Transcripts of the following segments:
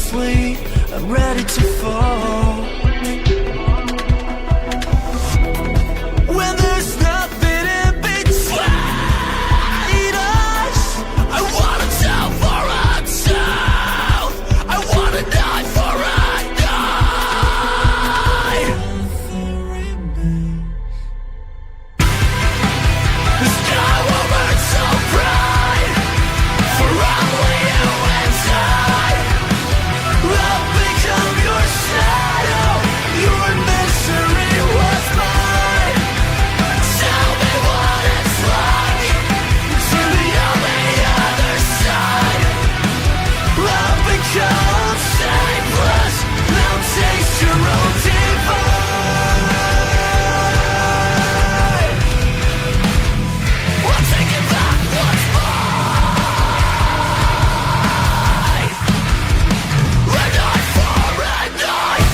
subconsciously I'm ready to fall. When there's nothing in between us, I wanna tell for a tell. I wanna die for a die. The sky will burn so bright for only you and I. I'll become your shadow. Your misery was mine. Tell me what it's like to be on the other side. I'll become shapeless. Now taste your own divine. We'll take it back once more. Red eye for red eye.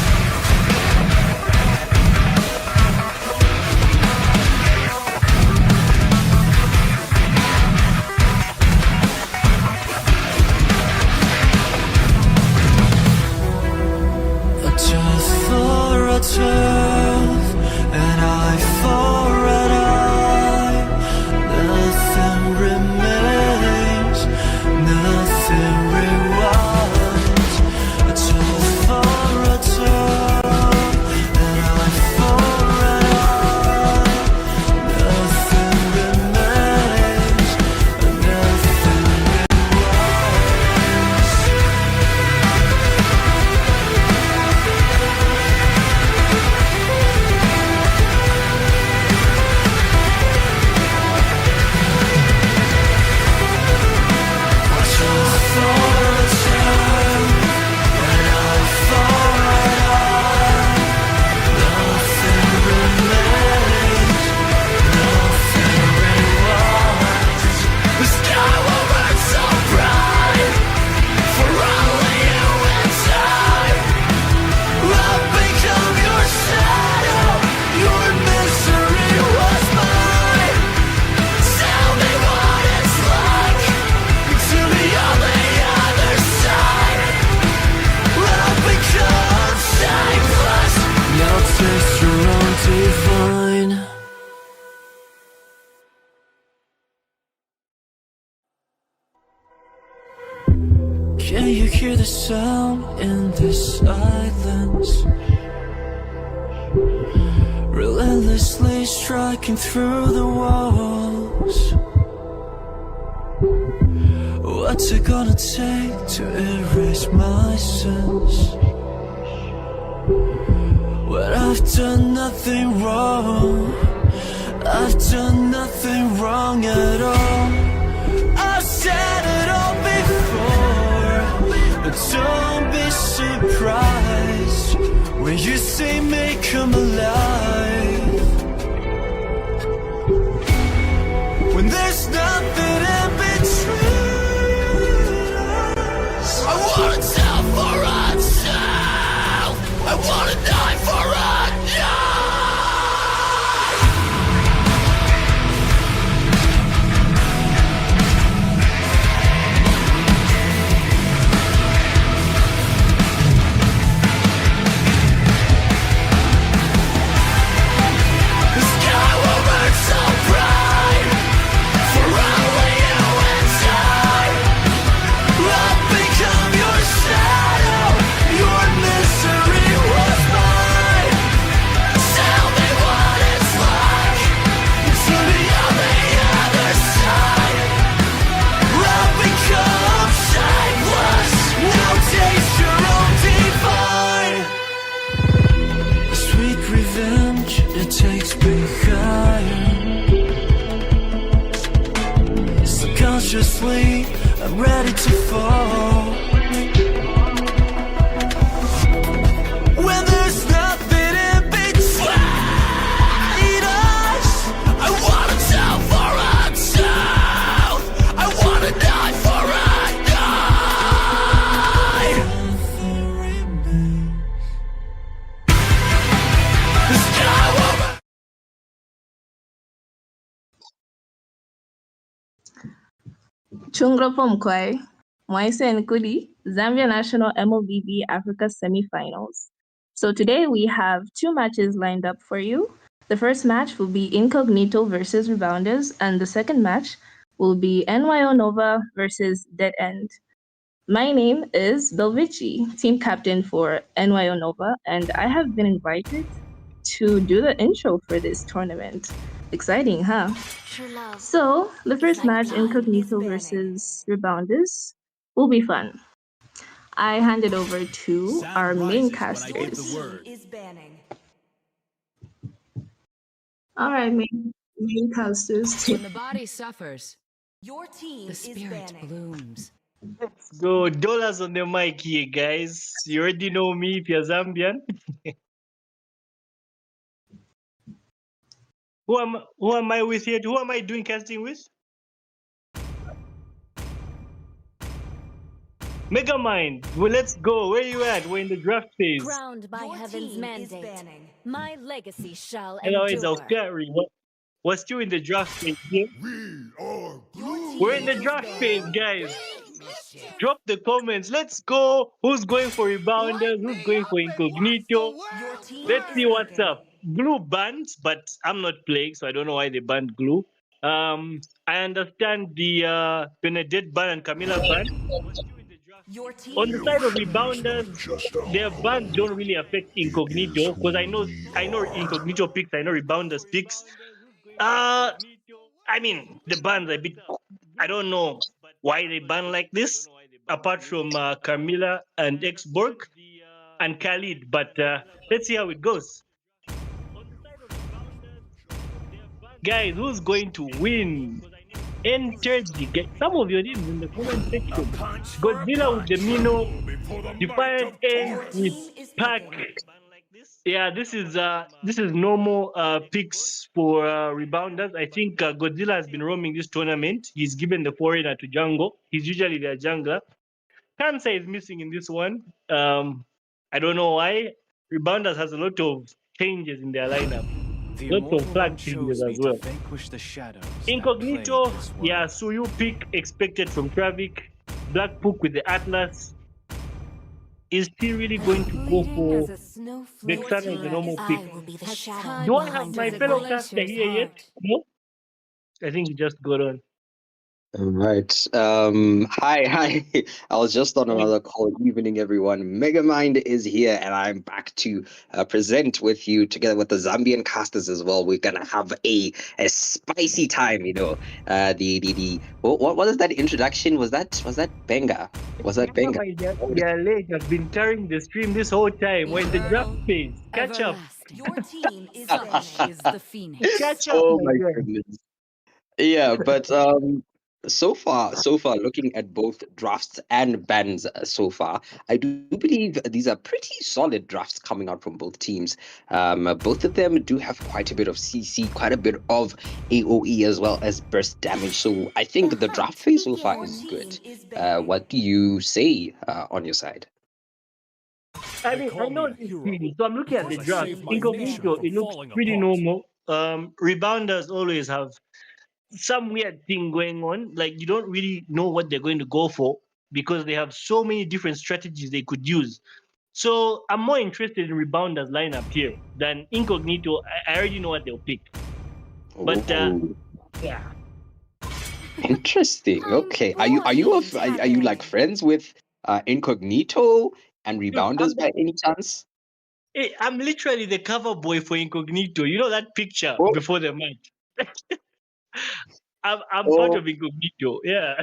A tooth for a tooth, an eye for an eye. Nothing remains, nothing rewinds. A tooth for a tooth, an eye for an eye. Nothing remains, nothing rewinds. Taste your own divine. Can you hear the sound in this silence? Relentlessly striking through the walls. What's it gonna take to erase my sins? When I've done nothing wrong, I've done nothing wrong at all. I've said it all before, but don't be surprised when you see me come alive. When there's nothing in between us, I wanna tell for a tell. I wanna die for a die. The sky will burn so bright for only you and I. I'll become your shadow. Your misery was mine. Tell me what it's like to be on the other side. I'll become shapeless. Now taste your own divine. A sweet revenge, it takes me higher. Subconsciously, I'm ready to fall. When there's nothing in between us, I wanna tell for a tell. I wanna die for a die. The sky will burn. Chung grupo mkwe. Moise and Kudi, Zambian National Mlbb Africa semifinals. So today we have two matches lined up for you. The first match will be Incognito versus Rebounders, and the second match will be NYO Nova versus Dead End. My name is Belvici, team captain for NYO Nova, and I have been invited to do the intro for this tournament. Exciting, huh? So, the first match, Incognito versus Rebounders, will be fun. I hand it over to our main casters. All right, main casters. When the body suffers, the spirit blooms. Let's go. Dollars on the mic here, guys. You already know me if you're Zambian. Who am I with here? Who am I doing casting with? Megamind. Well, let's go. Where you at? We're in the draft phase. Crowned by heaven's mandate, my legacy shall Hello, it's endure. Alfari. We're still in the draft phase here. We're in the draft phase, guys. Drop the comments. Let's go. Who's going for Rebounders? Who's going for Incognito? Let's see what's up. Glue bans, but I'm not playing, so I don't know why they banned Glue. I understand the Benedette ban and Camilla ban. On the side of Rebounders, their bans don't really affect Incognito because I know Incognito picks, I know Rebounders picks. I mean, the bans are a bit. I don't know why they ban like this, apart from Camilla and Xborg and Khalid. But let's see how it goes. Guys, who's going to win? Enter the game. Some of your names in the comment section. Godzilla with the Mino, Defiant A with Pack. Yeah, this is normal picks for Rebounders. I think Godzilla has been roaming this tournament. He's given the foreigner to jungle. He's usually their jungler. Kansai is missing in this one. I don't know why. Rebounders has a lot of changes in their lineup. Lots of flag changes as well. Incognito, yeah, Suyu pick expected from Travik. Black Pook with the Atlas. Is he really going to go for Vexana as the normal pick? Do I have my fellow caster here yet? No? I think he just got on. All right. Hi. I was just on another call. Evening, everyone. Megamind is here, and I'm back to present with you together with the Zambian casters as well. We're gonna have a spicy time, you know. What is that introduction? Was that Benga? Was that Benga? Yeah, late. I've been carrying the stream this whole time. We're in the draft phase. Catch up. Your team is the phoenix. Catch up. Oh my goodness. Yeah, but so far, looking at both drafts and bans so far, I do believe these are pretty solid drafts coming out from both teams. Both of them do have quite a bit of CC, quite a bit of AOE as well as burst damage. So I think the draft phase so far is good. What do you say on your side? I mean, I know it's pretty, so I'm looking at the draft. Incognito, it looks pretty normal. Rebounders always have some weird thing going on. Like, you don't really know what they're going to go for because they have so many different strategies they could use. So I'm more interested in Rebounders lineup here than Incognito. I already know what they'll pick. But yeah. Interesting. Okay. Are you like friends with Incognito and Rebounders by any chance? Hey, I'm literally the cover boy for Incognito. You know that picture before the match? I'm part of Incognito, yeah.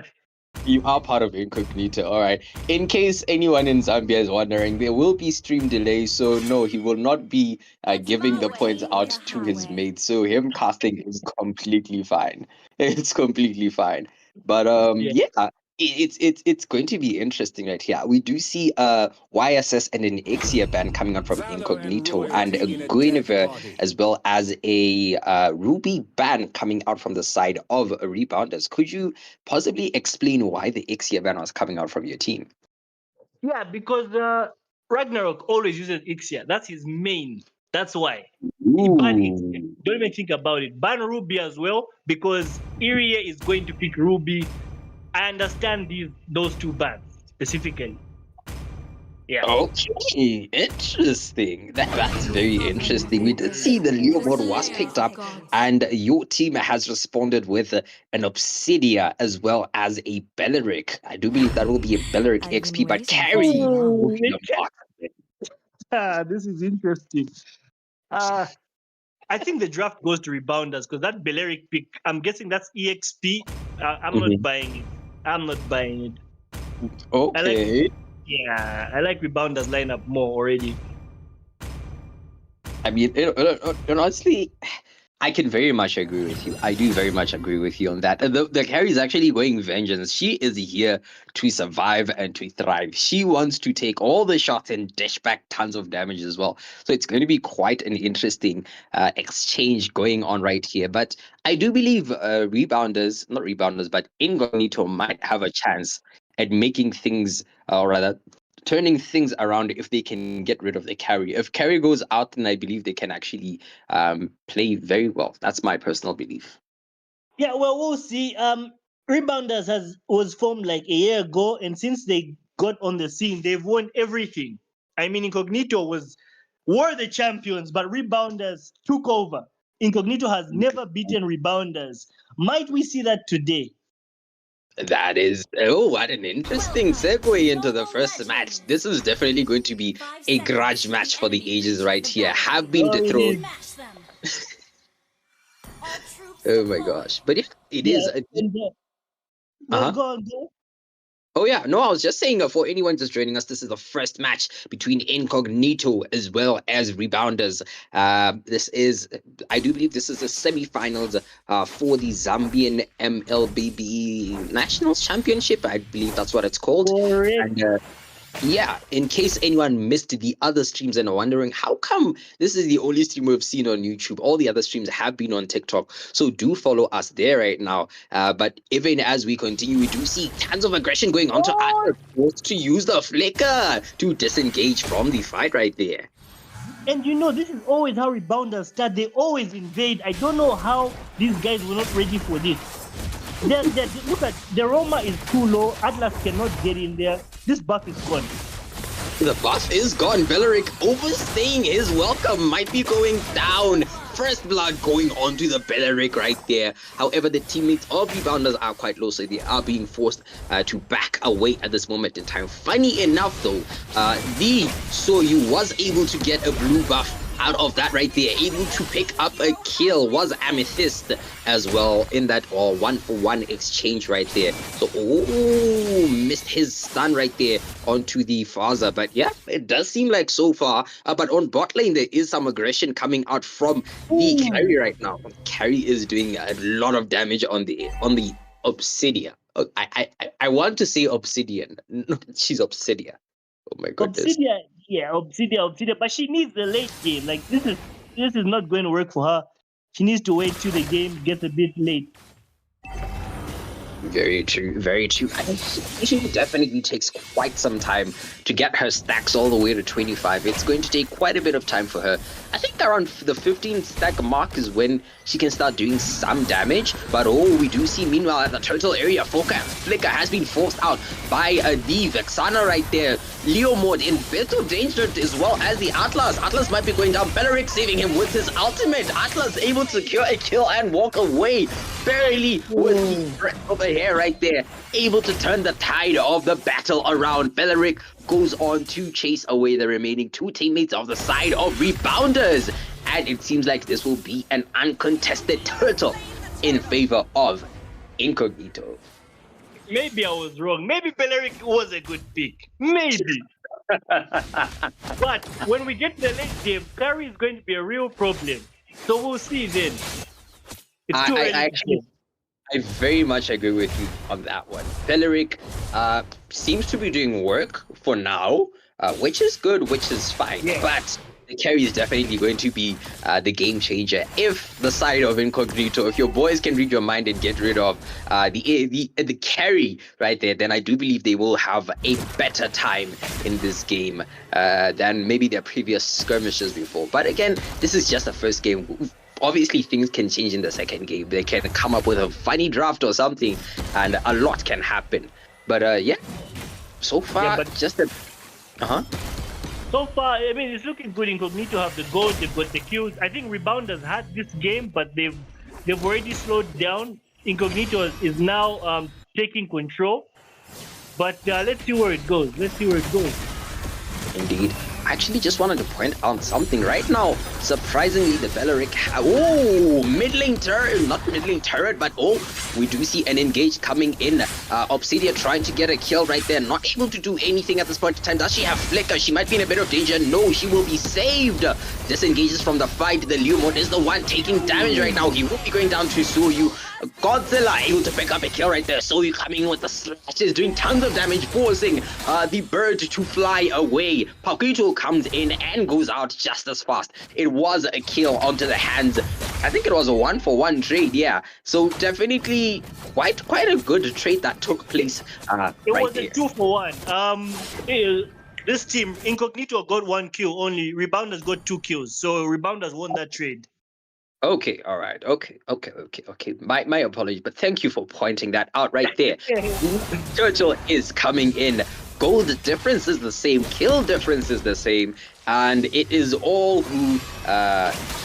You are part of Incognito, all right. In case anyone in Zambia is wondering, there will be stream delay, so no, he will not be giving the points out to his mates. So him casting is completely fine. It's completely fine. But yeah. It's going to be interesting right here. We do see YSS and an Ixia ban coming out from Incognito and a Guinevere as well as a Ruby ban coming out from the side of Rebounders. Could you possibly explain why the Ixia ban was coming out from your team? Yeah, because Ragnarok always uses Ixia. That's his main. That's why. He banned Ixia. Don't even think about it. Ban Ruby as well because Irie is going to pick Ruby. I understand those two bans specifically. Yeah. Okay, interesting. That's very interesting. We did see the leaderboard was picked up, and your team has responded with an Obsidia as well as a Belleric. I do believe that will be a Belleric XP, but Carry will be the part of it. This is interesting. I think the draft goes to Rebounders because that Belleric pick, I'm guessing that's EXP. I'm not buying it. I'm not buying it. Okay. I like Rebounders lineup more already. I mean, honestly, I can very much agree with you. I do very much agree with you on that. The Carrie is actually going vengeance. She is here to survive and to thrive. She wants to take all the shots and dish back tons of damage as well. So it's going to be quite an interesting exchange going on right here. But I do believe not Rebounders, but Incognito might have a chance at making things, or rather, turning things around if they can get rid of the carry. If carry goes out, then I believe they can actually play very well. That's my personal belief. Yeah, well, we'll see. Rebounders was formed like a year ago, and since they got on the scene, they've won everything. I mean, Incognito were the champions, but Rebounders took over. Incognito has never beaten Rebounders. Might we see that today? That is, what an interesting segue into the first match. This is definitely going to be a grudge match for the ages right here. Have been dethroned. Oh my gosh. But if it is... Go on. Oh yeah, no, I was just saying for anyone just joining us, this is the first match between Incognito as well as Rebounders. I do believe this is the semi-finals for the Zambian Mlbb National Championship. I believe that's what it's called. And, yeah, in case anyone missed the other streams and are wondering how come this is the only stream we've seen on YouTube, all the other streams have been on TikTok, so do follow us there right now. But even as we continue, we do see tons of aggression going on to Atlas, forced to use the flicker to disengage from the fight right there. And this is always how Rebounders start. They always invade. I don't know how these guys were not ready for this. Look at the Roma is too low. Atlas cannot get in there. This buff is gone. The buff is gone. Belleric overstaying his welcome, might be going down. First blood going on to the Belleric right there. However, the teammates of Rebounders are quite low, so they are being forced to back away at this moment in time. Funny enough, though, the Soyu was able to get a blue buff out of that right there, able to pick up a kill, was Amethyst as well in that 1-for-1 exchange right there. So, missed his stun right there onto the Faza. But yeah, it does seem like so far. But on bot lane, there is some aggression coming out from the carry right now. Carry is doing a lot of damage on the Obsidia. I want to say Obsidian. No, she's Obsidia. Oh my goodness. Obsidia, but she needs the late game. Like this is not going to work for her. She needs to wait till the game gets a bit late. Very true, very true. I think she definitely takes quite some time to get her stacks all the way to 25. It's going to take quite a bit of time for her. I think around the 15 stack mark is when she can start doing some damage. But we do see meanwhile at the turtle area, Flicker has been forced out by the Vexana right there. Leo mode in bit of danger as well as the Atlas. Atlas might be going down. Belleric saving him with his ultimate. Atlas able to secure a kill and walk away. Barely with the breath of a hair right there. Able to turn the tide of the battle around. Belleric goes on to chase away the remaining two teammates of the side of Rebounders. And it seems like this will be an uncontested turtle in favor of Incognito. Maybe I was wrong. Maybe Belleric was a good pick. Maybe. But when we get to the late game, carry is going to be a real problem. So we'll see then. It's too early. I very much agree with you on that one. Belleric seems to be doing work for now, which is good, which is fine. Yeah. But the carry is definitely going to be the game changer. If the side of Incognito, if your boys can read your mind and get rid of the carry right there, then I do believe they will have a better time in this game than maybe their previous skirmishes before. But again, this is just the first game. obviously things can change in the second game. They can come up with a funny draft or something, and a lot can happen. But yeah, so far just a So far, I mean, it's looking good. Incognito have the gold, they've got the kills. I think Rebounders had this game, but they've already slowed down. Incognito is now taking control. But let's see where it goes. Indeed. I actually just wanted to point out something right now. Surprisingly, the Beleric, mid lane turret, not mid lane turret, but we do see an engage coming in. Obsidia trying to get a kill right there, not able to do anything at this point in time. Does she have flicker? She might be in a bit of danger. No, she will be saved. Disengages from the fight. The Leomord is the one taking damage right now. He will be going down to Soyu. Godzilla able to pick up a kill right there. Soyu coming in with the slashes, doing tons of damage, forcing the bird to fly away. Paquito comes in and goes out just as fast. It was a kill onto the hands. I think it was a 1-for-1 trade, yeah. So definitely quite a good trade that took place It was a 2-for-1. This team, Incognito got 1 kill only. Rebounders got 2 kills. So Rebounders won that trade. Okay, all right. Okay. My apologies, but thank you for pointing that out right there. Churchill is coming in. Gold difference is the same, kill difference is the same, and it is all who,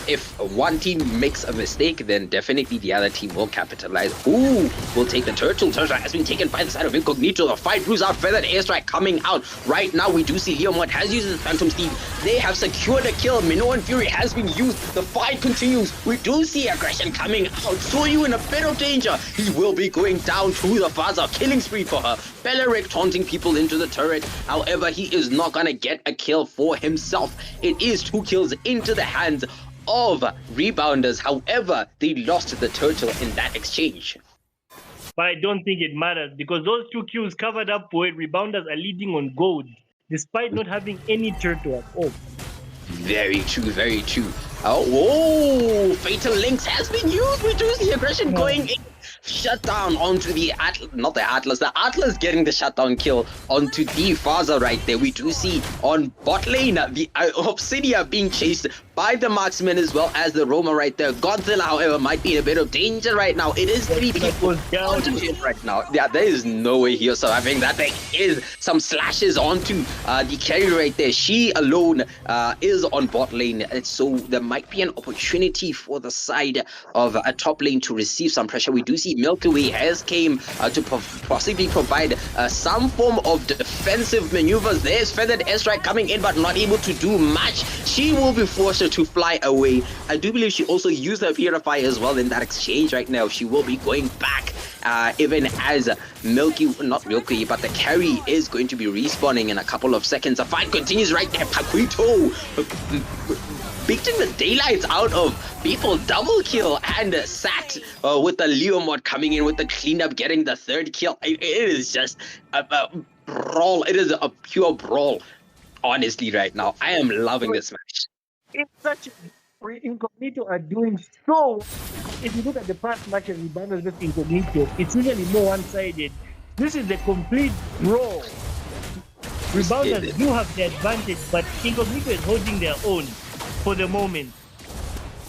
if one team makes a mistake, then definitely the other team will capitalize. Ooh, will take the turtle. Turtle has been taken by the side of Incognito. The fight brews out, feathered airstrike coming out. Right now, we do see Leomord has used his Phantom Steed. They have secured a kill. Minnow and Fury has been used. The fight continues. We do see aggression coming out. Soyu in a bit of danger. He will be going down to the Faza. Killing spree for her. Beleric taunting people into the turret. However, he is not gonna get a kill for himself. It is 2 kills into the hands of Rebounders. However, they lost the turtle in that exchange. But I don't think it matters because those 2 kills covered up where Rebounders are leading on gold, despite not having any turtle at all. Very true. Oh, Fatal Links has been used. We do see aggression going in. Shut down onto the not the Atlas. The Atlas getting the shutdown kill onto the Faza right there. We do see on bot lane the Obsidia being chased by the marksman as well as the Roma right there. Godzilla, however, might be in a bit of danger right now. It is 3 people down to him right now. Yeah, there is no way he is surviving that. There is some slashes onto the carry right there. She alone is on bot lane, so there might be an opportunity for the side of a top lane to receive some pressure. We do see Mlbb has came to possibly provide some form of defensive maneuvers. There's feathered airstrike coming in, but not able to do much. She will be forced to fly away. I do believe she also used her purify as well in that exchange right now. She will be going back, even as not Milky, but the carry is going to be respawning in a couple of seconds. The fight continues right there. Paquito beating the daylights out of people. Double kill and sacked with the Leomord coming in with the cleanup, getting the 3rd kill. It is just a brawl. It is a pure brawl, honestly, right now. I am loving this match. It's such Incognito are doing so. If you look at the past matches, Rebounders with Incognito, it's usually more one-sided. This is a complete brawl. Rebounders do have the advantage, but Incognito is holding their own for the moment.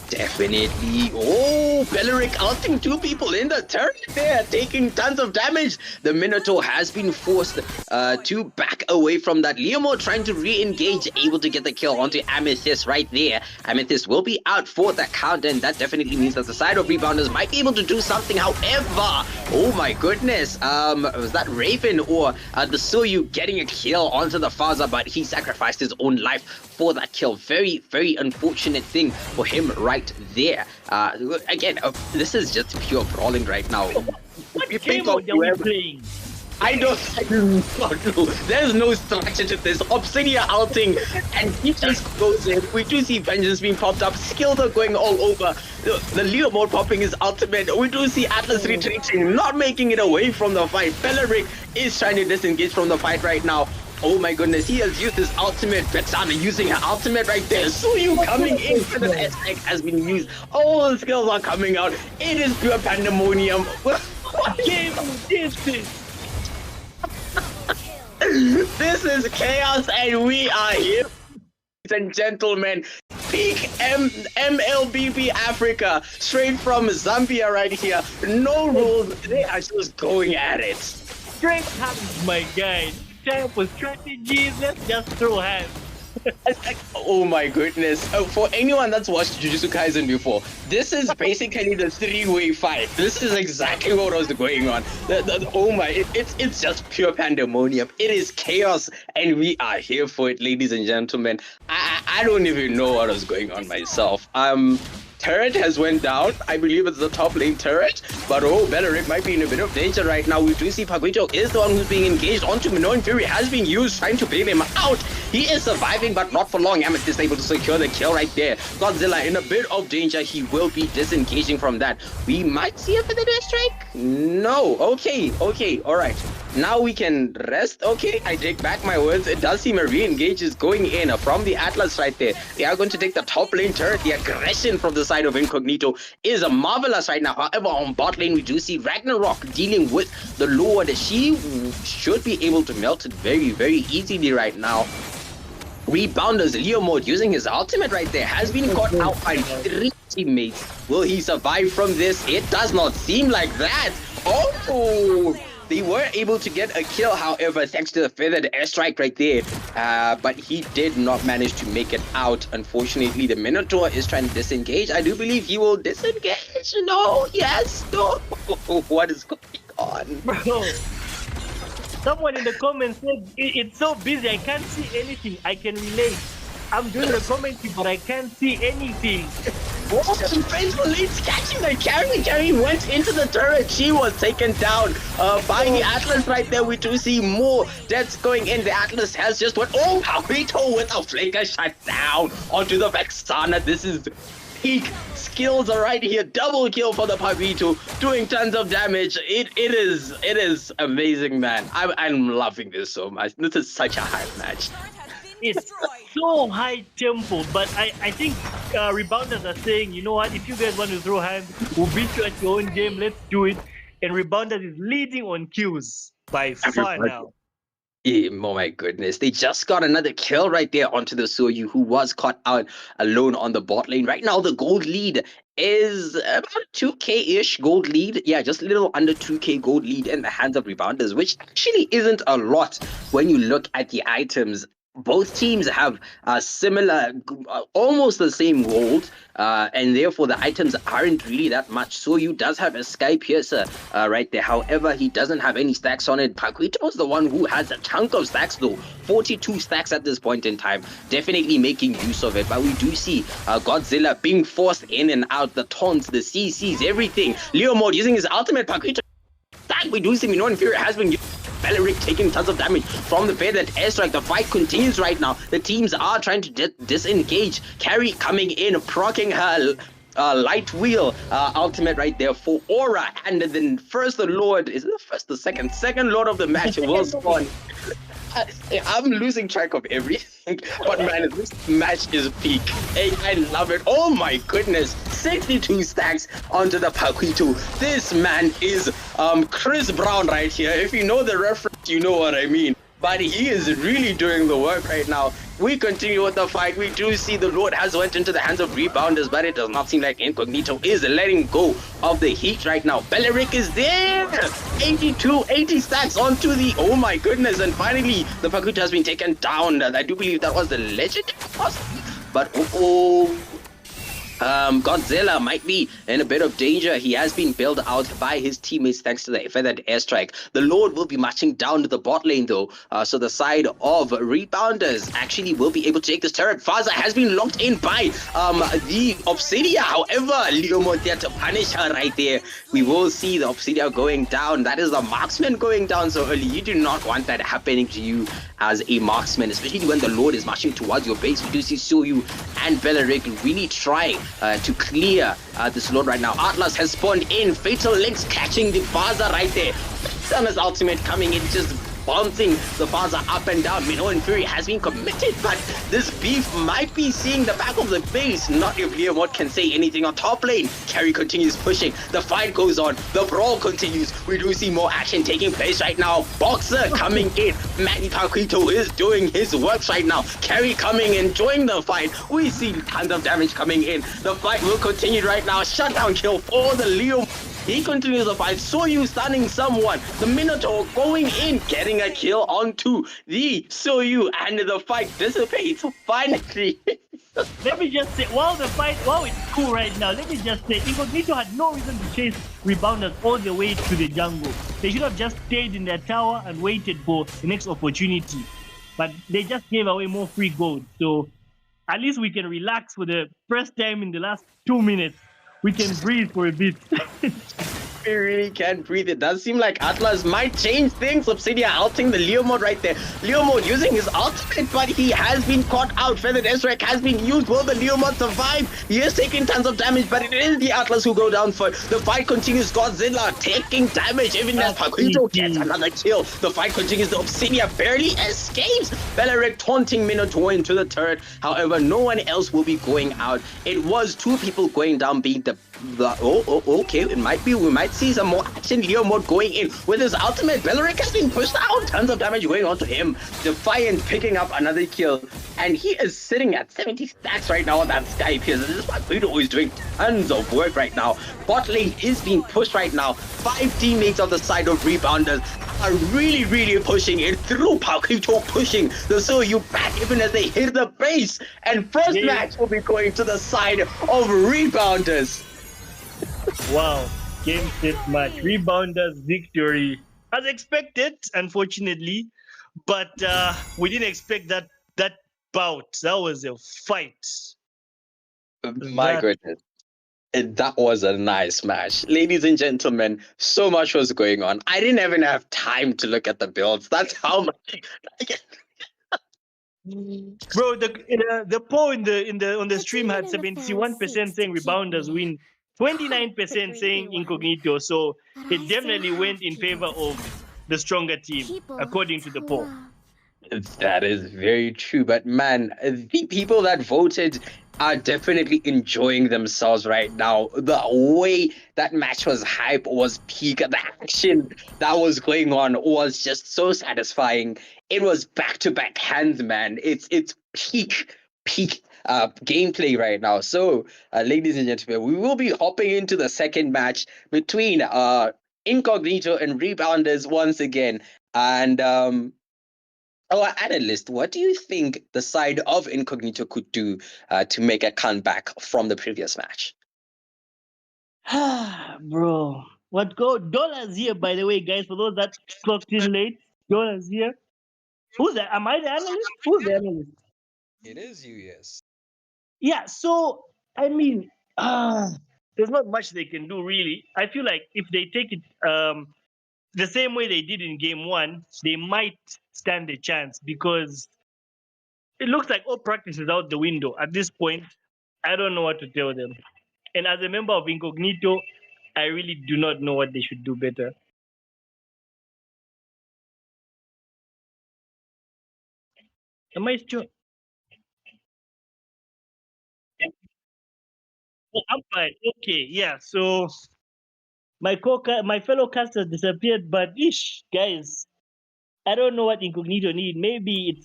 Definitely. Oh, Beleric ulting 2 people in the turret there, taking tons of damage. The Minotaur has been forced to back away from that. Leomord trying to re-engage, able to get the kill onto Amethyst right there. Amethyst will be out for the count, and that definitely means that the side of Rebounders might be able to do something. However, oh my goodness, was that Raven or the Soyu getting a kill onto the Faza, but he sacrificed his own life for that kill. Very unfortunate thing for him right there. Again, this is just pure brawling right now. What game are we playing? I don't know. There's no structure to this. Obsidia outing, and he just goes in. We do see Vengeance being popped up. Skills are going all over. The Leomord popping his ultimate. We do see Atlas retreating, not making it away from the fight. Beleric is trying to disengage from the fight right now. Oh my goodness, he has used his ultimate. Vexana using her ultimate right there. Soyu coming in for the attack has been used. All the skills are coming out. It is pure pandemonium. What game is this? This is chaos and we are here, ladies and gentlemen. peak MLBB Africa, straight from Zambia right here. No rules, they are just going at it. Straight hands, my guy. Time for strategies. Let's just throw hands. Oh my goodness. For anyone that's watched Jujutsu Kaisen before, this is basically the three-way fight. This is exactly what was going on. It's just pure pandemonium. It is chaos, and we are here for it, ladies and gentlemen. I don't even know what was going on myself. Turret has went down. I believe it's the top lane turret. But Beleric might be in a bit of danger right now. We do see Paquito is the one who's being engaged onto Minoan Fury. Has been used, trying to bail him out. He is surviving, but not for long. Amethyst able to secure the kill right there. Godzilla in a bit of danger. He will be disengaging from that. We might see a Feather Strike. No. Okay. All right. Now we can rest. Okay, I take back my words. It does seem a re-engage is going in from the Atlas right there. They are going to take the top lane turret. The aggression from the side of Incognito is marvelous right now. However, on bot lane, we do see Ragnarok dealing with the Lord. She should be able to melt it very, very easily right now. Rebounders, Leo mode using his ultimate right there has been caught out by 3 teammates. Will he survive from this? It does not seem like that. Oh! They were able to get a kill, however, thanks to the feathered airstrike right there. But he did not manage to make it out. Unfortunately, the Minotaur is trying to disengage. I do believe he will disengage. No, yes, no. What is going on? Bro, someone in the comments said, it's so busy, I can't see anything. I can relate. I'm doing the commentary, but I can't see anything. Faithful leads catching the carry. Carry went into the turret. She was taken down by the Atlas right there. We do see more deaths going in. The Atlas has just went. Oh, Paquito with a flaker shut down onto the Vexana. This is peak skills are right here. Double kill for the Paquito, doing tons of damage. It is amazing, man. I'm loving this so much. This is such a hype match. It's so high tempo, but I think Rebounders are saying, you know what, if you guys want to throw hands, we'll beat you at your own game, let's do it. And Rebounders is leading on kills by far now. Yeah, oh my goodness. They just got another kill right there onto the Soyu, who was caught out alone on the bot lane. Right now, the gold lead is about 2k-ish gold lead. Yeah, just a little under 2k gold lead in the hands of Rebounders, which actually isn't a lot when you look at the items. Both teams have similar, almost the same gold, and therefore the items aren't really that much. Soyu does have a Sky Piercer right there. However, he doesn't have any stacks on it. Paquito is the one who has a chunk of stacks though. 42 stacks at this point in time. Definitely making use of it. But we do see Godzilla being forced in and out. The taunts, the CCs, everything. Leo mode using his ultimate. Paquito. We do see Minoan Fury has been Beleric taking tons of damage from the feathered airstrike. The fight continues right now. The teams are trying to disengage. Carrie coming in, proccing her light wheel ultimate right there for Aura. And then first the Lord, is it the first, the second Lord of the match will spawn. I'm losing track of everything, but man, this match is peak. I love it. Oh my goodness, 62 stacks onto the Paquito. This man is Chris Brown right here. If you know the reference, you know what I mean. But he is really doing the work right now. We continue with the fight. We do see the Lord has went into the hands of Rebounders, but it does not seem like Incognito is letting go of the heat right now. Beleric is there! 80 stacks onto the... Oh my goodness, and finally, the Paquito has been taken down. I do believe that was the legend, possibly. But Godzilla might be in a bit of danger. He has been bailed out by his teammates thanks to the feathered airstrike. The Lord will be marching down to the bot lane though. So the side of Rebounders actually will be able to take this turret. Faza has been locked in by the Obsidia. However, Leomo there to punish her right there. We will see the Obsidia going down. That is the marksman going down so early. You do not want that happening to you as a marksman, especially when the Lord is marching towards your base. We do see Soyu and Beleric really trying to clear this Lord right now. Atlas has spawned in. Fatal Links catching the Faza right there. Summer's ultimate coming in, just bouncing the bars are up and down. Mino and Fury has been committed, but this beef might be seeing the back of the base. Not if Leomord can say anything on top lane. Carry continues pushing. The fight goes on. The brawl continues. We do see more action taking place right now. Boxer coming in. Manny Paquito is doing his works right now. Carry coming in, joining the fight. We see tons of damage coming in. The fight will continue right now. Shutdown kill for the Leo. He continues the fight. Soyu stunning someone. The Minotaur going in, getting a kill onto the Soyu, and the fight dissipates finally. Let me just say, while it's cool right now, let me just say, Incognito had no reason to chase Rebounders all the way to the jungle. They should have just stayed in their tower and waited for the next opportunity. But they just gave away more free gold. So at least we can relax for the first time in the last 2 minutes. We can breathe for a bit. We really can't breathe. It does seem like Atlas might change things. Obsidia outing the Leo mode right there. Leo mode using his ultimate, but he has been caught out. Feathered Esrek has been used. Will the Leo mode survive? He is taking tons of damage, but it is the Atlas who go down first. The fight continues. Godzilla taking damage. Even as Paquito gets another kill. The fight continues. The Obsidia barely escapes. Beleric taunting Minotaur into the turret. However, no one else will be going out. It was 2 people going down, being okay, it might be. We might see some more action. Leo mode going in with his ultimate. Beleric has been pushed out. Tons of damage going on to him. Defiant picking up another kill, and he is sitting at 70 stacks right now on that Sky Pierce. This is what Guido is doing tons of work right now. Bot lane is being pushed right now. 5 teammates on the side of Rebounders are really pushing it through. Paquito pushing the Soyu back even as they hit the base. And first match will be going to the side of Rebounders. Wow, game set match. Rebounders victory. As expected, unfortunately. But we didn't expect that bout. That was a fight. My goodness. That was a nice match. Ladies and gentlemen, so much was going on. I didn't even have time to look at the builds. That's how much. Bro, the poll on the stream had 71% saying Rebounders win, 29% saying Incognito. So it definitely went in favor of the stronger team, according to the poll. That is very true. But man, the people that voted are definitely enjoying themselves right now. The way that match was hype was peak. The action that was going on was just so satisfying. It was back-to-back hands, man. It's peak gameplay right now. So, ladies and gentlemen, we will be hopping into the second match between Incognito and Rebounders once again. And our analyst, what do you think the side of Incognito could do to make a comeback from the previous match? Bro, what go? Dollars here, by the way, guys. For those that clocked in late, Dollars here. Who's that? Am I the analyst? Who's the analyst? It is you, yes. Yeah. So I mean, there's not much they can do really. I feel like if they take it the same way they did in game 1, they might stand a chance, because it looks like all practice is out the window at this point. I don't know what to tell them. And as a member of Incognito, I really do not know what they should do better. Am I still? Oh, I'm fine. Okay, yeah. So my fellow casters disappeared, but guys, I don't know what Incognito need. Maybe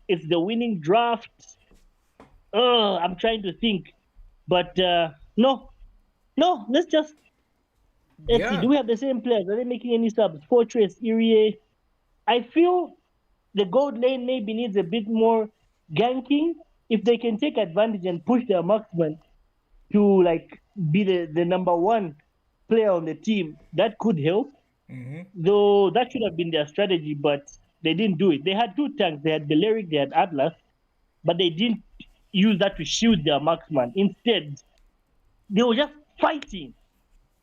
it's the winning draft. Oh, I'm trying to think, but no. Let's see. Do we have the same players? Are they making any subs? Fortress, Irie. I feel the gold lane maybe needs a bit more ganking. If they can take advantage and push their marksman to like be the number 1 player on the team, that could help. Though that should have been their strategy, but they didn't do it. They had 2 tanks. They had Beleric, they had Atlas, but they didn't use that to shield their marksman. Instead, they were just fighting.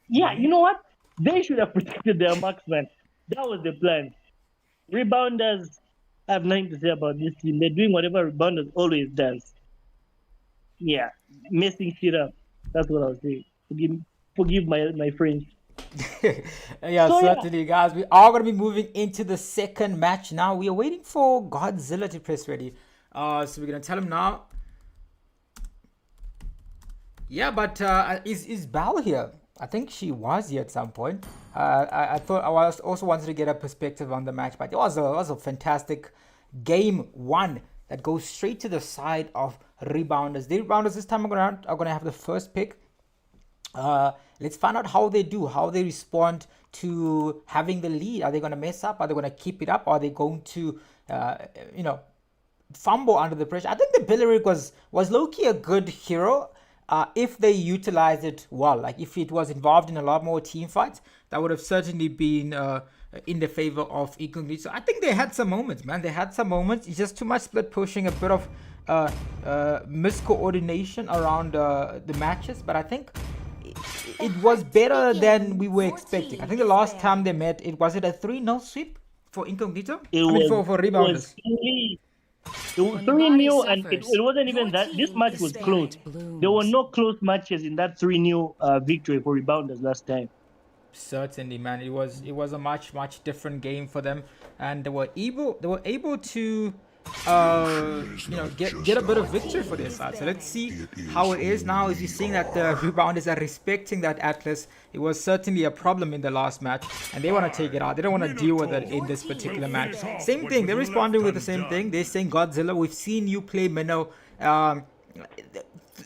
Yeah, you know what? They should have protected their marksman. That was the plan. Rebounders, I have nothing to say about this team. They're doing whatever Rebounders always does. Yeah, messing shit up. That's what I'll say. Forgive my French. Yeah, So, certainly, guys. We are going to be moving into the second match now. We are waiting for Godzilla to press ready. So we're going to tell him now. Yeah, but is Bal here? I think she was here at some point. I thought I was also wanted to get a perspective on the match, but it was a fantastic game one that goes straight to the side of Rebounders. The Rebounders this time around are going to have the first pick. Let's find out how they do, how they respond to having the lead. Are they going to mess up? Are they going to keep it up? Are they going to, fumble under the pressure? I think the Billeric was low-key a good hero if they utilized it well. Like if it was involved in a lot more team fights, that would have certainly been in the favor of Incognito. I think they had some moments, man. They had some moments. It's just too much split pushing, a bit of miscoordination around the matches. But I think it was better than we were expecting. I think the last time they met, was it a 3-0 sweep for Incognito? For Rebounders. It was 3-0, and it wasn't even that. This match was close. There were no close matches in that 3-0 victory for Rebounders last time. Certainly, man. It was a much different game for them, and they were able to get a bit of victory for their side. So let's see how it is now. As you're seeing that the Rebounders are respecting that Atlas. It was certainly a problem in the last match, and they want to take it out. They don't want to deal with it in this particular match. Same thing. They're responding with the same thing. They're saying, Godzilla, we've seen you play Minnow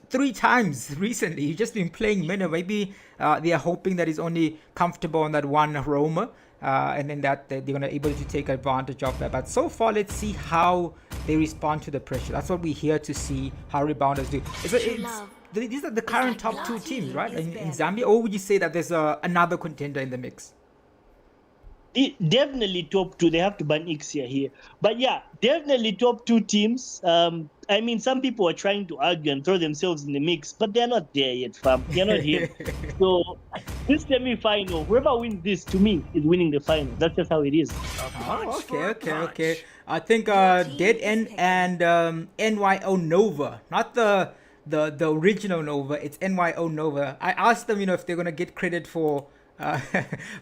3 times recently. You've just been playing Minnow. Maybe they are hoping that he's only comfortable on that one roamer. And then that they're going to be able to take advantage of that. But so far, let's see how they respond to the pressure. That's what we're here to see, how Rebounders do. These are the current top 2 teams, right? In Zambia, or would you say that there's another contender in the mix? Definitely top 2. They have to ban Ixia here. But yeah, definitely top 2 teams. I mean, some people are trying to argue and throw themselves in the mix, but they're not there yet, fam. They're not here. So this semi-final, whoever wins this, to me, is winning the final. That's just how it is. Oh, okay. I think Dead End and NYO Nova, not the original Nova. It's NYO Nova. I asked them, if they're gonna get credit for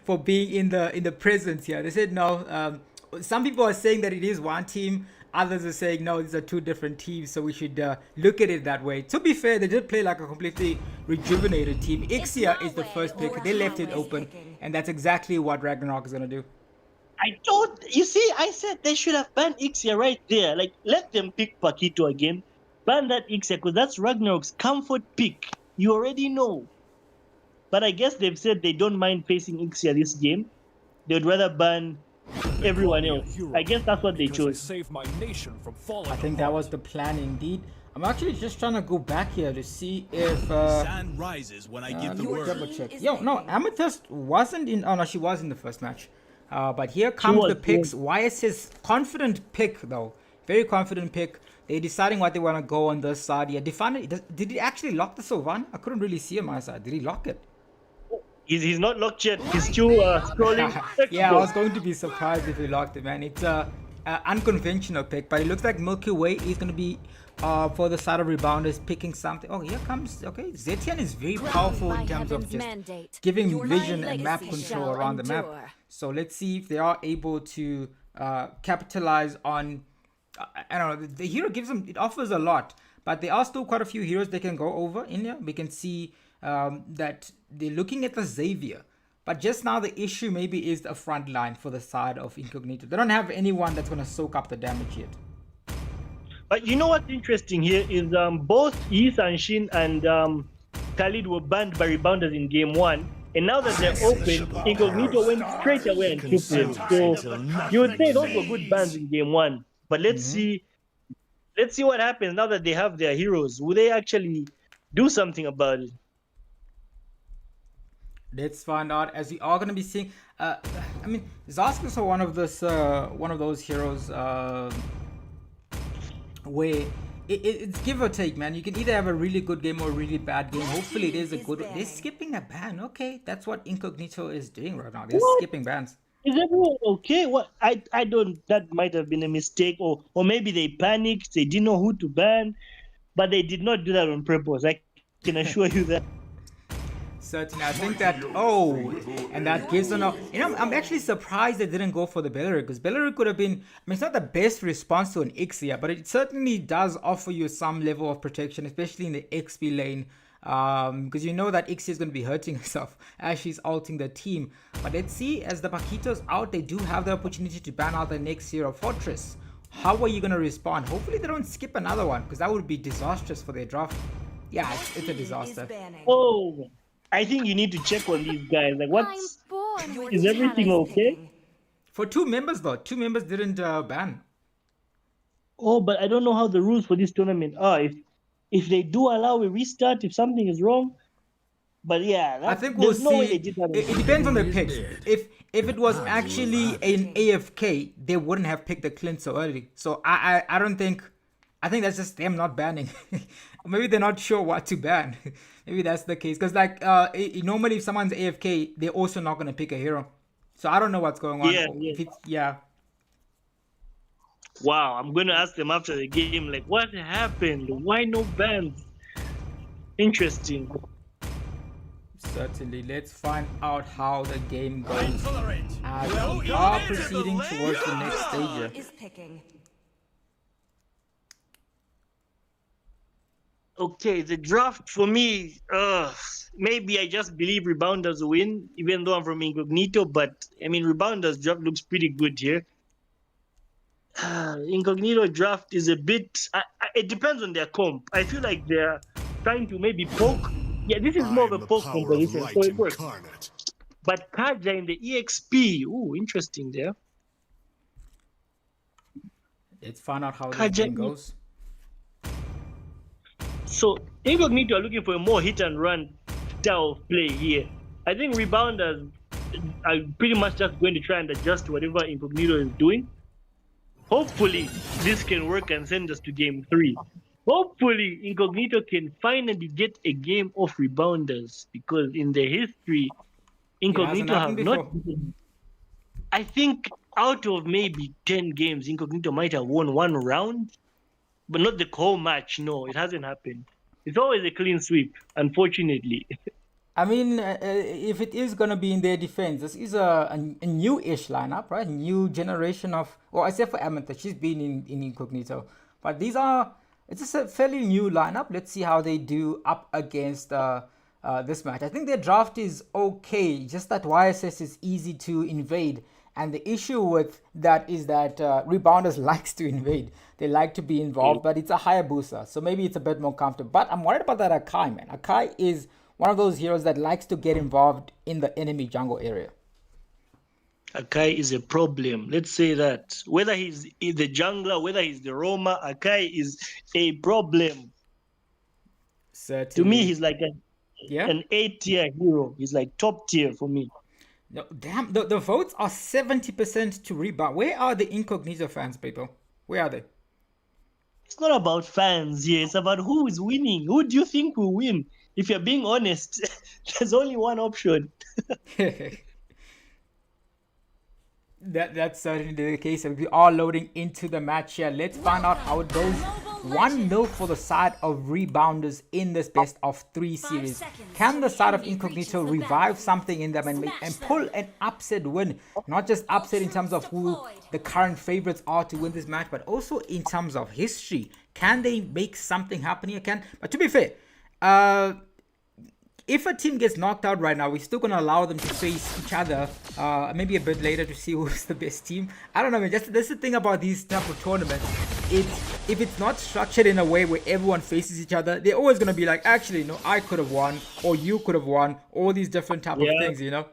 for being in the presence here. They said no. Some people are saying that it is one team. Others are saying no, these are 2 different teams, so we should look at it that way. To be fair, they did play like a completely rejuvenated team. Ixia is the first pick. They left it open, and that's exactly what Ragnarok is going to do. I said they should have banned Ixia right there. Like, let them pick Paquito again. Ban that Ixia, because that's Ragnarok's comfort pick. You already know. But I guess they've said they don't mind facing Ixia this game. They would rather ban everyone else. I guess that's what they chose. I think that was the plan indeed. I'm actually just trying to go back here to see if Sand rises when I give the word. double check. No, Amethyst wasn't in. Oh no, she was in the first match. But here comes the picks. YS's confident pick though, very confident pick. They're deciding what they want to go on this side. Yeah, did he actually lock the Sylvan? I couldn't really see on my side. Did he lock it? He's not locked yet. He's still scrolling. Yeah, I was going to be surprised if he locked it, man. It's a unconventional pick, but it looks like Milky Way is going to be for the side of Rebounders picking something. Oh, here comes. Okay, Zetian is very powerful in terms of just giving vision and map control around the map. So let's see if they are able to capitalize on. I don't know. The hero it offers a lot, but there are still quite a few heroes they can go over in here. We can see that they're looking at the Xavier, but just now the issue maybe is the front line for the side of Incognito. They don't have anyone that's going to soak up the damage yet. But you know what's interesting here is both Yi Sanshin and Khalid were banned by Rebounders in game 1, and now that they're open, Incognito went straight away and took them. So you would say those were good bans in game 1, but let's see what happens now that they have their heroes. Will they actually do something about it? Let's find out, as we are going to be seeing. I mean, Zask is one of those heroes where it's give or take, man. You can either have a really good game or a really bad game. Hopefully, it is a good. They're skipping a ban. Okay, that's what Incognito is doing right now. They're skipping bans. Is everyone okay? What I don't. That might have been a mistake, or maybe they panicked. They didn't know who to ban, but they did not do that on purpose. I can assure you that. Certainly, I think that, and that gives them I'm actually surprised they didn't go for the Bellery, because Bellery could have been, I mean, it's not the best response to an Ixia, but it certainly does offer you some level of protection, especially in the XP lane, because you know that Ixia is going to be hurting herself as she's ulting the team. But let's see, as the Paquito's out, they do have the opportunity to ban out the next Hero Fortress. How are you going to respond? Hopefully they don't skip another one, because that would be disastrous for their draft. Yeah, it's a disaster. Oh, I think you need to check on these guys. Like, is everything okay? For 2 members though, 2 members didn't ban. Oh, but I don't know how the rules for this tournament are. If they do allow a restart, if something is wrong. But yeah, I think we'll see. It depends on the picks. If it was actually an AFK, they wouldn't have picked the Clint so early. So I don't think. I think that's just them not banning. Maybe they're not sure what to ban. Maybe that's the case. Because like normally if someone's AFK, they're also not going to pick a hero. So I don't know what's going on. Yeah. Wow, I'm going to ask them after the game, like, what happened? Why no bans? Interesting. Certainly. Let's find out how the game goes as we are proceeding towards the next stage here. Okay, the draft for me, maybe I just believe Rebounders will win, even though I'm from Incognito, but I mean, Rebounders draft looks pretty good here. Incognito draft is a bit, it depends on their comp. I feel like they're trying to maybe poke. Yeah, this is more of a poke competition, so it works. But Kaja in the EXP, ooh, interesting there. Let's find out how the game goes. So Incognito are looking for a more hit and run style of play here. I think Rebounders are pretty much just going to try and adjust to whatever Incognito is doing. Hopefully this can work and send us to game 3. Hopefully Incognito can finally get a game of Rebounders, because in their history Incognito have not. I think out of maybe 10 games, Incognito might have won 1 round. But not the whole match. No, it hasn't happened. It's always a clean sweep, unfortunately. I mean, if it is going to be in their defense, this is a new-ish lineup, right? New generation of, well, except for Amethyst, she's been in Incognito. But it's a fairly new lineup. Let's see how they do up against this match. I think their draft is okay, just that YSS is easy to invade. And the issue with that is that Rebounders likes to invade. They like to be involved, but it's a higher booster. So maybe it's a bit more comfortable. But I'm worried about that Akai, man. Akai is one of those heroes that likes to get involved in the enemy jungle area. Akai is a problem. Let's say that. Whether he's the jungler, whether he's the roamer, Akai is a problem. Certainly. To me, he's like an A-tier hero. He's like top tier for me. No, damn, the votes are 70% to Rebound. Where are the Incognito fans, people? Where are they? It's not about fans here. It's about who is winning. Who do you think will win? If you're being honest, there's only one option. That's certainly the case. We are loading into the match here. Let's find out how it goes. 1-0 for the side of Rebounders in this best of 3 series. Can the side of Incognito revive something in them and pull an upset win? Not just upset in terms of who the current favorites are to win this match, but also in terms of history. Can they make something happen here? But to be fair, if a team gets knocked out right now, we're still going to allow them to face each other maybe a bit later to see who's the best team. I don't know, man. That's the thing about these type of tournaments. If it's not structured in a way where everyone faces each other, they're always going to be like, actually, no, I could have won, or you could have won, all these different type of things, you know?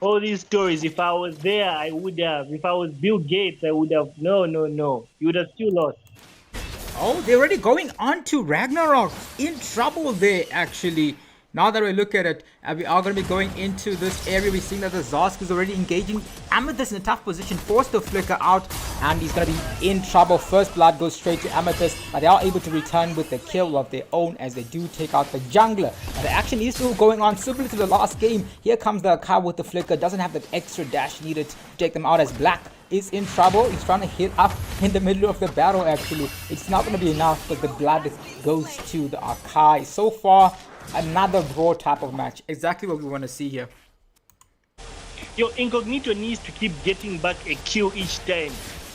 All these stories, if I was there, I would have. If I was Bill Gates, I would have. No. You would have still lost. Oh, they're already going on to Ragnarok. In trouble there, actually. Now that we look at it, we are going to be going into this area. We're seeing that the Zask is already engaging Amethyst in a tough position, forced to flicker out, and he's going to be in trouble. First blood goes straight to Amethyst, but they are able to return with the kill of their own as they do take out the jungler. And the action is still going on, similar to the last game. Here comes the Akai with the flicker, doesn't have that extra dash needed to take them out as Black is in trouble. He's trying to hit up in the middle of the battle actually. It's not going to be enough, but the blood goes to the Akai. So far, another raw type of match. Exactly what we want to see here. Yo, Incognito needs to keep getting back a kill each time.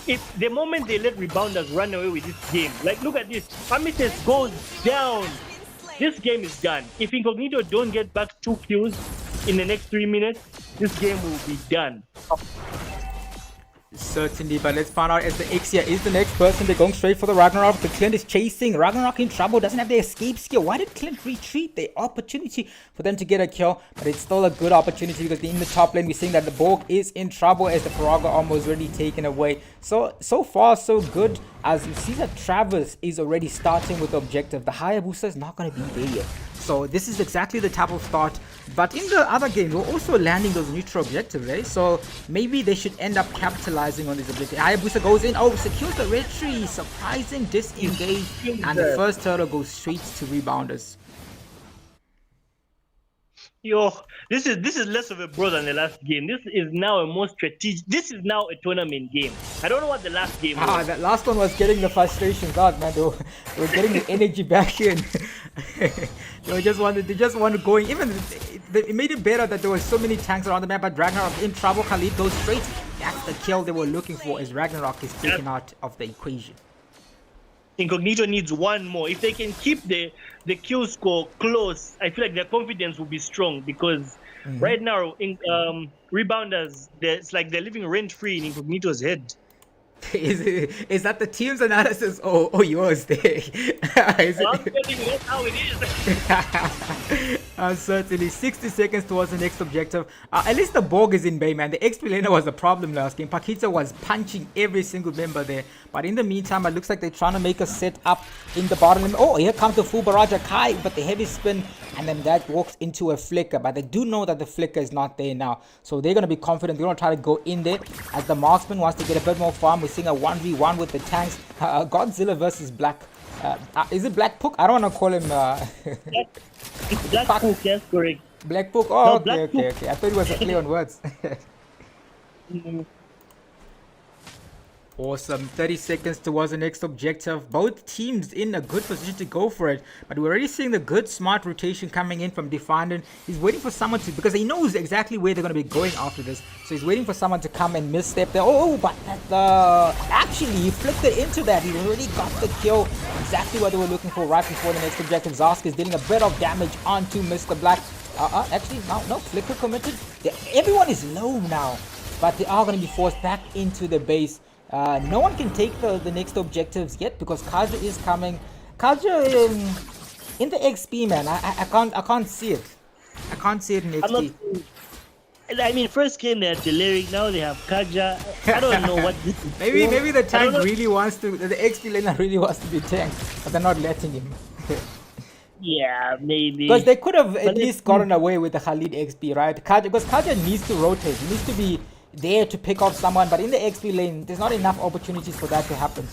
If the moment they let Rebounders run away with this game, like look at this, Amethyst goes down. This game is done. If Incognito don't get back 2 kills in the next 3 minutes, this game will be done. Certainly, but let's find out as the Ixia is the next person. They're going straight for the Ragnarok. The Clint is chasing. Ragnarok in trouble. Doesn't have the escape skill. Why did Clint retreat? The opportunity for them to get a kill, but it's still a good opportunity because in the top lane we're seeing that the Borg is in trouble as the Paraga armor is already taken away. So far so good, as you see that Travis is already starting with the objective. The Hayabusa is not going to be there yet. So this is exactly the type of start. But in the other game, we're also landing those neutral objectives, right? So maybe they should end up capitalizing on this objective. Hayabusa goes in. Oh, secures the red tree. Surprising disengage. And the first turtle goes straight to Rebounders. Yo, this is less of a brawl than the last game. This is now a more strategic. This is now a tournament game. I don't know what the last game was. That last one was getting the frustrations out, man. They were getting the energy back in. They just wanted going. Even it made it better that there were so many tanks around the map. But Ragnarok in trouble. Khalid goes straight. That's the kill they were looking for as Ragnarok is taken out of the equation. Incognito needs one more. If they can keep the kill score close, I feel like their confidence will be strong because right now, Rebounders, it's like they're living rent-free in Incognito's head. Is that the team's analysis or yours there? I'm telling you, that's how it is. Certainly 60 seconds towards the next objective. At least the Borg is in bay, man. The XP laner was a problem last game. Pakita was punching every single member there. But in the meantime, it looks like they're trying to make a set up in the bottom lane. Oh, here comes the full barrage Kai, but the heavy spin, and then that walks into a flicker. But they do know that the flicker is not there now. So they're going to be confident. They're going to try to go in there as the marksman wants to get a bit more farm. We're seeing a 1v1 with the tanks. Godzilla versus Black. Is it Black Pook? I don't want to call him. It's Black Pook, yes, correct. Black Pook? Oh, No, okay, Black okay, okay. I thought it was a play on words. Awesome. 30 seconds towards the next objective. Both teams in a good position to go for it. But we're already seeing the good, smart rotation coming in from Defendant. He's waiting for someone to, because he knows exactly where they're going to be going after this. So he's waiting for someone to come and misstep there. Oh, but actually, he flicked it into that. He already got the kill. Exactly what they were looking for right before the next objective. Zask is dealing a bit of damage onto Mr. Black. Actually, no, flicker committed. Everyone is low now. But they are going to be forced back into the base. No one can take the next objectives yet because Kaja is coming. Kaja in the XP, man. I can't see it. I can't see it in XP. I mean, first game they had Deliric, now they have Kaja. I don't know what this is. Maybe the tank really wants to. The XP laner really wants to be tanked, but they're not letting him. Yeah, maybe. Because they could have at least gotten away with the Khalid XP, right? Because Kaja needs to rotate. He needs to be there to pick off someone, but in the XP lane there's not enough opportunities for that to happen.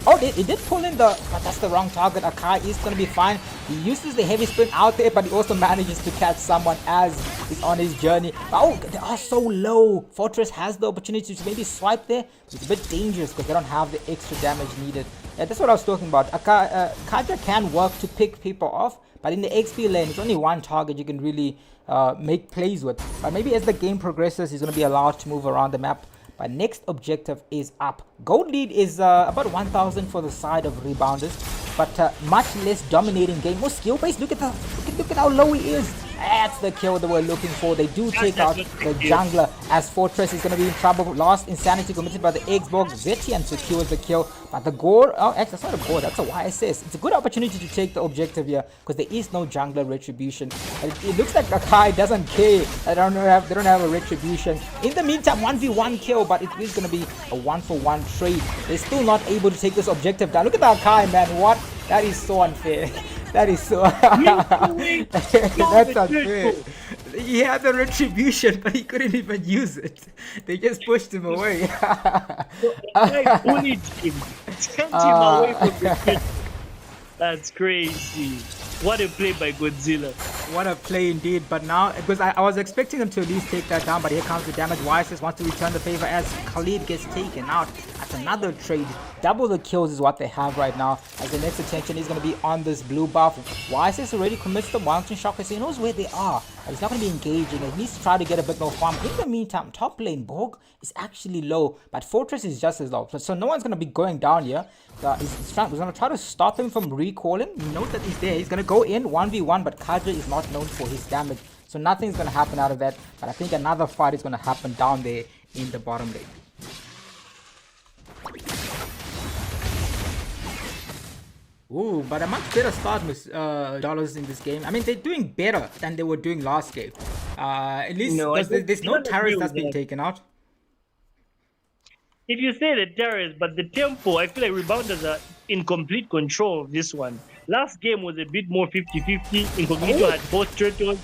Oh, it did pull in but that's the wrong target. Akai is going to be fine. He uses the heavy spin out there, but he also manages to catch someone as he's on his journey. Oh, they are so low. Fortress has the opportunity to maybe swipe there. It's a bit dangerous because they don't have the extra damage needed. Yeah, that's what I was talking about. Kaja can work to pick people off, but in the XP lane, it's only one target you can really make plays with. But maybe as the game progresses, he's going to be allowed to move around the map. But next objective is up. Gold lead is about 1,000 for the side of Rebounders, but much less dominating game. More skill based. Look at how low he is. That's the kill they were looking for. They do take out the jungler as Fortress is going to be in trouble. Last insanity committed by the Xbox. Zetian secures the kill, but the gore. Oh, actually, that's not a gore. That's a YSS. It's a good opportunity to take the objective here because there is no jungler retribution. It looks like Akai doesn't care. They don't have a retribution. In the meantime, 1v1 kill, but it is going to be a 1-for-1 trade. They're still not able to take this objective down. Look at the Akai, man. What? That is so unfair. That is so. Milky That's unfair. He had the retribution, but he couldn't even use it. They just pushed him away. I bullied him, sent him away from the pit. That's crazy. What a play by Godzilla. What a play indeed. But now, because I was expecting them to at least take that down, but here comes the damage. YSS wants to return the favor as Khalid gets taken out. That's another trade. Double the kills is what they have right now, as the next attention is going to be on this blue buff. YSS already commits the mountain shocker, so he knows where they are. But he's not going to be engaging. He needs to try to get a bit more farm. In the meantime, top lane Borg is actually low, but Fortress is just as low. So no one's going to be going down here. He's going to try to stop him from recalling. He knows that he's there. He's going to go in 1v1, but Kaja is not known for his damage. So nothing's going to happen out of that. But I think another fight is going to happen down there in the bottom lane. Ooh, but a much better start with Dollars in this game. I mean, they're doing better than they were doing last game. At least there's no turrets that's been taken out. If you say the terrorists, but the tempo, I feel like Rebounders are in complete control of this one. Last game was a bit more 50-50. Incognito had both turtles.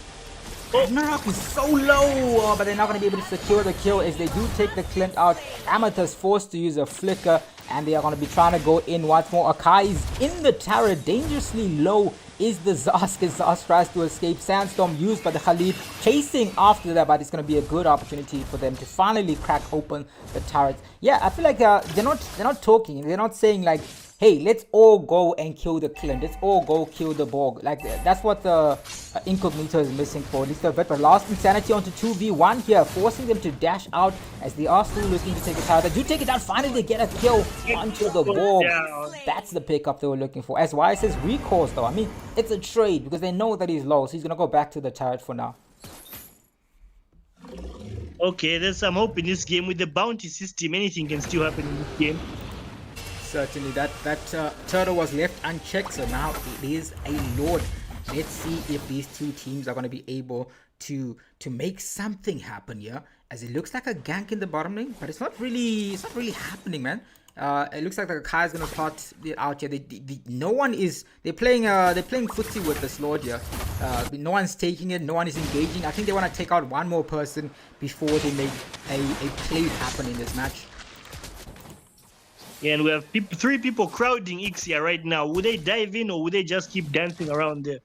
Ragnarok is so low, but they're not going to be able to secure the kill as they do take the Clint out. Amethyst forced to use a flicker, and they are going to be trying to go in once more. Akai is in the turret, dangerously low is the Zask as Zask tries to escape. Sandstorm used by the Khalid, chasing after that, but it's going to be a good opportunity for them to finally crack open the turrets. Yeah, I feel like they're not talking, they're not saying like, hey, let's all go and kill the Clint, let's all go kill the Borg. Like, that's what the Incognito is missing for at least a bit. But lost Insanity onto 2v1 here, forcing them to dash out as they are still looking to take it out. They do take it out, finally they get a kill onto the Borg. That's the pickup they were looking for. As YSS recalls though, I mean, it's a trade because they know that he's low, so he's gonna go back to the turret for now. Okay, there's some hope in this game. With the bounty system, anything can still happen in this game. Certainly, that turtle was left unchecked, so now it is a Lord. Let's see if these two teams are going to be able to make something happen here, as it looks like a gank in the bottom lane, but it's not really happening, man. It looks like the Kai is going to start out here. They're playing footsie with this Lord here. No one's taking it, no one is engaging. I think they want to take out one more person before they make a play happen in this match. Yeah, and we have three people crowding Ixia right now. Would they dive in or would they just keep dancing around there?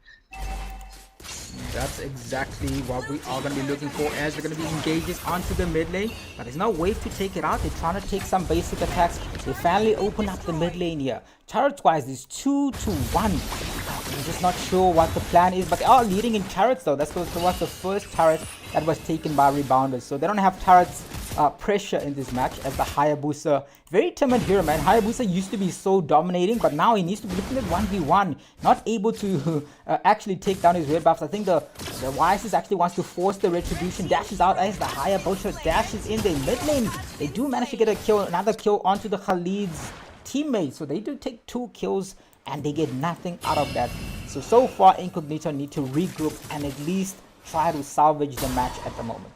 That's exactly what we are going to be looking for, as they're going to be engaging onto the mid lane. But there's no way to take it out. They're trying to take some basic attacks. They finally open up the mid lane here. Turret-wise, it's 2-1. I'm just not sure what the plan is, but they are leading in turrets though. That was the first turret that was taken by Rebounders. So they don't have turrets pressure in this match, as the Hayabusa, very timid hero, man. Hayabusa used to be so dominating, but now he needs to be looking at 1v1, not able to actually take down his red buffs. I think the YSS actually wants to force the retribution, dashes out as the Hayabusa dashes in the mid lane. They do manage to get a kill, another kill onto the Khalid's teammates, so they do take 2 kills and they get nothing out of that. So far Incognito need to regroup and at least try to salvage the match at the moment.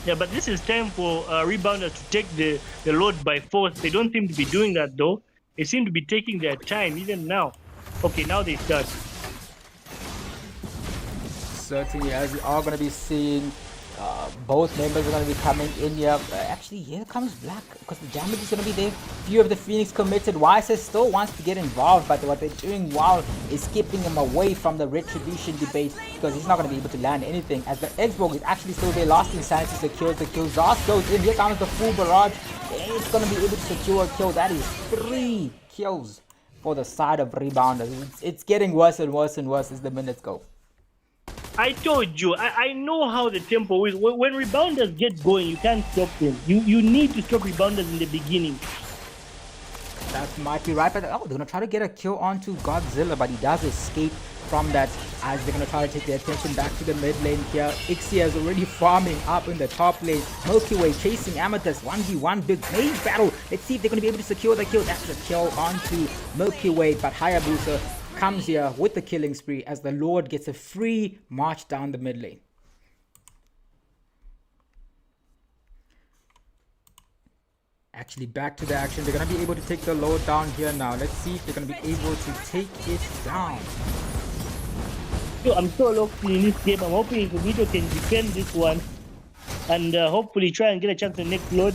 Yeah, but this is time for Rebounders to take the load by force. They don't seem to be doing that though. They seem to be taking their time even now. Okay, now they start. Certainly, as we are going to be seeing both members are going to be coming in here. Actually, here comes Black, because the damage is going to be there. Few of the Phoenix committed. YSS still wants to get involved, but what they're doing while is keeping him away from the retribution debate, because he's not going to be able to land anything. As the Xbox is actually still there. Lost Insanity secures the kill. Zas goes in. Here comes the full barrage. It's going to be able to secure a kill. That is 3 kills for the side of Rebounders. It's getting worse and worse and worse as the minutes go. I told you, I know how the tempo is. When Rebounders get going, you can't stop them. You need to stop Rebounders in the beginning. That might be right, but they're going to try to get a kill onto Godzilla, but he does escape from that, as they're going to try to take their attention back to the mid lane here. Ixia is already farming up in the top lane. Milky Way chasing Amethyst, 1v1 big main battle. Let's see if they're going to be able to secure the kill. That's a kill onto Milky Way, but Hayabusa comes here with the killing spree as the Lord gets a free march down the mid lane. Actually, back to the action. They're going to be able to take the load down here now. Let's see if they're going to be able to take it down. I'm so lucky in this game. I'm hoping Incognito can defend this one and hopefully try and get a chance to next load.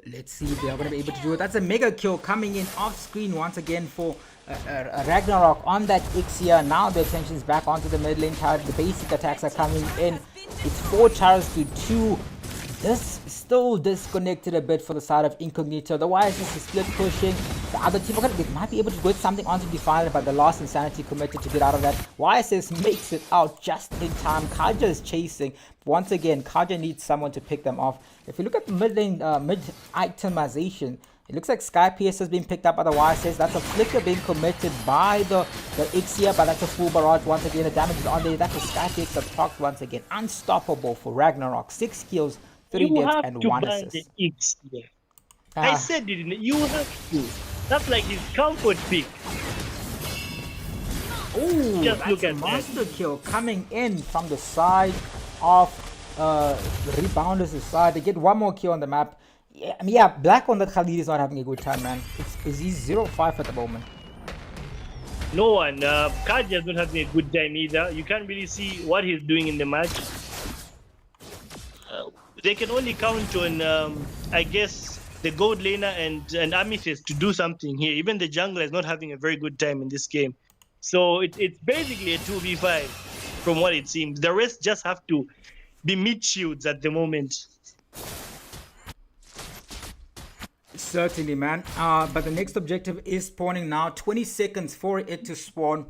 Let's see if they're going to be able to do it. That's a mega kill coming in off screen once again for Ragnarok on that X here. Now the attention is back onto the mid lane turret. The basic attacks are coming in. It's 4 turrets to 2. This still disconnected a bit for the side of Incognito. The YSS is split pushing. The other team they might be able to get something onto Defiler, but the lost insanity committed to get out of that. YSS makes it out just in time. Kaja is chasing. Once again, Kaja needs someone to pick them off. If you look at the mid lane, mid itemization, it looks like Sky PS has been picked up by the YSS. That's a flicker being committed by the Ixia, but that's a full barrage once again. The damage is on there. That's a Sky PS that procs once again. Unstoppable for Ragnarok. 6 kills, 3 deaths, and 1 assist. I said it. You have to. That's like his comfort pick. Oh, just look at monster kill coming in from the side of the Rebounders' side. They get 1 more kill on the map. Yeah, I mean, yeah, Black on that Khalid is not having a good time, man. He's 0-5 at the moment. No one. Kaja is not having a good time either. You can't really see what he's doing in the match. They can only count on, I guess, the gold laner and Amethyst to do something here. Even the jungler is not having a very good time in this game. So it's basically a 2v5 from what it seems. The rest just have to be mid shields at the moment. Certainly, man. But the next objective is spawning now. 20 seconds for it to spawn.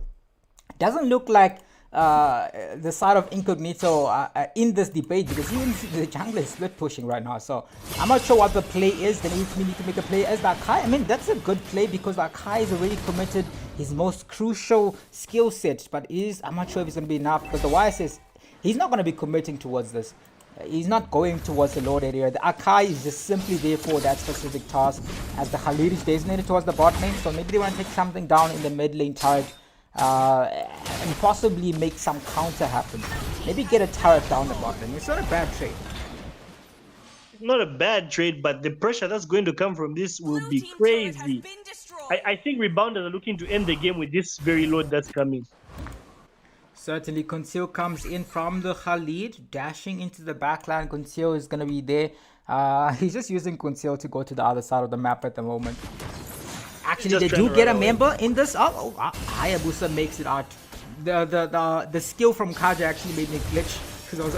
Doesn't look like the side of Incognito in this debate, because even the jungler is split pushing right now. So I'm not sure what the play is. They need to make a play as the Akai. I mean, that's a good play because the Akai is already committed his most crucial skill set, but I'm not sure if it's going to be enough, because the YSS, he's not going to be committing towards this. He's not going towards the load area. The Akai is just simply there for that specific task, as the Khalid is designated towards the bot lane. So maybe they want to take something down in the mid lane turret and possibly make some counter happen. Maybe get a turret down the bot lane. It's not a bad trade. It's not a bad trade, but the pressure that's going to come from this will be crazy. I think Rebounders are looking to end the game with this very load that's coming. Certainly, Conceal comes in from the Khalid, dashing into the backline. Conceal is going to be there. He's just using Conceal to go to the other side of the map at the moment. Actually, they do get a member in this. Hayabusa makes it out. The skill from Kaja actually made me glitch, because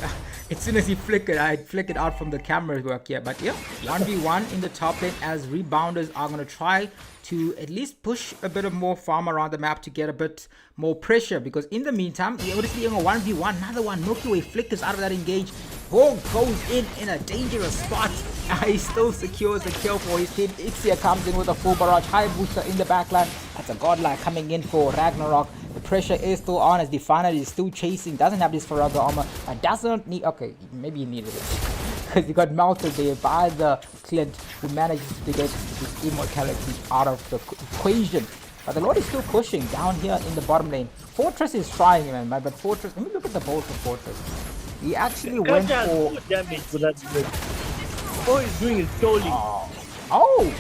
as soon as he flickered, I flickered out from the camera work here. But yeah, 1v1 in the top lane, as Rebounders are going to try to at least push a bit of more farm around the map to get a bit more pressure, because in the meantime, you're obviously in a 1v1, another one. Milky Way flickers out of that engage. Ball goes in a dangerous spot. He still secures the kill for his team. Ixia comes in with a full barrage. High booster in the backline. That's a godlike coming in for Ragnarok. The pressure is still on as Definer is still chasing. Doesn't have this Farraga armor. But doesn't need... Okay, maybe he needed it, because he got melted there by the Clint, who manages to get his immortality out of the equation. But the Lord is still pushing down here in the bottom lane. Fortress is trying him, man. But Fortress... Let me look at the bolt for Fortress. He actually went for... damage for that good. All he's doing is stalling. Oh!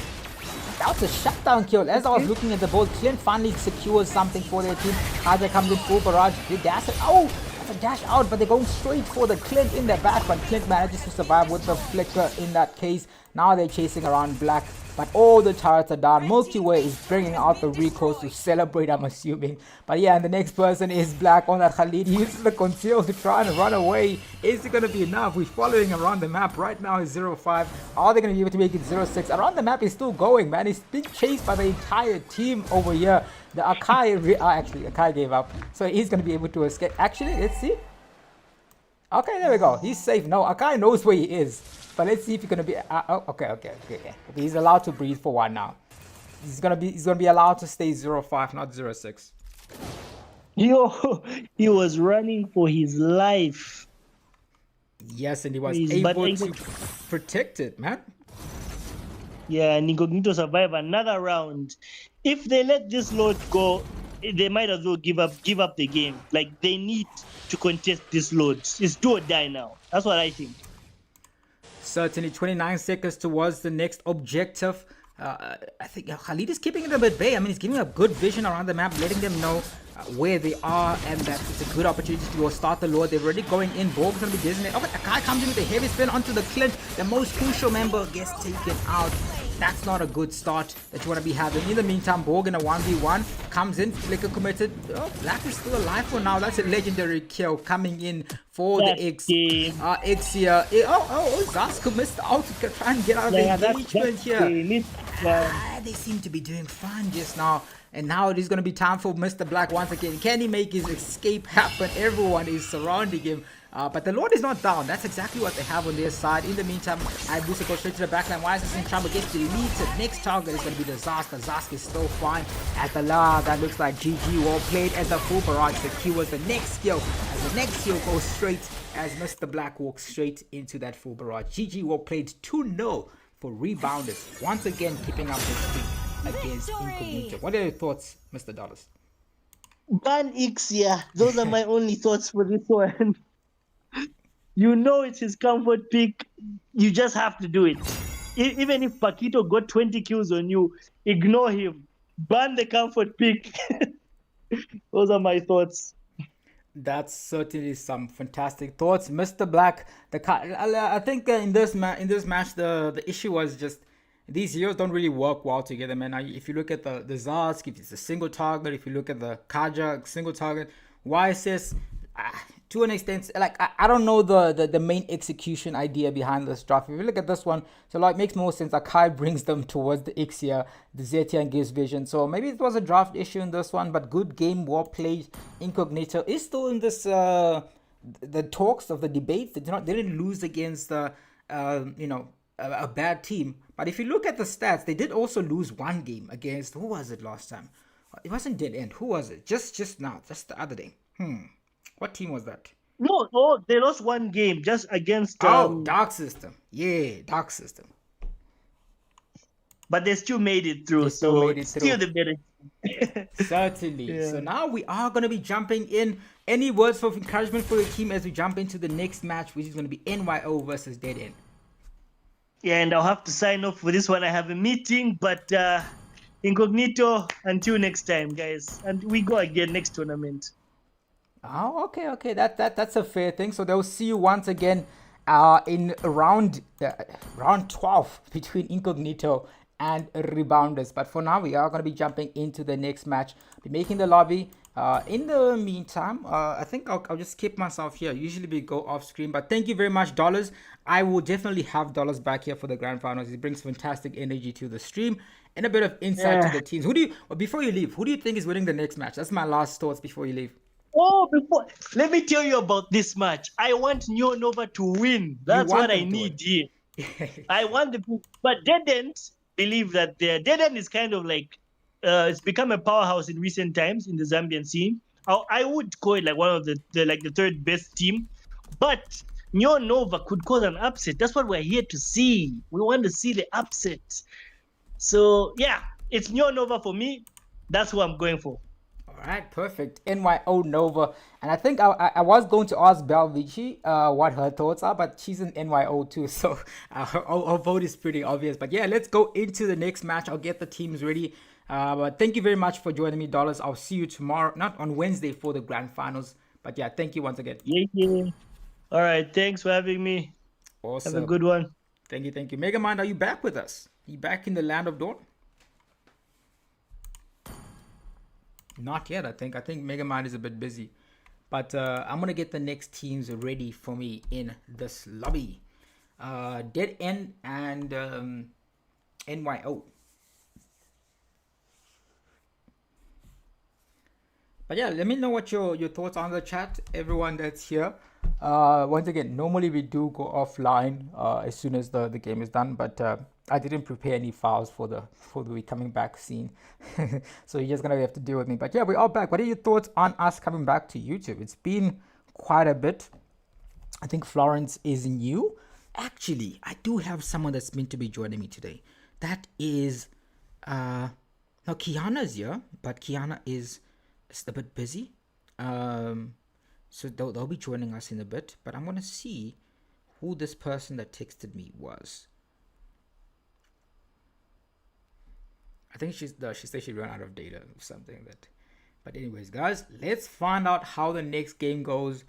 That's a shutdown kill. As I was looking at the bolt, Clint finally secures something for their team. Kaja comes in full barrage. They dash it. Oh! That's a dash out, but they're going straight for the Clint in their back. But Clint manages to survive with the flicker in that case. Now they're chasing around Black, but all the turrets are down. Milky Way is bringing out the recalls to celebrate, I'm assuming. But yeah, and the next person is Black on that Khalid. He uses the conceal to try and run away. Is it going to be enough? We're following around the map. Right now is 0-5. Are they going to be able to make it 0-6? Around the map is still going, man. He's being chased by the entire team over here. The Akai, actually, Akai gave up. So he's going to be able to escape. Actually, let's see. Okay, there we go. He's safe. No, Akai knows where he is. But let's see if he's gonna be. Okay. He's allowed to breathe for one now. He's gonna be allowed to stay 0-5, not 0-6. Yo, he was running for his life. Yes, and he was able to protect it, man. Yeah, and Incognito survive another round. If they let this load go, they might as well give up the game. Like, they need to contest this load. It's do or die now. That's what I think. Certainly, 29 seconds towards the next objective. I think Khalid is keeping it a bit bay. I mean, he's giving a good vision around the map, letting them know where they are, and that it's a good opportunity to go start the Lord. They're already going in. Borg's going to be designated. Okay, Akai comes in with a heavy spin onto the Clint. The most crucial member gets taken out. That's not a good start that you want to be having. In the meantime, Borg in a 1v1 comes in, flicker committed. Oh, Black is still alive for now. That's a legendary kill coming in for the X. X here. Zaska missed out to try and get out of the engagement here. They seem to be doing fine just now. And now it is going to be time for Mr. Black once again. Can he make his escape happen? Everyone is surrounding him. But the Lord is not down. That's exactly what they have on their side. In the meantime, Ibusa goes straight to the backline. Why is this in trouble? Gets deleted. Next target is going to be the Zaska. Zaska is still fine at the la. That looks like GG. Well played as the full barrage. The Q was the next skill. As the next skill goes straight as Mr. Black walks straight into that full barrage. GG. Well played 2-0 for Rebounders. Once again, keeping up the streak against Incognito. What are your thoughts, Mr. Dollars? Ban Ixia. Those are my only thoughts for this one. You know it's his comfort pick. You just have to do it. Even if Paquito got 20 kills on you, ignore him. Ban the comfort pick. Those are my thoughts. That's certainly some fantastic thoughts, Mr. Black. I think in this match, the issue was just these heroes don't really work well together, man. If you look at the Zarsk, if it's a single target, if you look at the Kaja single target, YSS, to an extent, like I don't know the main execution idea behind this draft. If you look at this one, so like makes more sense. Akai brings them towards the Ixia, the Zetian gives vision. So maybe it was a draft issue in this one, but good game, well played. Incognito is still in this the talks of the debates. They didn't lose against a bad team. But if you look at the stats, they did also lose one game against, who was it last time? It wasn't Dead End. Who was it? Just the other day. What team was that? No, they lost one game just against... Dark System. Yeah, Dark System. But they still made it through. Still the better. Certainly. Yeah. So now we are going to be jumping in. Any words of encouragement for your team as we jump into the next match, which is going to be NYO versus Dead End? Yeah, and I'll have to sign off for this one. I have a meeting, but Incognito, until next time, guys. And we go again next tournament. Oh, okay. That's a fair thing. So they'll see you once again in round 12 between Incognito and Rebounders. But for now, we are going to be jumping into the next match. Be making the lobby. In the meantime, I think I'll just keep myself here. Usually we go off screen, but thank you very much, Dollars. I will definitely have Dollars back here for the grand finals. He brings fantastic energy to the stream and a bit of insight to the teams. Before you leave, who do you think is winning the next match? That's my last thoughts before you leave. Let me tell you about this match. I want Neo Nova to win. That's what I need here. I want but Dead End believe that Dead End is kind of like it's become a powerhouse in recent times in the Zambian scene. I would call it like one of the third best team, but Neo Nova could cause an upset. That's what we're here to see. We want to see the upset. So yeah, it's Neo Nova for me. That's who I'm going for. All right, perfect. NYO Nova. And I think I was going to ask Belvici what her thoughts are, but she's an NYO too, so her vote is pretty obvious. But yeah, let's go into the next match. I'll get the teams ready. But thank you very much for joining me, Dollars. I'll see you tomorrow, not on Wednesday for the grand finals. But yeah, thank you once again. Yeah. All right, thanks for having me. Awesome. Have a good one. Thank you. Megamind, are you back with us? Are you back in the land of Dawn? Not yet, I think. Megamind is a bit busy. But I'm going to get the next teams ready for me in this lobby. Dead End and NYO. But yeah, let me know what your thoughts are on the chat, everyone that's here. Once again, normally we do go offline as soon as the game is done, but I didn't prepare any files for the we coming back scene. So you're just gonna have to deal with me. But yeah, we are back. What are your thoughts on us coming back to YouTube? It's been quite a bit. I think Florence is new. Actually, I do have someone that's meant to be joining me today. That is now Kiana's here, but Kiana is a bit busy. So they'll be joining us in a bit, but I'm gonna see who this person that texted me was. I think she said she ran out of data or something. But anyways, guys, let's find out how the next game goes.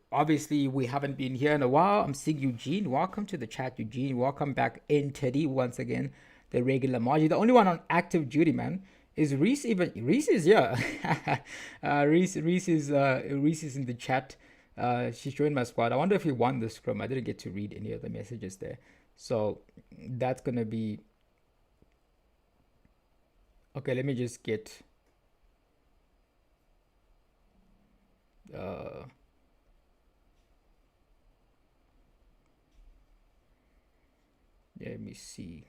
Obviously, we haven't been here in a while. I'm seeing Eugene. Welcome to the chat, Eugene. Welcome back in Teddy once again. The regular Margie. The only one on active duty, man, is Reese. Even Reese is here. Reese is in the chat. She's joined my squad. I wonder if he won the scrum. I didn't get to read any of the messages there. So that's gonna be okay. Let me just get let me see.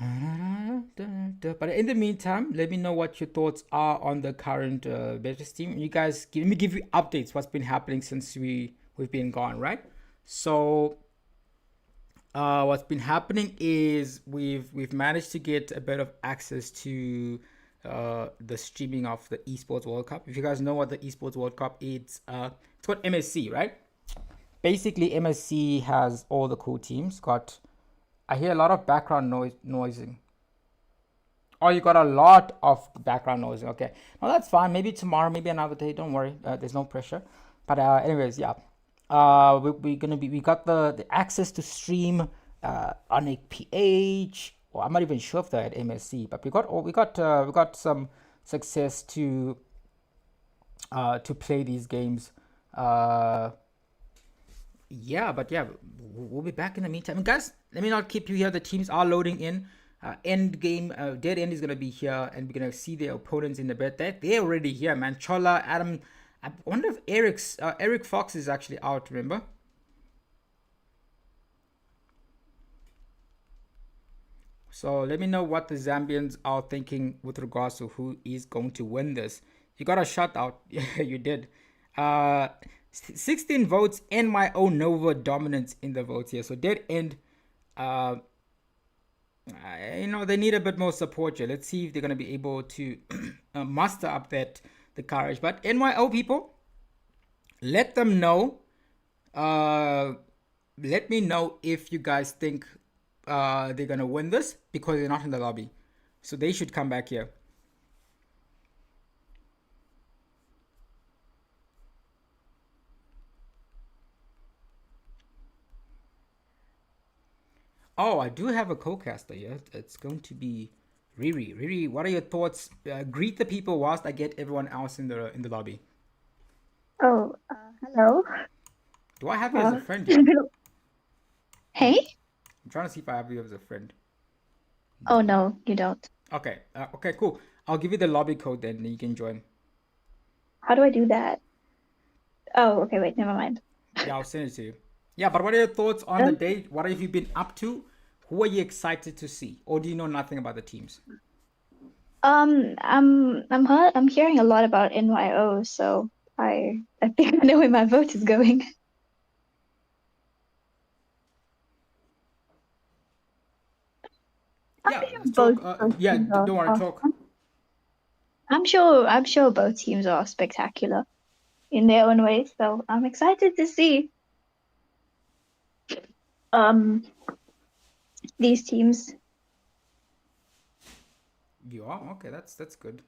But in the meantime, let me know what your thoughts are on the current Betis team. You guys, let me give you updates. What's been happening since we've been gone, right? So, what's been happening is we've managed to get a bit of access to the streaming of the Esports World Cup. If you guys know what the Esports World Cup is, it's called MSC, right? Basically, MSC has all the cool teams. I hear a lot of background noising. Oh, you got a lot of background noising. Okay, well that's fine. Maybe tomorrow, maybe another day. Don't worry. There's no pressure. But anyways, yeah. We got the access to stream on a PH. Well, I'm not even sure if they're at MSC, but we got some success to play these games. Yeah, but yeah, we'll be back in the meantime. And guys, let me not keep you here. The teams are loading in. End game, Dead End is going to be here, and we're going to see their opponents in a bit. They're already here, man. Chola, Adam. I wonder if Eric Fox is actually out, remember? So let me know what the Zambians are thinking with regards to who is going to win this. You got a shutout. Yeah, you did. 16 votes, NYO Nova dominance in the votes here. So Dead End, they need a bit more support here. Let's see if they're going to be able to muster up the courage. But NYO people, let them know. Let me know if you guys think they're going to win this, because they're not in the lobby. So they should come back here. Oh, I do have a co-caster here. It's going to be Riri. Riri, what are your thoughts? Greet the people whilst I get everyone else in the lobby. Oh, hello. Do I have you as a friend here? Hey? I'm trying to see if I have you as a friend. Oh, no, you don't. Okay. Okay, cool. I'll give you the lobby code then, and you can join. How do I do that? Oh, okay, wait, never mind. Yeah, I'll send it to you. Yeah, but what are your thoughts on the day? What have you been up to? Who are you excited to see? Or do you know nothing about the teams? I'm hearing a lot about NYO, so I think I know where my vote is going. Yeah, talk, don't worry, talk. I'm sure both teams are spectacular in their own way, so I'm excited to see these teams. You are? Okay, that's good.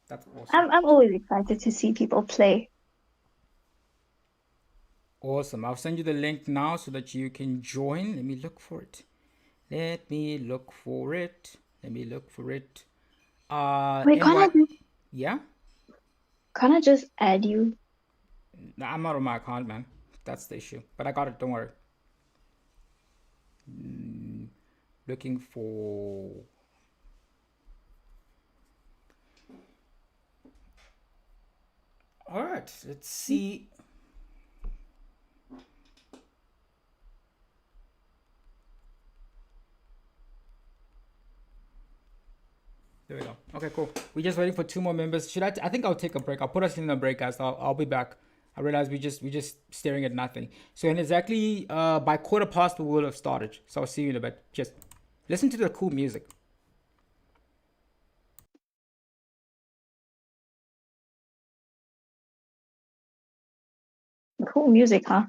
That's awesome. I'm always excited to see people play. Awesome. I'll send you the link now so that you can join. Let me look for it. Wait, yeah? Can't I just add you? No, I'm not on my account, man. That's the issue. But I got it, don't worry. Looking for... All right, let's see. There we go. Okay, cool. We're just waiting for 2 more members. I think I'll take a break. I'll put us in a break, guys. I'll be back. I realize we're just staring at nothing. So in exactly by 1:15 we will have started. So I'll see you in a bit. Just listen to the cool music. Cool music, huh?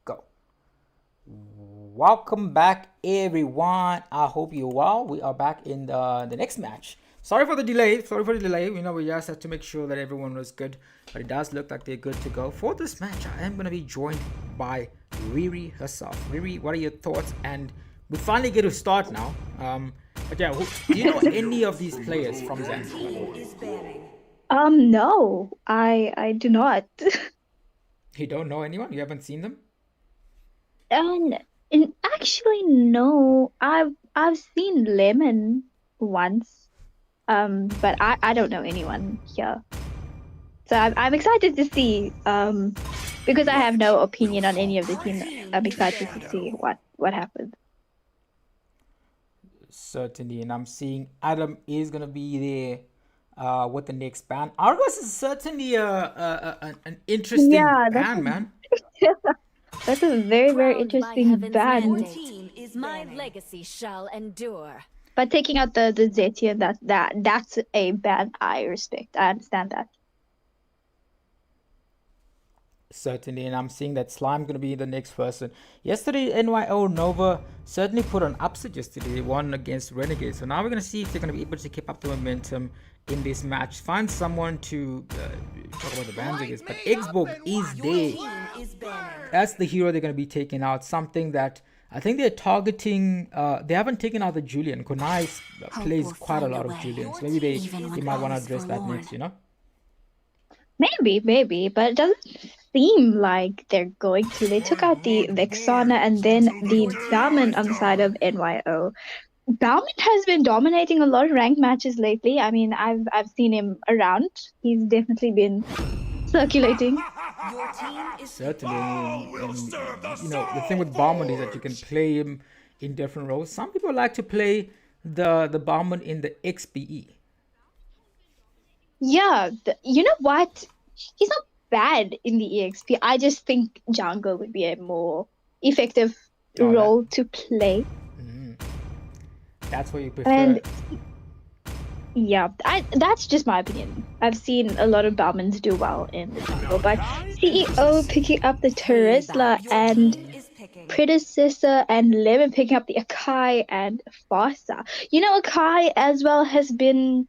Go. Welcome back, everyone. I hope you're well. We are back in the next match. Sorry for the delay. You know, we just had to make sure that everyone was good. But it does look like they're good to go. For this match, I am going to be joined by Riri herself. Riri, what are your thoughts? And we finally get to start now. But yeah, do you know any of these players from Zambia? No, I do not. You don't know anyone? You haven't seen them? And actually, no. I've seen Lemon once. But I don't know anyone here. So I'm excited to see. Because I have no opinion on any of the team. I'm excited to see what happens. Certainly, and I'm seeing Adam is gonna be there with the next band. Argos is certainly an interesting band, man. That's a very, very Crowned by interesting heaven's band. mandate, my legacy shall endure. But taking out the Zetian, that's a band I respect. I understand that. Certainly, and I'm seeing that Slime going to be the next person. Yesterday, NYO Nova certainly put on upset yesterday. They won against Renegades. So now we're going to see if they're going to be able to keep up the momentum in this match. Find someone to talk about the bands, I guess. But Xborg is there. That's the hero they're going to be taking out. Something that I think they're targeting. They haven't taken out the Julian. Konai plays quite a lot of Julian. So maybe they might want to address that next, you know? Maybe, but it doesn't seem like they're going to. They took out the Vexana and then the Bauman on the side of NYO. Bauman has been dominating a lot of ranked matches lately. I mean, I've seen him around. He's definitely been circulating. Certainly, and, you know, the thing with Bauman is that you can play him in different roles. Some people like to play the Bauman in the XPE. Yeah, you know what? He's not bad in the EXP. I just think jungle would be a more effective role to play. That's what you prefer. And yeah, that's just my opinion. I've seen a lot of Baumans do well in the jungle, but CEO picking up the Teresla and Predecessor and Lemon picking up the Akai and Fasa. You know, Akai as well he's been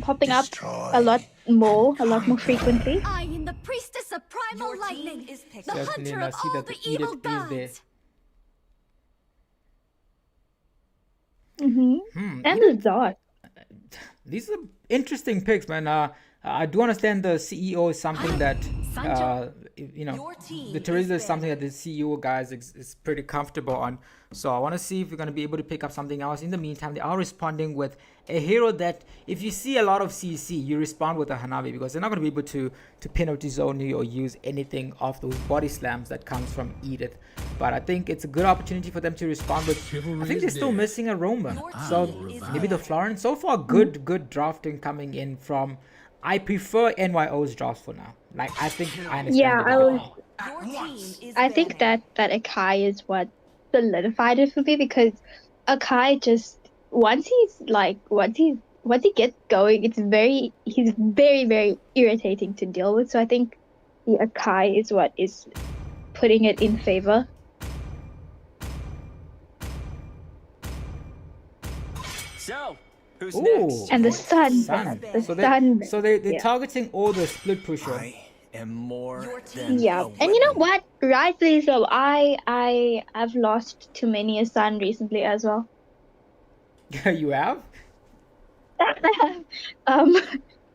popping up a lot more frequently. I am the priestess of primal lightning, the Certainly, hunter and I of see all that the the evil edict is there. gods. And the Zod. These are interesting picks, man. I do understand the CEO is something that, you know, the Teresa is something that the CEO guys is pretty comfortable on. So I want to see if we're going to be able to pick up something else. In the meantime, they are responding with a hero that if you see a lot of CC, you respond with a Hanabi because they're not going to be able to pin out his Tizoni or use anything of those body slams that comes from Edith. But I think it's a good opportunity for them to respond with. I think they're still missing a Roma. So maybe the Florence. So far, good drafting coming in from. I prefer NYO's drafts for now. Like I think I understand. Yeah, I think that Akai is what solidified it for me because Akai just once he gets going, he's very, very irritating to deal with. So I think the Akai is what is putting it in favor. So, who's Ooh. next? And the sun. So they're targeting all the split pusher. I am more than Yeah, a and you know weapon. what? Rightly so. I've lost too many a sun recently as well. You have?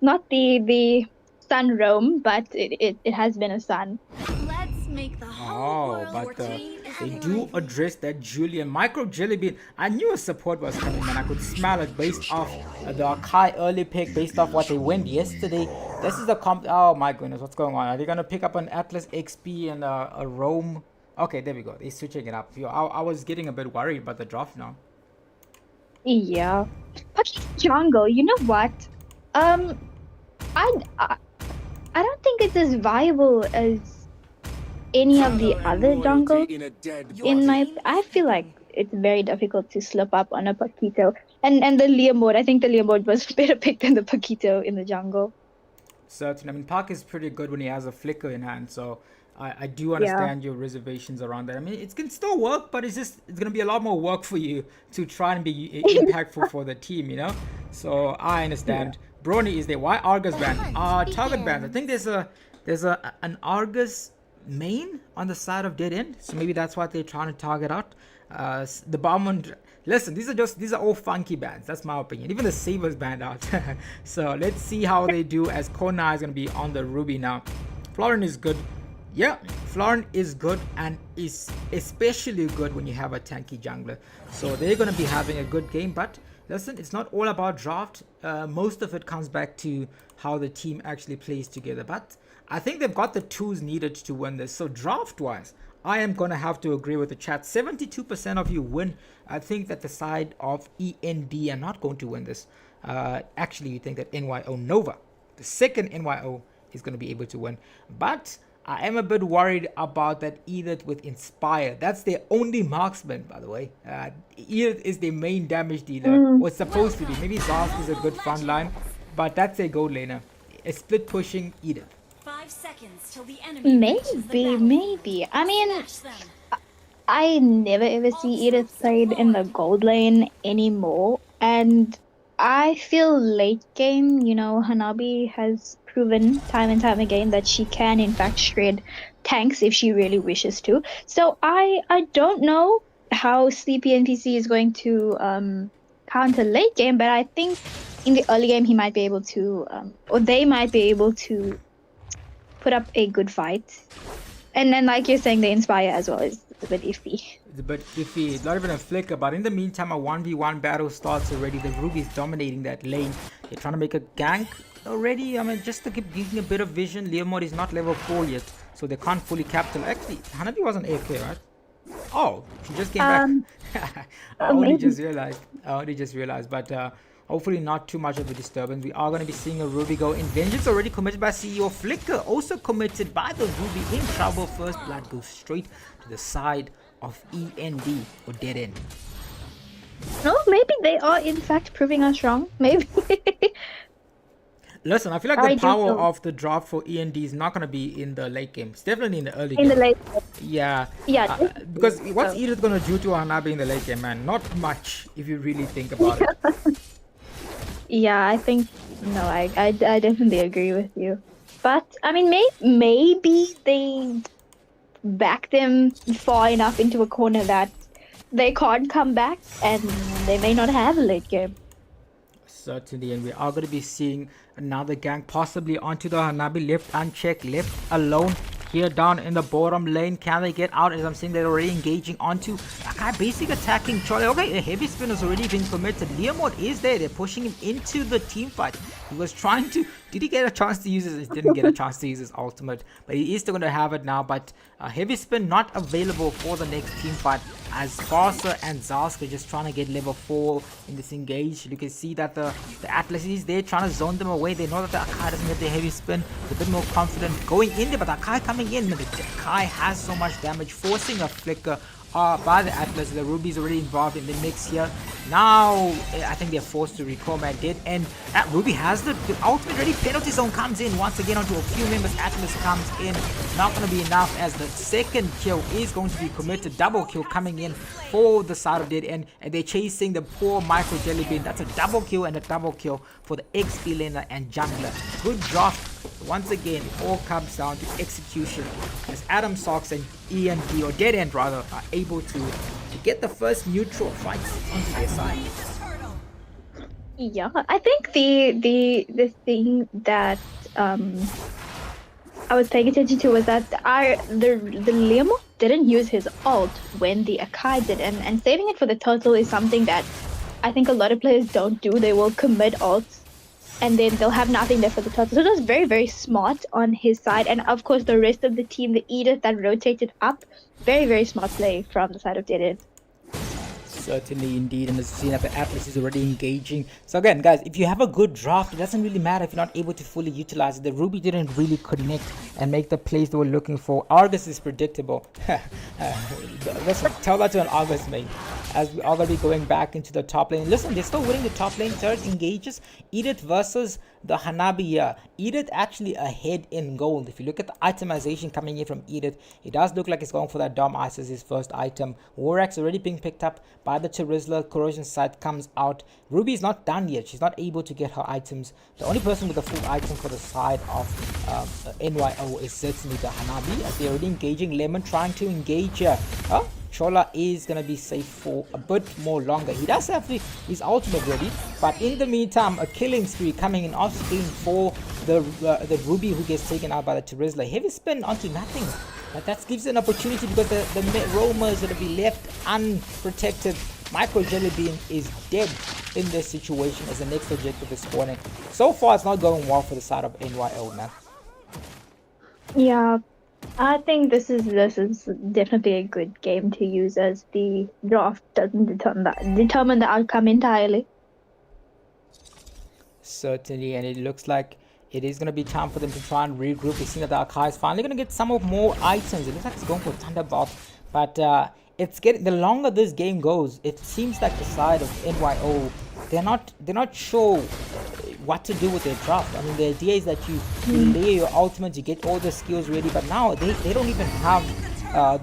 Not the sun roam, but it has been a sun. Let's make the whole world But team is they ready. do address that Julian Micro Jellybean. I knew a support was coming, man. I could smell it based off the Akai early pick, based off what they went yesterday. This is the comp. Oh my goodness, what's going on? Are they gonna pick up an Atlas XP and a Roam? Okay, there we go. They're switching it up. I was getting a bit worried about the draft now. Yeah, but jungle. You know what? I don't think it's as viable as any of the other jungles. I feel like it's very difficult to slip up on a Paquito. And the Leomord, I think the Leomord was better picked than the Paquito in the jungle. Certain. I mean, Park is pretty good when he has a flicker in hand, so I do understand your reservations around that. I mean, it can still work, but it's gonna be a lot more work for you to try and be impactful for the team, you know. So I understand. Brony is there. Why Argus ban? Target bans. I think there's an Argus main on the side of dead end, so maybe that's what they're trying to target out. The Bowman. Listen, these are all funky bans. That's my opinion. Even the Sabers banned out. So let's see how they do, as Kona is gonna be on the Ruby now. Florin is good. Yeah, Florin is good, and is especially good when you have a tanky jungler. So they're going to be having a good game. But listen, it's not all about draft. Most of it comes back to how the team actually plays together. But I think they've got the tools needed to win this. So draft-wise, I am going to have to agree with the chat. 72% of you win. I think that the side of END are not going to win this. Actually, you think that NYO Nova, the second NYO, is going to be able to win. But I am a bit worried about that Edith with Inspire. That's their only marksman, by the way. Edith is their main damage dealer, or it's supposed to be. Maybe Zarsk is a good front line, but that's their gold laner. A split pushing Edith. 5 seconds till the enemy Maybe. I mean, I never ever see Edith played in the gold lane anymore, and I feel late game, you know, Hanabi has proven time and time again that she can in fact shred tanks if she really wishes to. So I don't know how Sleepy NPC is going to counter late game, but I think in the early game he might be able to, or they might be able to put up a good fight. And then, like you're saying, the Inspire as well is a bit iffy. It's a bit iffy. It's not even a flicker, but in the meantime, a 1v1 battle starts already. The Ruby's dominating that lane. They're trying to make a gank already. I mean, just to keep giving a bit of vision. Leomord is not level 4 yet, so they can't fully capitalize. Actually, Hanabi wasn't AFK, right? Oh, she just came back. I only just realized. But hopefully not too much of a disturbance. We are going to be seeing a Ruby go in. Vengeance already committed by CEO Flicker. Also committed by the Ruby. In trouble. First blood goes straight to the side of END, or Dead End. No, maybe they are in fact proving us wrong. Maybe. Listen, I feel like the power of the draft for END is not going to be in the late game. It's definitely in the early game. In the late Yeah. Because what's Edith going to do to Hanabi in the late game, man? Not much, if you really think about it. Yeah, I think, no, I definitely agree with you. But, I mean, maybe they back them far enough into a corner that they can't come back, and they may not have a late game. Certainly, and we are going to be seeing another gank possibly onto the Hanabi, left unchecked, left alone here down in the bottom lane. Can they get out? As I'm seeing, they're already engaging onto Akai, basically attacking Charlie. Okay, a heavy spin has already been committed. Leomord is there. They're pushing him into the team fight. He was trying to... Did he get a chance to use his... He didn't get a chance to use his ultimate, but he is still going to have it now. But heavy spin not available for the next team fight, as Sparser and Zarsk are just trying to get level 4 in this engage. You can see that the Atlas is there trying to zone them away. They know that the Akai doesn't get the heavy spin. They're a bit more confident going in there, but Akai coming in. The Akai has so much damage, forcing a flicker by the Atlas. The Ruby's already involved in the mix here. Now, I think they're forced to recall my dead. And Ruby has the ultimate ready. Penalty zone comes in once again onto a few members. Atlas comes in. Not going to be enough, as the second kill is going to be committed. Double kill coming in for the side of dead end. And they're chasing the poor Micro Jellybean. That's a double kill and a double kill for the XP laner and jungler. Good drop. Once again, it all comes down to execution, as Adam Sox and END, or Dead End rather, are able to get the first neutral fights onto their side. Yeah, I think the thing that I was paying attention to was that the Leomord didn't use his ult when the Akai did, and saving it for the turtle is something that I think a lot of players don't do. They will commit ults, and then they'll have nothing there for the turtle. So it was very, very smart on his side. And of course, the rest of the team, the Edith that rotated up, very, very smart play from the side of Dead End. Certainly, indeed. And as you've seen that the Atlas is already engaging. So again, guys, if you have a good draft, it doesn't really matter if you're not able to fully utilize it. The Ruby didn't really connect and make the plays they were looking for. Argus is predictable. Listen, tell that to an Argus, mate. as we are going to be going back into the top lane. Listen, they're still winning the top lane. Turret engages. Edith versus the Hanabi here. Edith actually ahead in gold. If you look at the itemization coming in from Edith, it does look like it's going for that Dom Ice as his first item. Warrack's already being picked up by the Charizla. Corrosion Sight comes out. Ruby is not done yet. She's not able to get her items. The only person with a full item for the side of NYO is certainly the Hanabi, as they're already engaging. Lemon trying to engage here. Chola is going to be safe for a bit more longer. He does have his ultimate ready, but in the meantime, a killing spree coming in off screen for the Ruby, who gets taken out by the Charizla. Heavy spin onto nothing. But that gives an opportunity because the Roma is going to be left unprotected. Micro Jellybean is dead in this situation as the next objective is spawning. So far, it's not going well for the side of NYO, man. Yeah, I think this is definitely a good game to use, as the draft doesn't determine the outcome entirely. Certainly, and it looks like it is going to be time for them to try and regroup. We've seen that the Archive is finally going to get some of more items. It looks like it's going for Thunderbolt, but it's getting, the longer this game goes, it seems like the side of NYO, they're not sure what to do with their draft. I mean, the idea is that you layer your ultimate, you get all the skills ready, but now they don't even have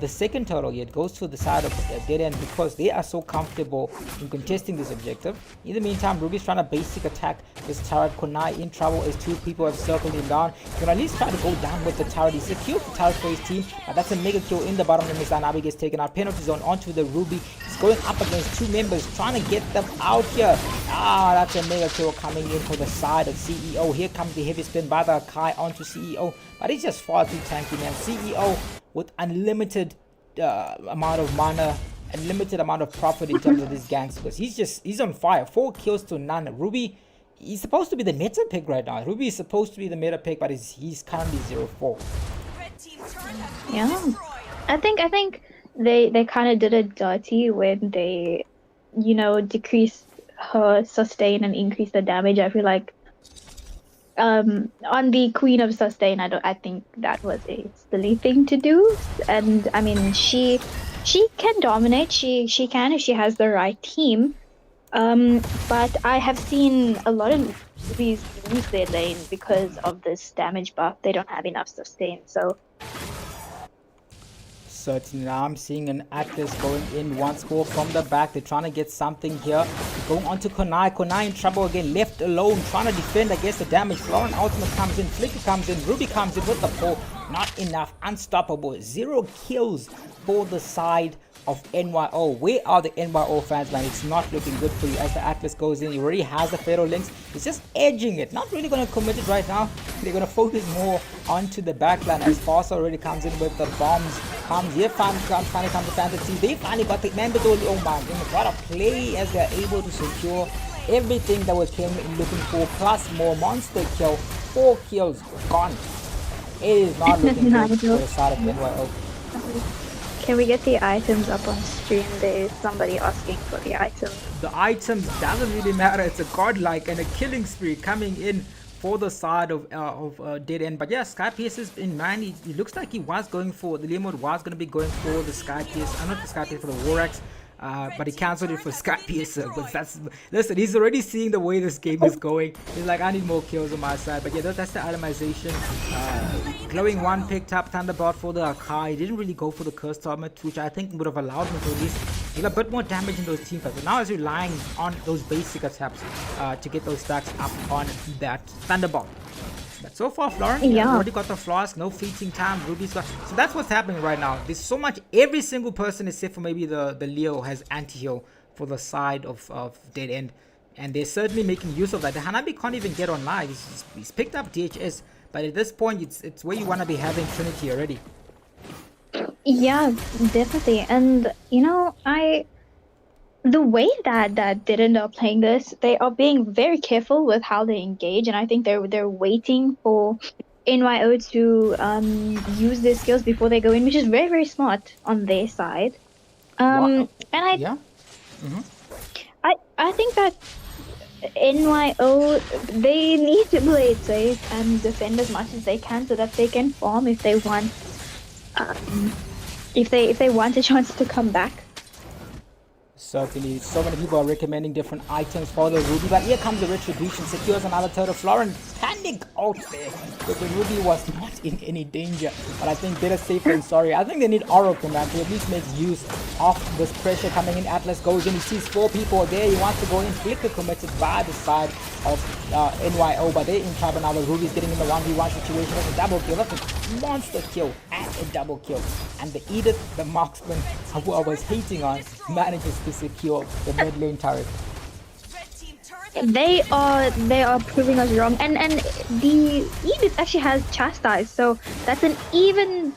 the second turtle yet. Goes to the side of Dead End because they are so comfortable in contesting this objective. In the meantime, Ruby's trying to basic attack this turret. Konai in trouble as two people have circled him down. He's gonna at least try to go down with the turret. He secured the turret for his team, but that's a mega kill in the bottom lane as Zanabi gets taken out. Penalty zone onto the Ruby. He's going up against two members, trying to get them out here. That's a mega kill coming in for the side of CEO. Here comes the heavy spin by the Kai onto CEO, but he's just far too tanky, man. CEO with unlimited amount of mana, unlimited amount of profit in terms of his ganks, because he's on fire. 4 kills to none. Ruby, he's supposed to be the meta pick right now. Ruby is supposed to be the meta pick, but he's currently 0-4. Yeah, I think they kind of did it dirty when they, decreased her sustain and increased the damage. I feel like on the Queen of Sustain, I think that was a silly thing to do. And I mean, she can dominate. She can if she has the right team. But I have seen a lot of movies lose their lane because of this damage buff. They don't have enough sustain. So certainly, now I'm seeing an Atlas going in once more from the back. They're trying to get something here. Going on to Konai. Konai in trouble again, left alone, trying to defend against the damage. Florent ultimate comes in, Flicker comes in, Ruby comes in with the pull. Not enough, unstoppable. 0 kills for the side of NYO. Where are the NYO fans, man? It's not looking good for you as the Atlas goes in. He already has the Fatal Links. He's just edging it. Not really going to commit it right now. They're going to focus more onto the backline as Fossa already comes in with the bombs. Comes here, finally comes the Fantasy. They finally got the mandatory. Oh my goodness, what a play as they're able to secure everything that we came in looking for, plus more monster kill. 4 kills gone. It is not looking good for the side of NYO. can we get the items up on stream? There's somebody asking for the items. The items doesn't really matter. It's a godlike and a killing spree coming in for the side of Dead End. But yeah, Sky Pierce is in mind. He looks like he was going for the Leomord, was going to be going for the Sky Pierce. Not the Sky Pierce, for the Warrax. But he cancelled it for Sky Piercer. But listen, he's already seeing the way this game is going. He's like, I need more kills on my side. But yeah, that's the itemization. Glowing one picked up Thunderbolt for the Akai. He didn't really go for the Cursed Armor, which I think would have allowed him to at least deal a bit more damage in those team fights. But now he's relying on those basic attacks to get those stacks up on that Thunderbolt. But so far, Florent, already got the flask, no fleeting time. Ruby's got, so that's what's happening right now. There's so much. Every single person except for maybe the Leo has anti-heal for the side of Dead End, and they're certainly making use of that. The Hanabi can't even get online. He's picked up DHS, but at this point, it's where you want to be having Trinity already. Yeah, definitely. And the way that Dead End are playing this, they are being very careful with how they engage, and I think they're waiting for NYO to use their skills before they go in, which is very, very smart on their side. And I think that NYO, they need to play it safe and defend as much as they can so that they can farm if they want if they want a chance to come back. Certainly, so many people are recommending different items for the Ruby, but here comes the Retribution, secures another turtle. Florin panic out there, but the Ruby was not in any danger, but I think better safe than sorry. I think they need Oracle, man, to at least make use of this pressure coming in. Atlas goes in, he sees 4 people there, he wants to go in, Flicker committed by the side of NYO, but they're in trouble now. The Ruby's getting in the 1v1 situation. That's a double kill, that's a monster kill and a double kill, and the Edith, the marksman who I was hating on, manages to secure the mid lane turret. They are proving us wrong, and the Edith actually has Chastise, so that's an even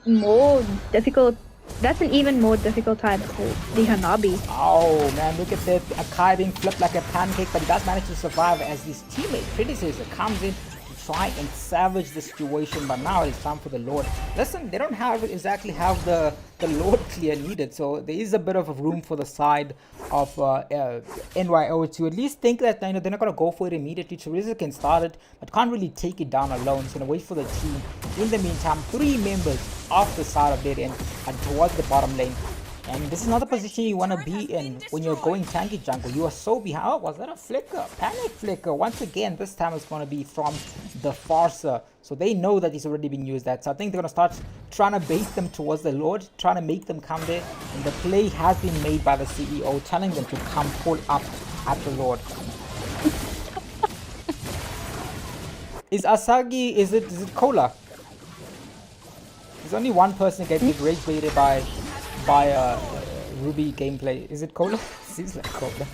more difficult time for the Hanabi. Oh man, look at that Akai being flipped like a pancake, but he does manage to survive as his teammate Predecessor comes in to try and savage the situation, but now it's time for the Lord. Listen, they don't exactly have the Lord clear needed, so there is a bit of a room for the side of NYO to at least think that they're not going to go for it immediately. Teresa can start it, but can't really take it down alone. It's going to wait for the team. In the meantime, 3 members off the side of their end and towards the bottom lane. And this is not the position you want to be in when you're going tanky jungle. You are so behind. Oh, was that a flicker? Panic flicker. Once again, this time it's going to be from the Farser. So they know that he's already been used that. So I think they're going to start trying to bait them towards the Lord, trying to make them come there. And the play has been made by the CEO, telling them to come pull up at the Lord. Is Asagi, is it Cola? There's only one person getting rage baited by Ruby gameplay. Is it Cola? Seems like Cola.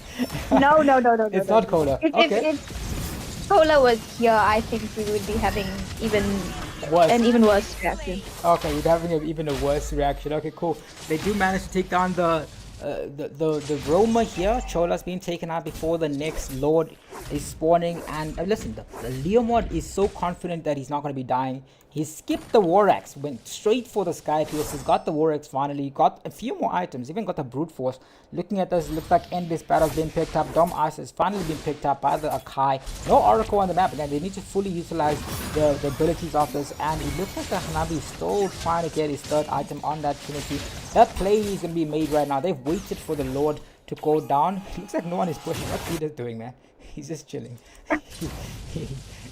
No. It's not Cola. Okay. If Cola was here, I think we would be having an even worse reaction. Okay, we're having even a worse reaction. Okay, cool. They do manage to take down the Roma here. Chola's being taken out before the next Lord is spawning. And listen, the Leomord is so confident that he's not going to be dying. He skipped the War Axe, went straight for the Sky Pierce. He's got the War Axe finally, got a few more items, even got the Brute Force. Looking at this, looks like Endless Battle's been picked up. Dom Ice has finally been picked up by the Akai. No Oracle on the map. Again, they need to fully utilize the abilities of this. And it looks like the Hanabi is still trying to get his 3rd item on that Trinity. That play is going to be made right now. They've waited for the Lord to go down. It looks like no one is pushing. What's Peter's doing, man? He's just chilling.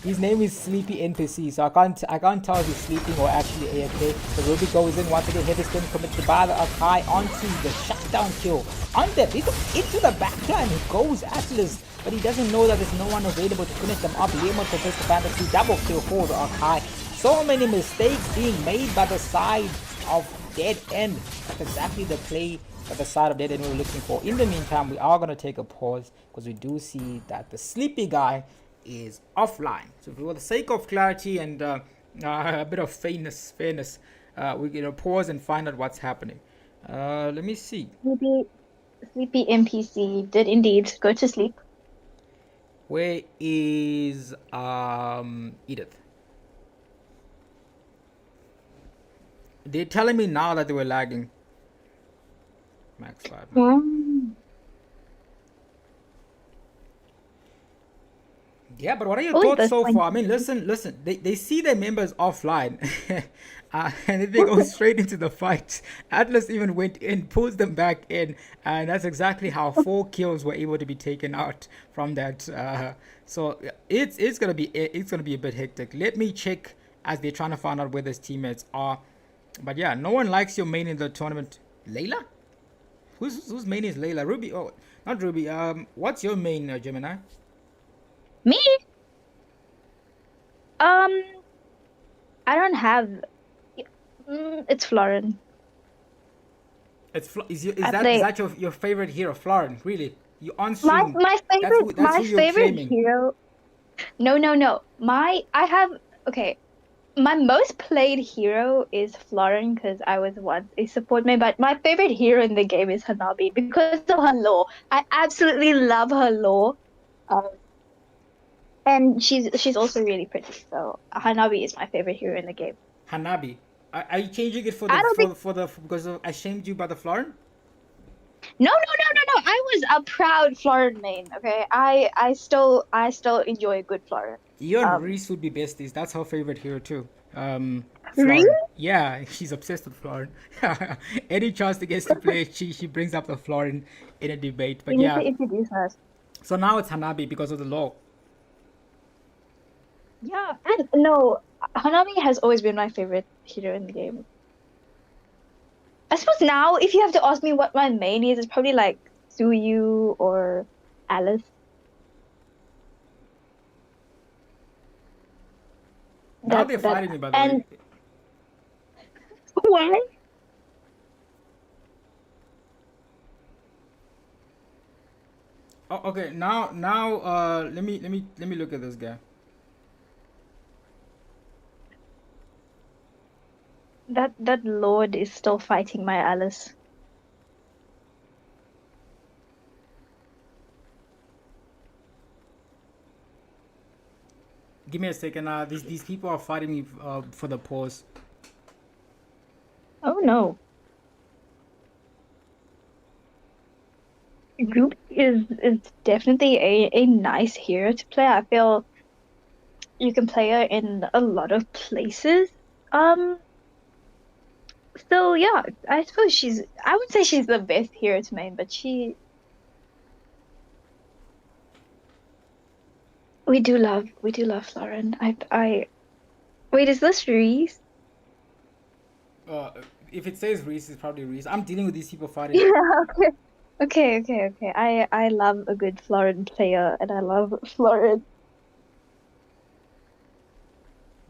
His name is Sleepy NPC, so I can't tell if he's sleeping or actually AFK. The Ruby goes in once again. Heavy spin committed by the Akai onto the shutdown kill. On that, he's into the backline. He goes Atlas, but he doesn't know that there's no one available to finish them up. Lemon confesses the fantasy double kill for the Akai. So many mistakes being made by the side of Dead End. That's exactly the play that the side of Dead End we were looking for. In the meantime, we are going to take a pause because we do see that the sleepy guy is offline. So for the sake of clarity and a bit of fairness, we're going to pause and find out what's happening. Let me see. Sleepy NPC did indeed go to sleep. Where is Edith? They're telling me now that they were lagging. Max 5. Yeah, but what are your thoughts so far? I mean, listen. They see their members offline, and then they go straight into the fight. Atlas even went in, pulls them back in, and that's exactly how 4 kills were able to be taken out from that. So it's gonna be a bit hectic. Let me check as they're trying to find out where their teammates are. But yeah, no one likes your main in the tournament. Layla? Whose main is Layla? Ruby? Oh, not Ruby. What's your main, Gemini? Me? I don't have. It's Florin. Is that your favorite hero, Florin? Really? You on stream? My favorite hero. No. My most played hero is Florin because I was once a support main, but my favorite hero in the game is Hanabi because of her lore. I absolutely love her lore. And she's also really pretty, so Hanabi is my favorite hero in the game. Hanabi, are you changing it because I shamed you by the Florin? No. I was a proud Florin main. Okay, I still enjoy a good Florin. You and Reese would be besties. That's her favorite hero too. Really? Florin. Yeah, she's obsessed with Florin. Any chance to get to play, she brings up the Florin in a debate. But You need yeah, to introduce us. so now it's Hanabi because of the law. Yeah, and no, Hanami has always been my favorite hero in the game. I suppose now, if you have to ask me what my main is, it's probably like Suyu or Alice. Now they're fighting me, by the and way. why? Oh, okay. Now, let me look at this guy. That Lord is still fighting my Alice. Give me a second. These people are fighting me for the pause. Oh no. Group is definitely a nice hero to play. I feel you can play her in a lot of places. So yeah, I suppose I would say she's the best hero to main, but we do love Lauren. Wait, is this Reese? If it says Reese, it's probably Reese. I'm dealing with these people fighting. Yeah, okay. I love a good Florin player, and I love Florin.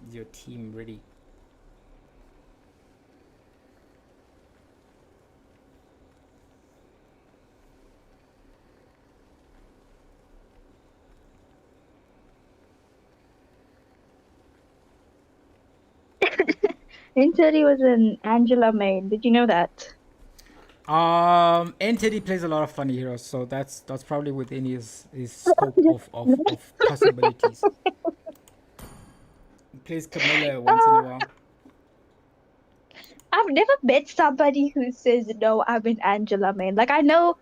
Is your team ready? Interi was an Angela main. Did you know that? Entity plays a lot of funny heroes, so that's probably within his scope of possibilities. He plays Camilla once in a while. I've never met somebody who says no, I'm an Angela main. Like I know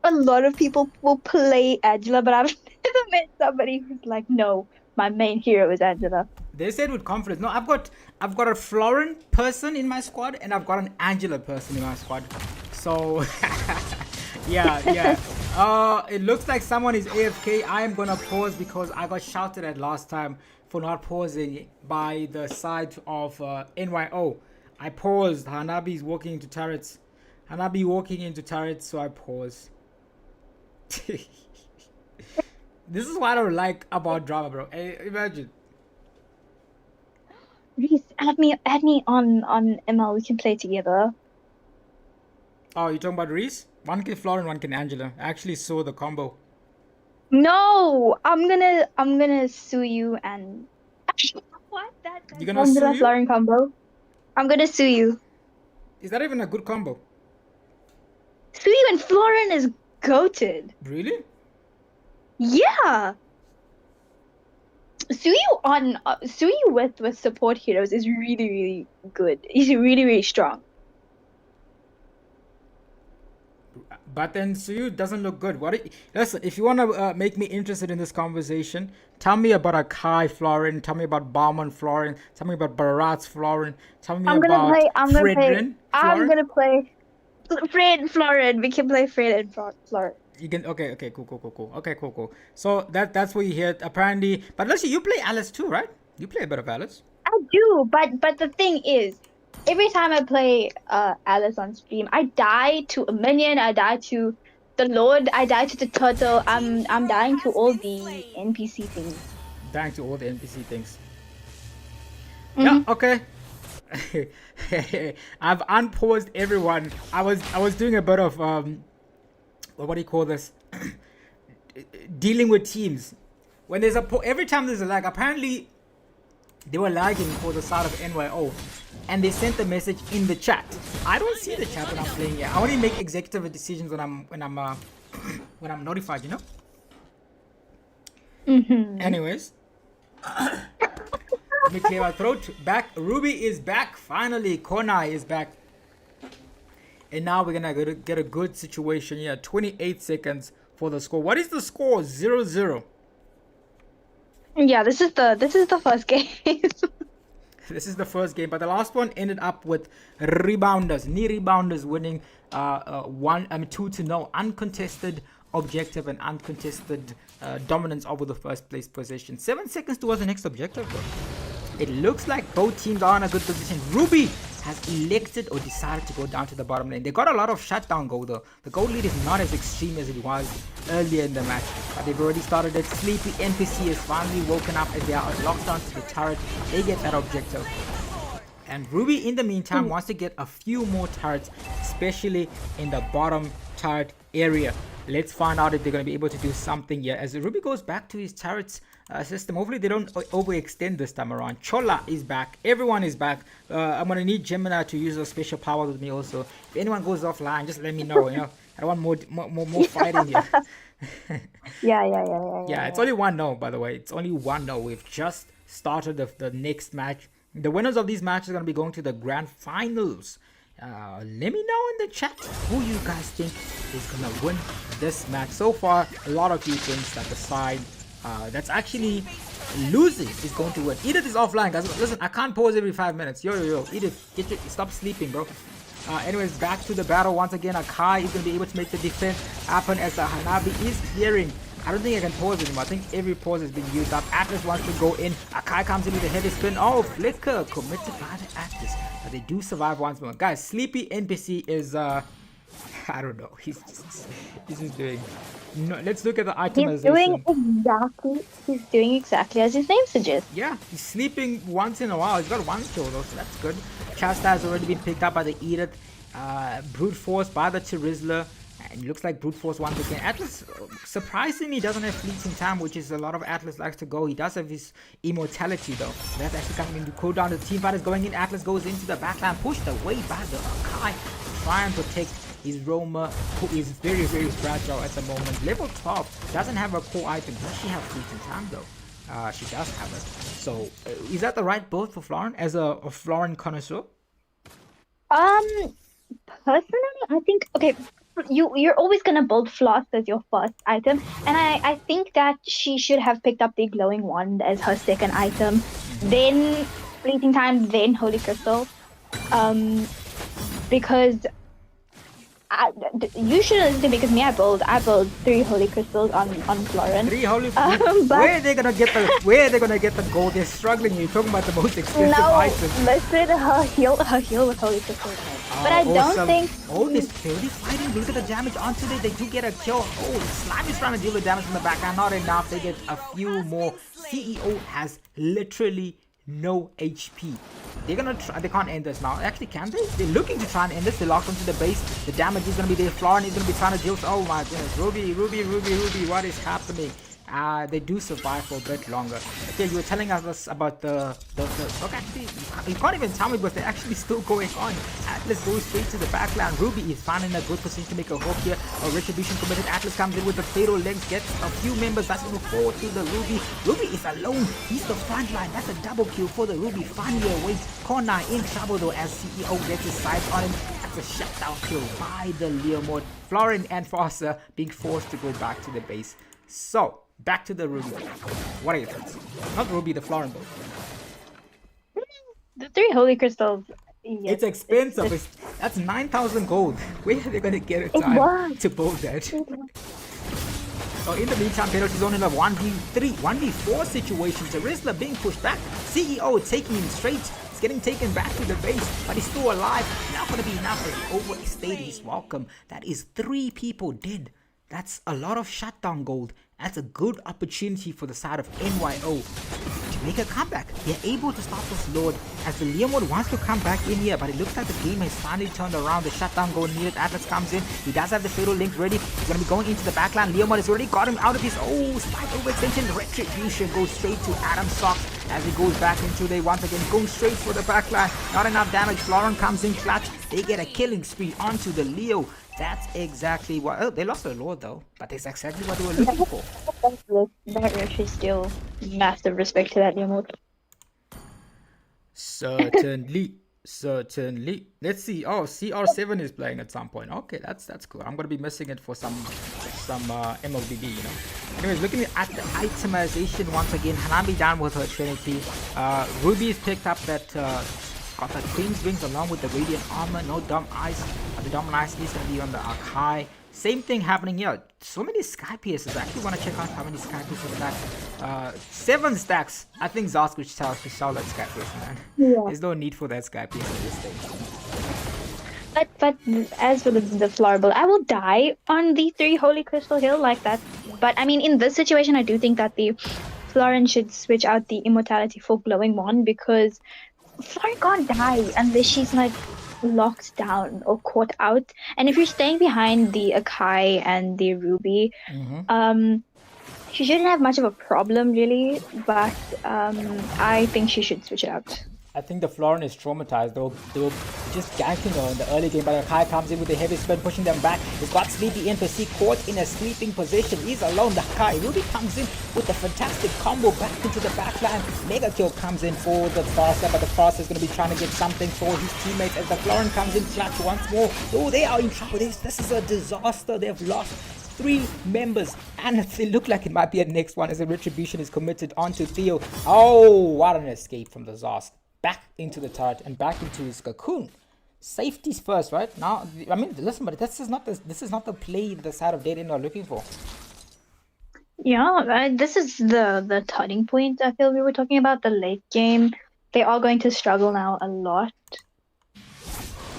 a lot of people will play Angela, but I've never met somebody who's like, no, my main hero is Angela. They said with confidence. No, I've got a Florin person in my squad, and I've got an Angela person in my squad. So yeah. It looks like someone is AFK. I am gonna pause because I got shouted at last time for not pausing by the side of NYO. I paused. Hanabi's walking into turrets. Hanabi walking into turrets, so I paused. This is what I don't like about drama, bro. Hey, imagine. Reese, add me on ML. We can play together. Oh, you're talking about Reese? One can Florin, one can Angela. I actually saw the combo. No, I'm gonna sue you and what that You're gonna Angela sue you? Florin combo. I'm gonna sue you. Is that even a good combo? Sue you and Florin is goated. Really? Yeah. Suyu with support heroes is really, really good. He's really, really strong. But then Suyu doesn't look good. Listen, if you want to make me interested in this conversation, tell me about a Kai Florin, tell me about Bauman Florin, tell me about Barat's Florin, tell me about Fredrin I'm gonna play Fred Florin. We can play Fred and Florin. You can okay, cool. Okay, cool. So that's what you hear apparently. But listen, you play Alice too, right? You play a bit of Alice. I do, but the thing is, every time I play Alice on stream, I die to a minion, I die to the Lord, I die to the turtle. I'm dying to all the NPC things. Dying to all the NPC things. Mm-hmm. Yeah, okay. I've unpaused everyone. I was doing a bit of what do you call this? Dealing with teams. When there's every time there's a lag, apparently they were lagging for the side of NYO, and they sent the message in the chat. I don't see the chat when I'm playing here. I only make executive decisions when I'm notified, you know. Mm-hmm. Anyways, let me clear my throat. Back, Ruby is back finally. Kona is back. And now we're gonna get a good situation here. 28 seconds for the score. What is the score? 0-0. Yeah, this is the first game. This is the first game, but the last one ended up with Rebounders, Rebounders winning 2-0, uncontested objective and uncontested dominance over the first place position. 7 seconds towards the next objective though. It looks like both teams are in a good position. Ruby has elected or decided to go down to the bottom lane. They got a lot of shutdown gold though. The gold lead is not as extreme as it was earlier in the match, but they've already started it. Sleepy NPC is finally woken up as they are locked onto the turret. They get that objective. And Ruby in the meantime wants to get a few more turrets, especially in the bottom turret area. Let's find out if they're going to be able to do something here. As Ruby goes back to his turrets system, hopefully they don't overextend this time around. Chola is back. Everyone is back. I'm going to need Gemini to use a special power with me also. If anyone goes offline, just let me know. You know, I don't want more fighting here. Yeah, it's only 1-0, by the way. It's only 1-0. We've just started the next match. The winners of these matches are going to be going to the grand finals. Let me know in the chat who you guys think is going to win this match. So far, a lot of you think that the side that's actually losing is going to win. Edith is offline, guys. Listen, I can't pause every 5 minutes. Yo. Edith, stop sleeping, bro. Anyways, back to the battle once again. Akai is going to be able to make the defense happen as the Hanabi is clearing. I don't think I can pause anymore. I think every pause has been used up. Atlas wants to go in. Akai comes in with a heavy spin. Oh, Flicker committed by the Atlas. But they do survive once more. Guys, Sleepy NPC is, I don't know. He's just doing... No, let's look at the itemization. He's doing exactly as his name suggests. Yeah, he's sleeping once in a while. He's got 1 kill though, so that's good. Chasta has already been picked up by the Edith. Brute Force by the Chirizla. And it looks like Brute Force once again. Atlas surprisingly doesn't have fleeting time, which is a lot of Atlas likes to go. He does have his immortality though. That's actually coming into cooldown. The team fight is going in. Atlas goes into the backline, pushed away by the Akai to try and protect his Roma, who is very, very fragile at the moment. Level 12 doesn't have a core item. Does she have fleeting time though? She does have it. So is that the right build for Florin as a Florin connoisseur? Personally, I think you're always gonna build Floss as your first item, and I think that she should have picked up the glowing wand as her second item, then fleeting time, then holy crystal, because you shouldn't listen to me because I build 3 holy crystals on Florin. 3 holy crystals. Where are they gonna get the gold? They're struggling. You're talking about the most expensive item. Listen, her heal with holy crystals. But I don't think. Oh, they're really fighting. Look at the damage onto it. They do get a kill. Oh, Slime is trying to deal with damage from the background. Not enough. They get a few more. CEO has literally no HP. They're gonna try. They can't end this now. Actually, can they? They're looking to try and end this. They're locked onto the base. The damage is gonna be there. Florin is gonna be trying to deal. Oh my goodness, Ruby, what is happening? They do survive for a bit longer. Okay, you were telling us about the look, actually, you can't even tell me, but they're actually still going on. Atlas goes straight to the backline. Ruby is found in a good position to make a hook here. A retribution committed. Atlas comes in with the fatal legs, gets a few members. That's move forward to the Ruby. Ruby is alone. He's the front line. That's a double kill for the Ruby. Finally away. Corner in trouble though as CEO gets his sights on him. That's a shutdown kill by the Leomord. Florin and Foster being forced to go back to the base. So, back to the Ruby. What are your thoughts? Not Ruby, the Florin build. The 3 holy crystals. Yes, it's expensive. That's 9,000 gold. Where are they going to get it time to build that? So in the meantime, Paradox is only in a 1v3, 1v4 situation. Charisla being pushed back. CEO taking him straight. He's getting taken back to the base, but he's still alive. Not going to be enough. He overstayed his welcome. That is 3 people dead. That's a lot of shutdown gold. That's a good opportunity for the side of NYO to make a comeback. They're able to stop this Lord as the Leomord wants to come back in here, but it looks like the game has finally turned around. The shutdown goal needed. Atlas comes in. He does have the fatal link ready. He's going to be going into the backline. Leomord has already got him out of his slight overextension. Retribution goes straight to Adam Socks as he goes back into they once again going straight for the backline. Not enough damage. Florin comes in clutch. They get a killing spree onto the Leo. That's exactly what... Oh, they lost their Lord though, but that's exactly what they were looking for. That actually still massive respect to that Leomord. Certainly. Let's see. Oh, CR7 is playing at some point. Okay, that's cool. I'm gonna be missing it for some from Mlbb, you know. Anyways, looking at the itemization once again, Hanabi down with her Trinity. Ruby's picked up that got the Queen's Wings along with the Radiant Armor. No Dumb Ice. The Dumb Ice is going to be on the Archai. Same thing happening here. So many Sky Pierces. I actually want to check out how many Sky Pierces that. 7 stacks. I think Zoskich tells to sell that Sky Pierce, man. Yeah. There's no need for that Sky Pierce at this stage. But as for the Florble, I will die on the 3 Holy Crystal Hill like that. But I mean, in this situation, I do think that the Florin should switch out the Immortality for Glowing Wand, because Florin can't die unless she's like locked down or caught out. And if you're staying behind the Akai and the Ruby, she shouldn't have much of a problem really. But I think she should switch it out. I think the Florin is traumatized. They were just ganking her in the early game, but Kai comes in with the heavy spin, pushing them back. He's got Sleepy in to see caught in a sleeping position. He's alone. The Kai Ruby comes in with a fantastic combo back into the backline. Mega kill comes in for the Faster, but the Faster is going to be trying to get something for his teammates as the Florin comes in clutch once more. Oh, they are in trouble. This is a disaster. They've lost 3 members, and it look like it might be a next one as the retribution is committed onto Theo. Oh, what an escape from the Zosk. Back into the turret and back into his cocoon. Safety's first, right? Now, I mean, listen, but this is not the play the side of Dead End are looking for. Yeah, this is the turning point. I feel we were talking about the late game. They are going to struggle now a lot.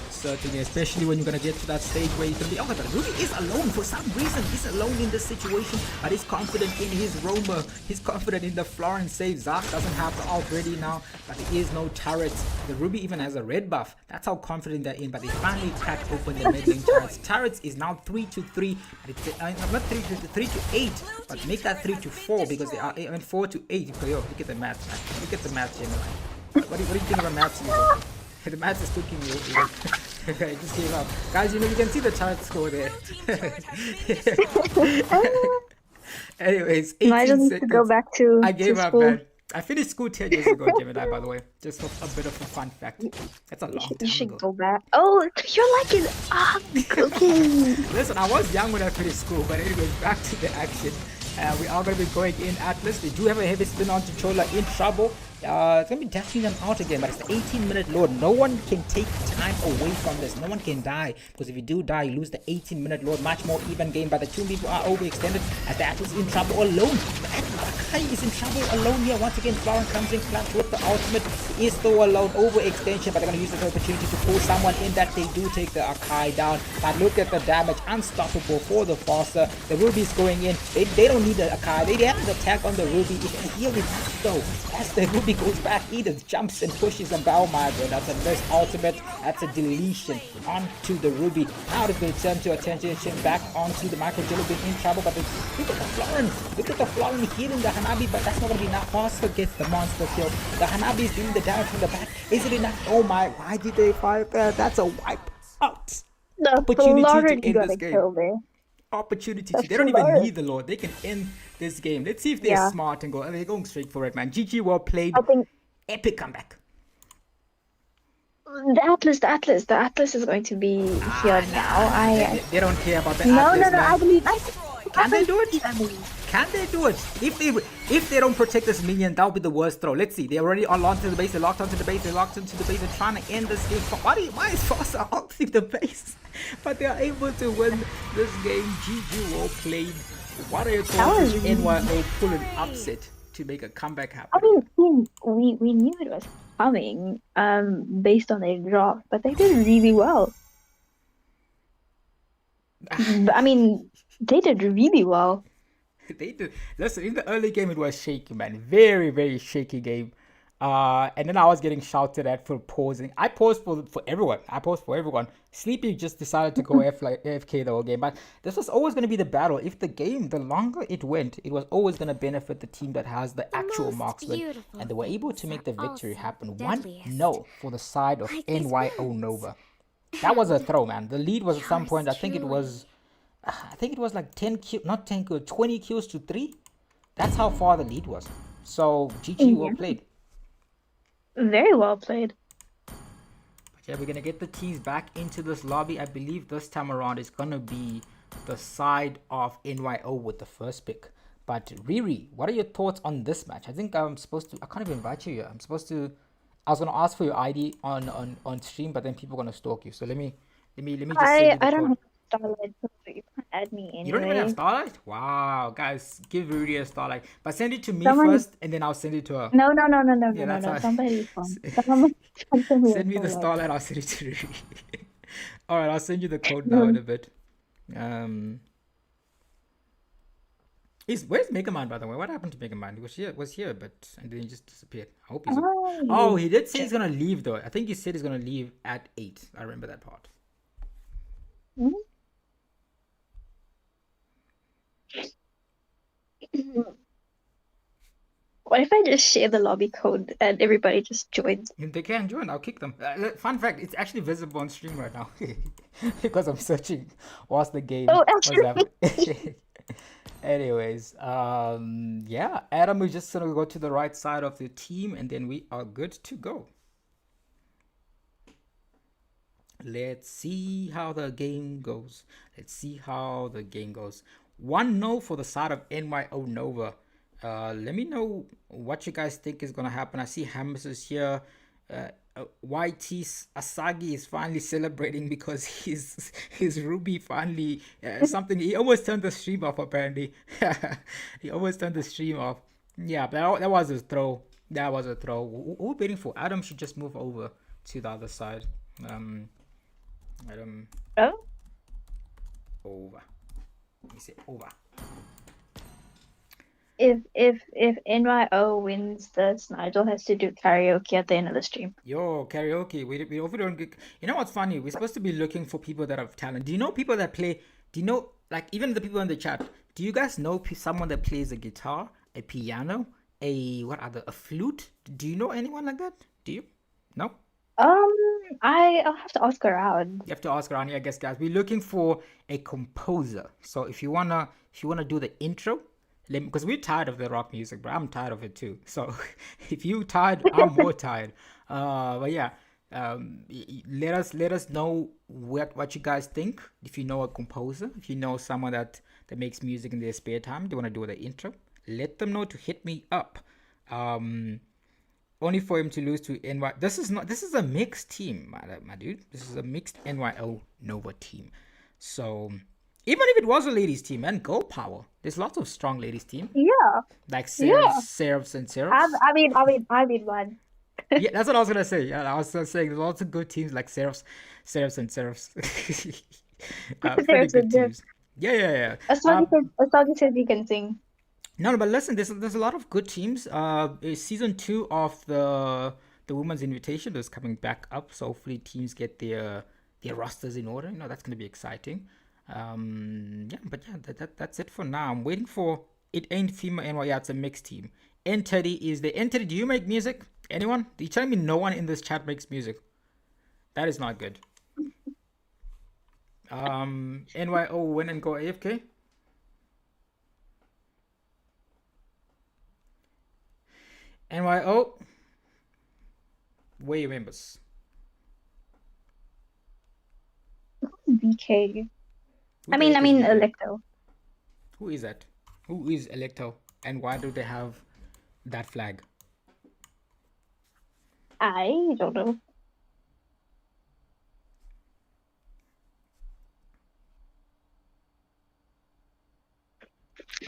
Certainly, especially when you're going to get to that stage where you're going to be, oh, but Ruby is alone for some reason. He's alone in this situation, but he's confident in his roamer. He's confident in the Florin save. Zark doesn't have the ult ready now, but there is no turrets. The Ruby even has a red buff. That's how confident they're in, but they finally cracked open the mid lane turrets. Turrets is now 3-3, but it's not 3-8, but make that 3-4 because they are 4-8. Yo, look at the math, man. Look at the math, Gemini. What do you think about maths? The math is cooking you. I just gave up. Guys, you know, you can see the chart score there. Anyways, 18 I don't need seconds. to go back to I gave up, school. man. I finished school 10 years ago, Gemini, by the way. Just for a bit of a fun fact. That's a long time You should ago. go back. Oh, you're like okay. Listen, I was young when I finished school, but anyways, back to the action. We are going to be going in Atlas. They do have a heavy spin onto Chola in trouble. It's going to be dashing them out again, but it's the 18-minute load. No one can take time away from this. No one can die, because if you do die, you lose the 18-minute load. Much more even game, but the 2 people are overextended as the Atlas is in trouble alone. Akai is in trouble alone here. Once again, Florin comes in clutch with the ultimate. He is still alone, overextension, but they're going to use this opportunity to pull someone in that they do take the Akai down. But look at the damage, unstoppable for the Foster. The Ruby's going in. They don't need the Akai. They have the attack on the Ruby. It's here enough though. As the Ruby goes back, Edith jumps and pushes and Bow Migrant. That's a missed ultimate. That's a deletion onto the Ruby. Now it's going to turn to attention back onto the Micro Jello being in trouble. But look at the Florin. Look at the Florin healing the Hanabi, but that's not going to be enough. Foster gets the monster kill. The Hanabi is doing the damage from the back. Is it enough? Oh my, why did they fight that? That's a wipe out. The Opportunity Florin to end got this a game. kill there. Opportunity. That's They don't even Florin. need the Lord. They can end this game. Let's see if they're smart and go. They're going straight for it, man. GG, well played. I think Epic comeback. the Atlas is going to be here now. They don't care about the No, Atlas, no, man. I believe. Can they do it? Can they do it? If they don't protect this minion, that'll be the worst throw. Let's see. They already are locked into the base. They're locked onto the base. They're locked into the base. They're trying to end this game. Why is Foster ulting the base? But they are able to win this game. GG, well played. What are your thoughts? NYO pull an upset to make a comeback happen. I mean, we knew it was coming, based on their draft, but they did really well. I mean, they did really well. They did. Listen, in the early game, it was shaky, man. Very, very shaky game. And then I was getting shouted at for pausing. I paused for everyone. Sleepy just decided to go AFK the whole game. But this was always going to be the battle. If the longer it went, it was always going to benefit the team that has the actual marksman. And they were able to make the victory happen. 1-0 for the side of NYO Nova. That was a throw, man. The lead was at some point, I think it was like 20 kills to 3. That's how far the lead was. So GG, well played. Very well played. But yeah, we're gonna get the teams back into this lobby. I believe this time around it's gonna be the side of NYO with the first pick. But Riri, what are your thoughts on this match? I think I'm supposed to. I can't even invite you here. I'm supposed to. I was gonna ask for your ID on stream, but then people are gonna stalk you. So let me just send you the I don't code. have Starlight, so you can't add me anyway. You don't even have Starlight? Wow, guys, give Rudy a Starlight. But send it to me Someone- first, and then I'll send it to her. No. Yeah, that's how- Somebody's phone. Someone Send me the Starlight, I'll send it to Rudy. All right, I'll send you the code now in a bit. Where's Megaman, by the way? What happened to Megaman? He was here, but and then he just disappeared. I hope he's. Oh, he did say he's gonna leave though. I think he said he's gonna leave at 8. I remember that part. What if I just share the lobby code and everybody just joins? They can join. I'll kick them. Fun fact: it's actually visible on stream right now because I'm searching. What's the game? Oh, What's actually. happening? Anyways, yeah, Adam is just gonna go to the right side of the team, and then we are good to go. Let's see how the game goes. 1-0 for the side of NYO Nova. Let me know what you guys think is gonna happen. I see Hammers is here. YT Asagi is finally celebrating because his Ruby finally something. He almost turned the stream off apparently. He almost turned the stream off. Yeah, but that was a throw. We're waiting for Adam. Should just move over to the other side. Adam over. Let me say over. If NYO wins this, Nigel has to do karaoke at the end of the stream. Yo, karaoke. We often don't get. You know what's funny? We're supposed to be looking for people that have talent. Do you know people that play? Do you know, like, even the people in the chat? Do you guys know someone that plays a guitar, a piano, a flute? Do you know anyone like that? Do you? No. I'll have to ask around. You have to ask around here, I guess, guys. We're looking for a composer. So if you wanna do the intro, because we're tired of the rock music, but I'm tired of it too. So if you tired, I'm more tired. But yeah, let us know what you guys think. If you know a composer, if you know someone that makes music in their spare time, they want to do the intro, let them know to hit me up. Only for him to lose to NY. This is a mixed team, my dude. This is a mixed NYO Nova team. So even if it was a ladies team, man, go power. There's lots of strong ladies team. Yeah. Like Seraphs and Seraphs. I mean one. Yeah, that's what I was gonna say. Yeah, I was gonna say there's lots of good teams like Seraphs and Seraphs. Pretty good teams. Yeah. Asagi says he can sing. No, but listen, there's a lot of good teams. Season 2 of the Women's Invitation is coming back up, so hopefully teams get their rosters in order. You know, that's gonna be exciting. That's it for now. I'm waiting for It Ain't FEMA NY. Yeah, it's a mixed team. N30 is the N30. Do you make music? Anyone? You telling me no one in this chat makes music? That is not good. NYO win and go AFK. NYO, where your members? BK. I mean Electo. Who is that? Who is Electo? And why do they have that flag? I don't know.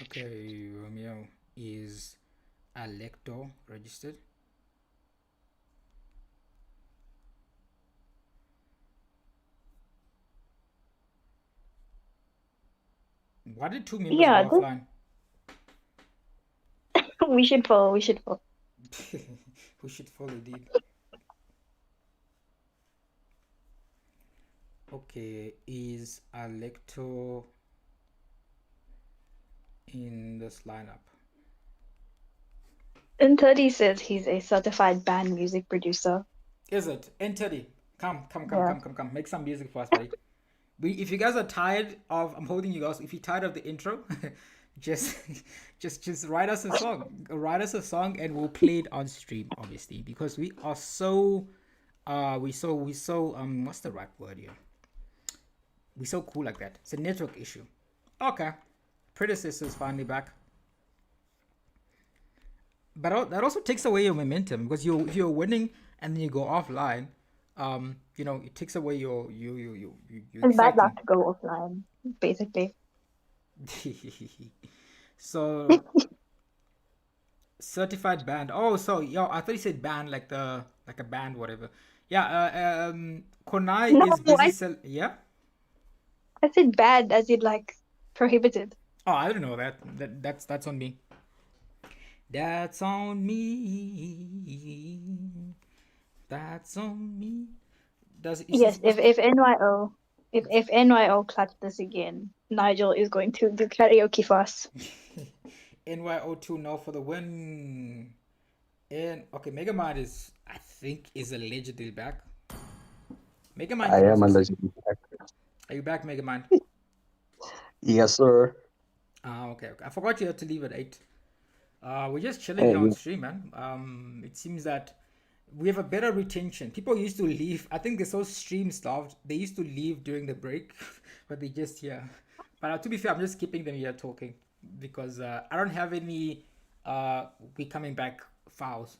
Okay, Romeo is Electo registered. Why did 2 members go offline? We should follow. We should follow indeed. Okay, is Electo in this lineup? N30 says he's a certified band music producer. Is it? N30, come. Make some music for us, buddy. If you guys are tired of, I'm holding you guys. If you're tired of the intro, just write us a song. Write us a song, and we'll play it on stream, obviously, because we are so, what's the right word here? We're so cool like that. It's a network issue. Okay. Predecessor is finally back. But that also takes away your momentum because if you're winning and then you go offline, it takes away your It's bad luck excitement. to go offline, basically. So certified band. Oh, so I thought you said band like a band, whatever. Yeah. Konai No, is busy. I, Yeah. I said bad as in like prohibited. Oh, I don't know that. That's on me. That's on me. That's on me. Yes, if NYO if NYO clutch this again, Nigel is going to do karaoke for us. NYO2 now for the win. And okay, Megamind is allegedly back. Megamind I can am also allegedly back. Are you back, Megamind? Yes, sir. Okay. I forgot you had to leave at 8. We're just chilling Hey, here on stream, man. It seems that we have a better retention. People used to leave. I think they're so stream starved. They used to leave during the break, but they just here. But to be fair, I'm just keeping them here talking because I don't have any we coming back fouls.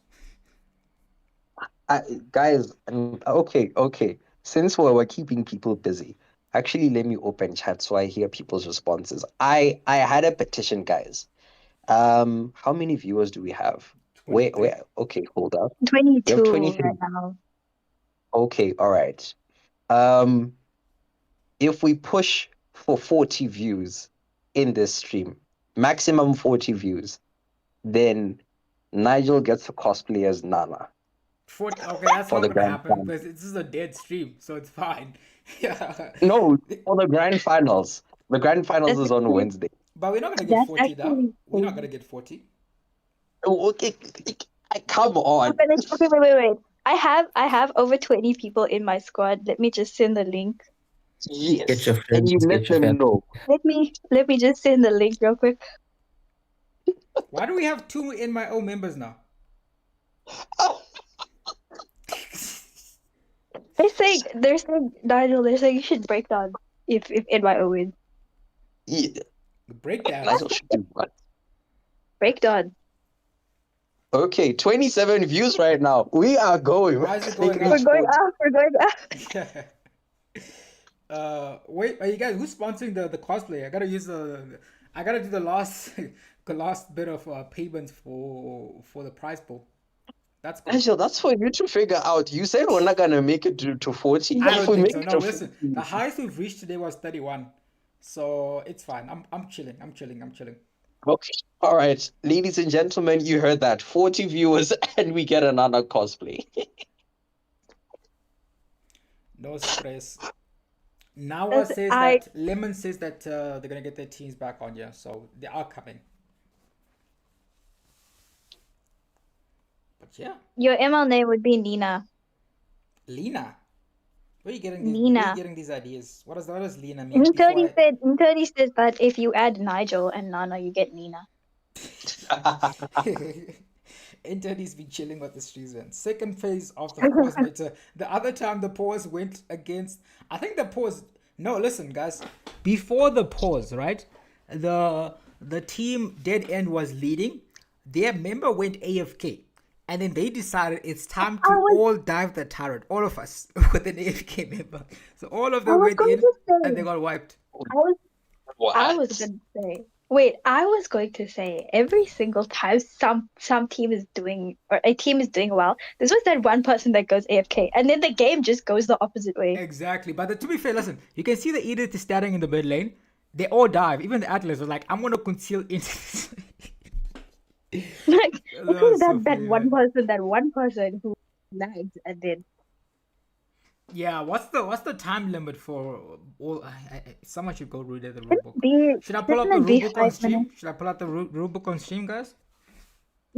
Guys, okay. Since we're keeping people busy, actually let me open chat so I hear people's responses. I had a petition, guys. How many viewers do we have? Wait, 23. okay, hold up. We 22 have 23. right now. Okay, all right. If we push for 40 views in this stream, maximum 40 views, then Nigel gets to cosplay as Nana 40, okay, that's for not the gonna grand happen final. because this is a dead stream, so it's fine. Yeah, No, for the grand finals. The grand finals That's is on actually, Wednesday. but we're not gonna get that's 40 now. actually We're not crazy. gonna get 40. Oh, okay, come on. Okay, wait. I have over 20 people in my squad. Let me just send the link. Yes. Get your And friends, you let get your them friends. know. Let me just send the link real quick. Why do we have 2 NYO members now? They're saying Nigel, they're saying you should break down if NYO wins. Yeah, Breakdance. Nigel should do what? Break down. Okay, 27 views right now. We are going. Why is it We going can up? reach 40. We're going up. Wait, are you guys who's sponsoring the cosplay? I gotta use I gotta do the last the last bit of payments for the prize pool. That's cool. Angel, that's for you to figure out. You said we're not gonna make it to 40. I If don't we think make so. it No, to listen. 40, The highest we've reached today was 31. So it's fine. I'm chilling. I'm chilling. okay. All right, ladies and gentlemen, you heard that. 40 viewers and we get another cosplay. No stress. Nawa says that Lemon says that they're gonna get their teams back on, yeah. So they are coming. But yeah, Your ML name would be Nina. Lena. Where are you getting Nina. these ideas? What does Lena mean? Intoni says that if you add Nigel and Nana, you get Nina. Internet's been chilling with the streams, man. Second phase of the pause meta. The other time the pause went against, I think the pause. No, listen, guys. Before the pause, right? The team Dead End was leading. Their member went AFK. And then they decided it's time to all dive the turret, all of us, with an AFK member. So all of them went in and they got wiped. I was going to say every single time some team is doing or a team is doing well, there's always that one person that goes AFK, and then the game just goes the opposite way. Exactly. But to be fair, listen, you can see the Edith is standing in the mid lane. They all dive. Even the Atlas was like, I'm gonna conceal into this. Like was so that funny, one person who lags and then Yeah, what's the time limit for all? Someone should go read the rulebook. Should I pull up the rulebook on stream? Should I pull out the rulebook on stream, guys?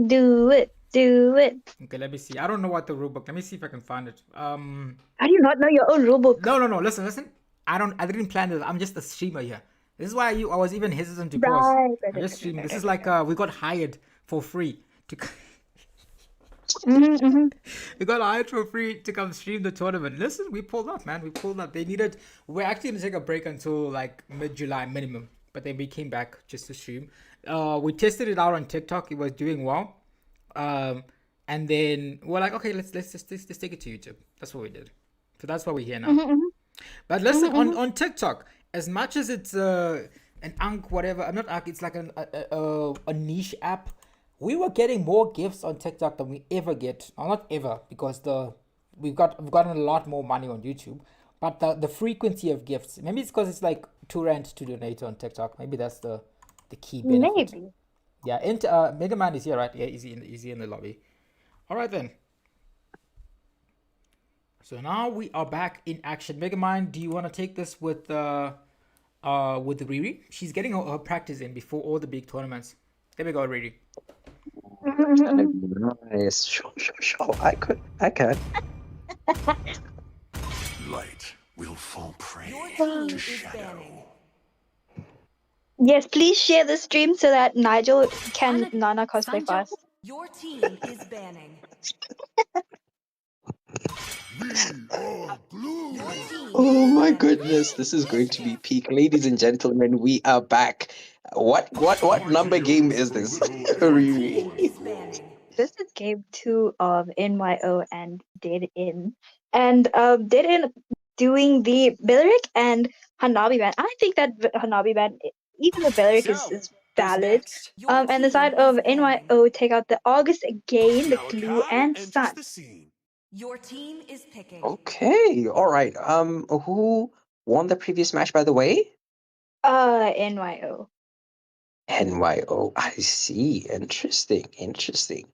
Do it. Okay, let me see. I don't know what the rulebook. Let me see if I can find it. How do you not know your own rulebook? No. Listen. I didn't plan it. I'm just a streamer here. This is why I was even hesitant to pause. I'm just streaming. This is like we got hired for free to. We got hired for free to come stream the tournament. Listen, we pulled up, man. We pulled up. We're actually gonna take a break until like mid-July minimum. but then we came back just to stream. We tested it out on TikTok. It was doing well. And then we're like, okay, let's take it to YouTube. That's what we did. So that's why we're here now. But listen, on TikTok, as much as it's an whatever, I'm not it's like a niche app. We were getting more gifts on TikTok than we ever get. Or not ever, because we've gotten a lot more money on YouTube. But the frequency of gifts, maybe it's because it's like $2 to donate on TikTok. Maybe that's the key benefit. Maybe. Yeah, and Mega Man is here, right? Yeah, is he in the lobby? All right then. So now we are back in action. Mega Man, do you want to take this with Riri? She's getting her practice in before all the big tournaments. There we go, Riri. Nice. Sure. I can. Light will fall prey Your team to is shadow. banning. Yes, please share the stream so that Nigel can Nana cosplay fast. Your team is banning. Your team Oh is my banning. goodness, this is going to be peak. Ladies and gentlemen, we are back. What number game is this? Riri? Is banning. This is game 2 of NYO and Dead In. And Dead In doing the Belleric and Hanabi ban. I think that Hanabi ban, even the Belleric is valid. Your And the team side is of banning. NYO take out the August again, the Glue and Sun. Your team is picking. Okay, all right. Who won the previous match, by the way? NYO. NYO. I see. Interesting.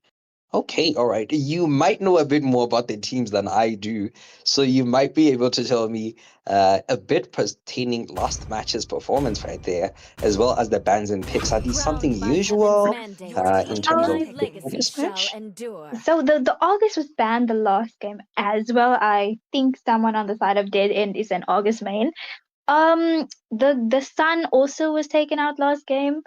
Okay, all right. You might know a bit more about the teams than I do, so you might be able to tell me a bit pertaining last match's performance right there, as well as the bans and picks. Are these something usual in terms of the August match? So the August was banned the last game as well. I think someone on the side of Dead End is an August main. The Sun also was taken out last game.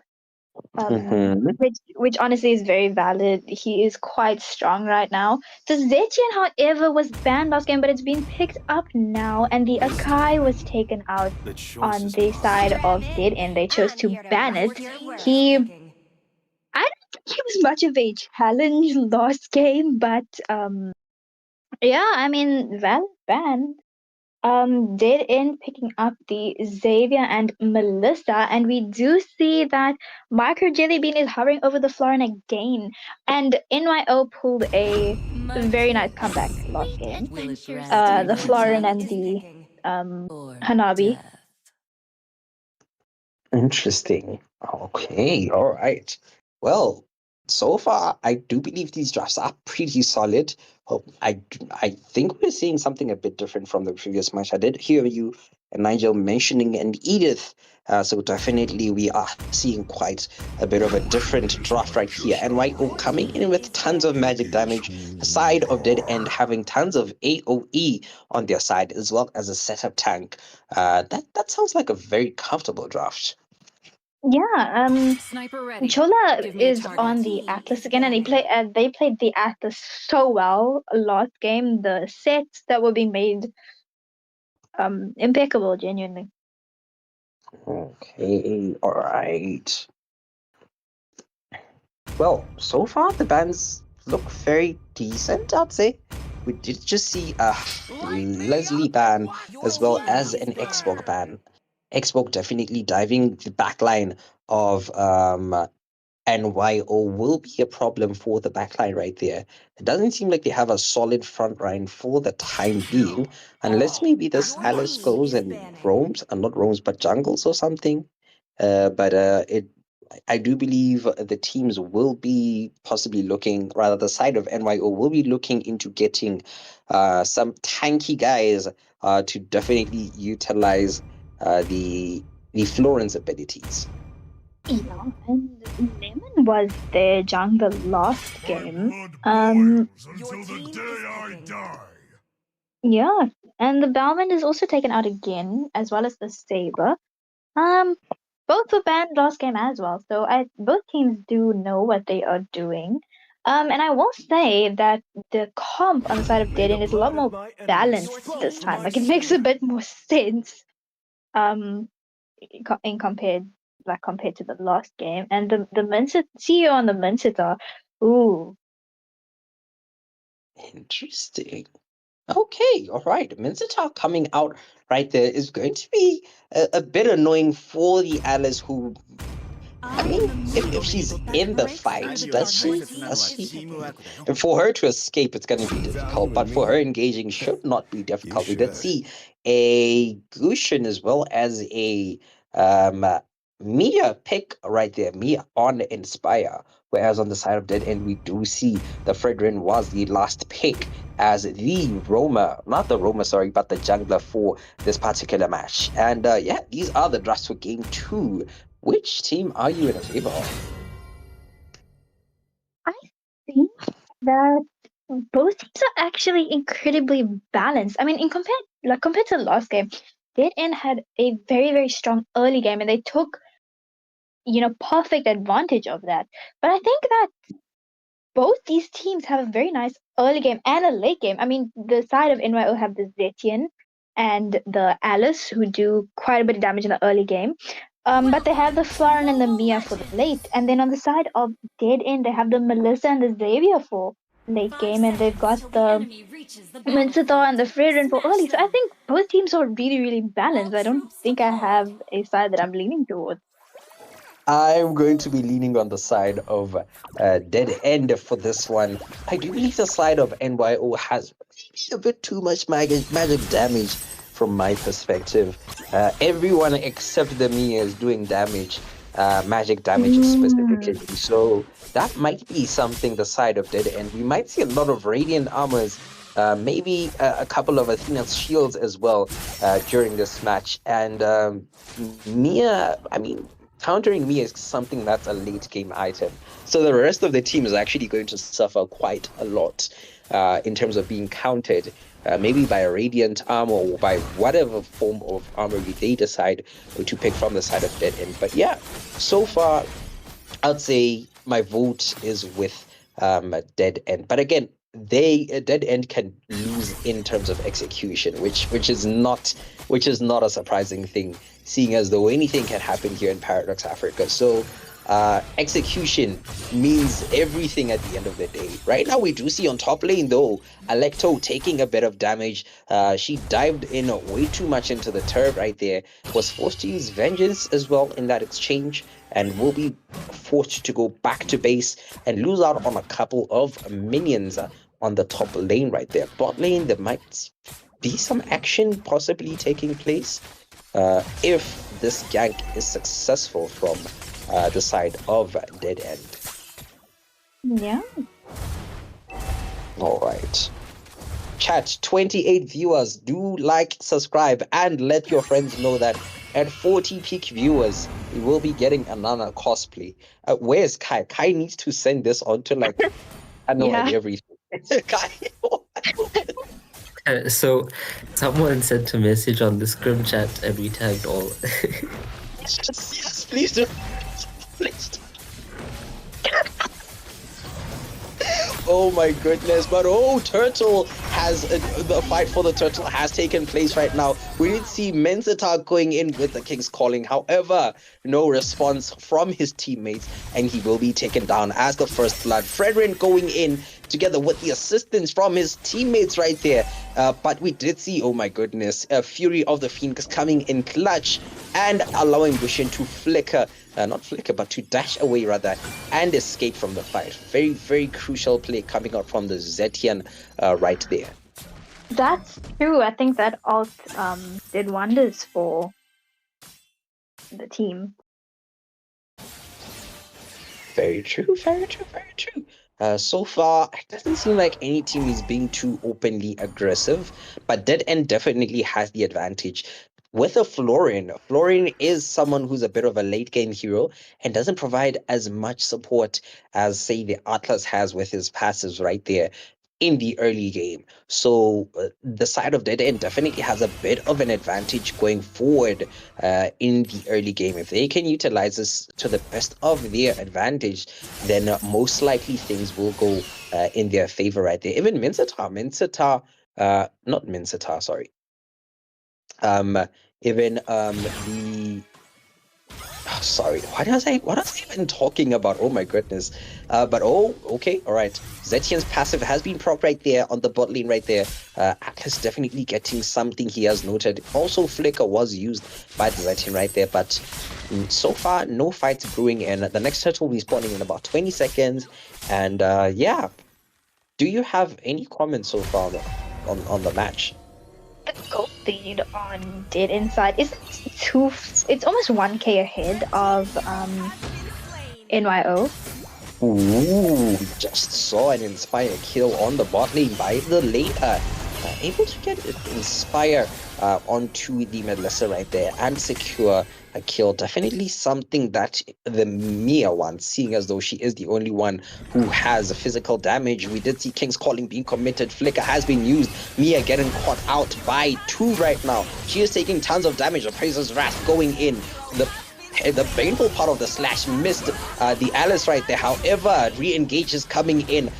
Which honestly is very valid. He is quite strong right now. The Zetian, however, was banned last game, but it's been picked up now, and the Akai was taken out on the side of Dead End. They chose to ban it. I don't think he was much of a challenge last game, but yeah, I mean, valid ban. Did end picking up the Xavier and Melissa, and we do see that Micro Jellybean is hovering over the Florin again, and NYO pulled a very nice comeback last game. The Florin and the Hanabi. Interesting. Okay, all right. Well, so far, I do believe these drafts are pretty solid. I think we're seeing something a bit different from the previous match. I did hear you and Nigel mentioning and Edith. So definitely we are seeing quite a bit of a different draft right here. NYO coming in with tons of magic damage, side of Dead End having tons of AoE on their side, as well as a setup tank. That sounds like a very comfortable draft. Yeah, Sniper ready. Chola Give me a is target. on the Atlas again, and they played the Atlas so well last game. The sets that were being made, impeccable, genuinely. Okay, all right. Well, so far the bans look very decent, I'd say. We did just see a Leslie ban as well as an Xbox ban. Xbox definitely diving the backline of NYO will be a problem for the backline right there. It doesn't seem like they have a solid front line for the time being, unless maybe this Alice goes and roams, not roams, but jungles or something. I do believe the teams will be possibly looking, rather the side of NYO will be looking into getting some tanky guys to definitely utilize the Florence abilities. Yeah, and Lemon was their jungle last game. Yeah, and the Bellman is also taken out again, as well as the Saber. Both were banned last game as well, so both teams do know what they are doing. And I will say that the comp on the side of Dead End is a lot more balanced this time. Like, it makes a bit more sense. In compared like compared to the last game. And the CEO on the Minster, ooh, Interesting. Okay, all right. Minzita coming out right there is going to be a bit annoying for the Alice who, I mean, if she's in the fight, does she? And for her to escape, it's going to be difficult, but for her engaging should not be difficult. We did see a Gushin as well as a Mia pick right there, Mia on Inspire. Whereas on the side of Dead End, we do see the Fredrin was the last pick as the Roma, not the Roma, sorry, but the jungler for this particular match. And yeah, these are the drafts for game 2. Which team are you in a favor of? I think that both teams are actually incredibly balanced. I mean, compared to the last game, Dead End had a very, very strong early game, and they took perfect advantage of that. But I think that both these teams have a very nice early game and a late game. I mean, the side of NYO have the Zetian and the Alice who do quite a bit of damage in the early game. But they have the Florin and the Mia for the late. And then on the side of Dead End, they have the Melissa and the Xavier for late game. And they've got the Mincetar and the Fredrin for early. So I think both teams are really, really balanced. I don't think I have a side that I'm leaning towards. I'm going to be leaning on the side of Dead End for this one. I do believe the side of NYO has a bit too much magic damage from my perspective. Everyone except the Mia is doing damage, magic damage specifically. So that might be something the side of Dead End. We might see a lot of Radiant Armors, maybe a couple of Athena's shields as well during this match. And Mia, I mean, countering me is something that's a late game item. So the rest of the team is actually going to suffer quite a lot in terms of being countered, maybe by a Radiant armor or by whatever form of armor they decide to pick from the side of Dead End. But yeah, so far, I'd say my vote is with Dead End. But again, Dead End can lose in terms of execution, which is not a surprising thing, seeing as though anything can happen here in Paradox Africa. So execution means everything at the end of the day. Right now we do see on top lane though, Alecto taking a bit of damage. She dived in way too much into the turret right there, was forced to use Vengeance as well in that exchange, and will be forced to go back to base and lose out on a couple of minions on the top lane right there. Bot lane, there might be some action possibly taking place if this gank is successful from the side of Dead End. Yeah. All right. Chat, 28 viewers. Do like, subscribe, and let your friends know that at 40 peak viewers, we will be getting another cosplay. Where's Kai? Kai needs to send this on to like, I know, like everything. Kai. So someone sent a message on the scrim chat and we tagged all. Yes, please do. Please do. Oh my goodness, but oh, Turtle has, the fight for the Turtle has taken place right now. We did see Menzetar going in with the King's Calling, however, no response from his teammates, and he will be taken down as the first blood. Fredrin going in together with the assistance from his teammates right there. But we did see, oh my goodness, Fury of the Phoenix coming in clutch and allowing Bushin to to dash away rather and escape from the fight. Very, very crucial play coming out from the Zetian right there. That's true. I think that ult did wonders for the team. Very true, very true, very true. So far, it doesn't seem like any team is being too openly aggressive, but Dead End definitely has the advantage. With a Florin is someone who's a bit of a late game hero and doesn't provide as much support as, say, the Atlas has with his passives right there in the early game. So the side of Dead End definitely has a bit of an advantage going forward in the early game. If they can utilize this to the best of their advantage, then most likely things will go in their favor right there. Even even the Sorry, what was I even talking about? Oh my goodness. But oh, okay, all right. Zetian's passive has been proc right there on the bot lane right there. Atlas definitely getting something he has noted. Also, Flicker was used by the Zetian right there, but so far, no fights brewing, and the next turtle will be spawning in about 20 seconds. And yeah, do you have any comments so far on the match? The gold lead on Dead Inside is it's almost 1k ahead of NYO. Ooh, just saw an Inspire kill on the bot lane by the later. Able to get Inspire onto the Melissa right there and secure a kill. Definitely something that the Mia wants, seeing as though she is the only one who has physical damage. We did see King's Calling being committed. Flicker has been used. Mia getting caught out by 2 right now. She is taking tons of damage. Appraiser's Wrath going in. The painful part of the slash missed the Alice right there. However, re-engage is coming in.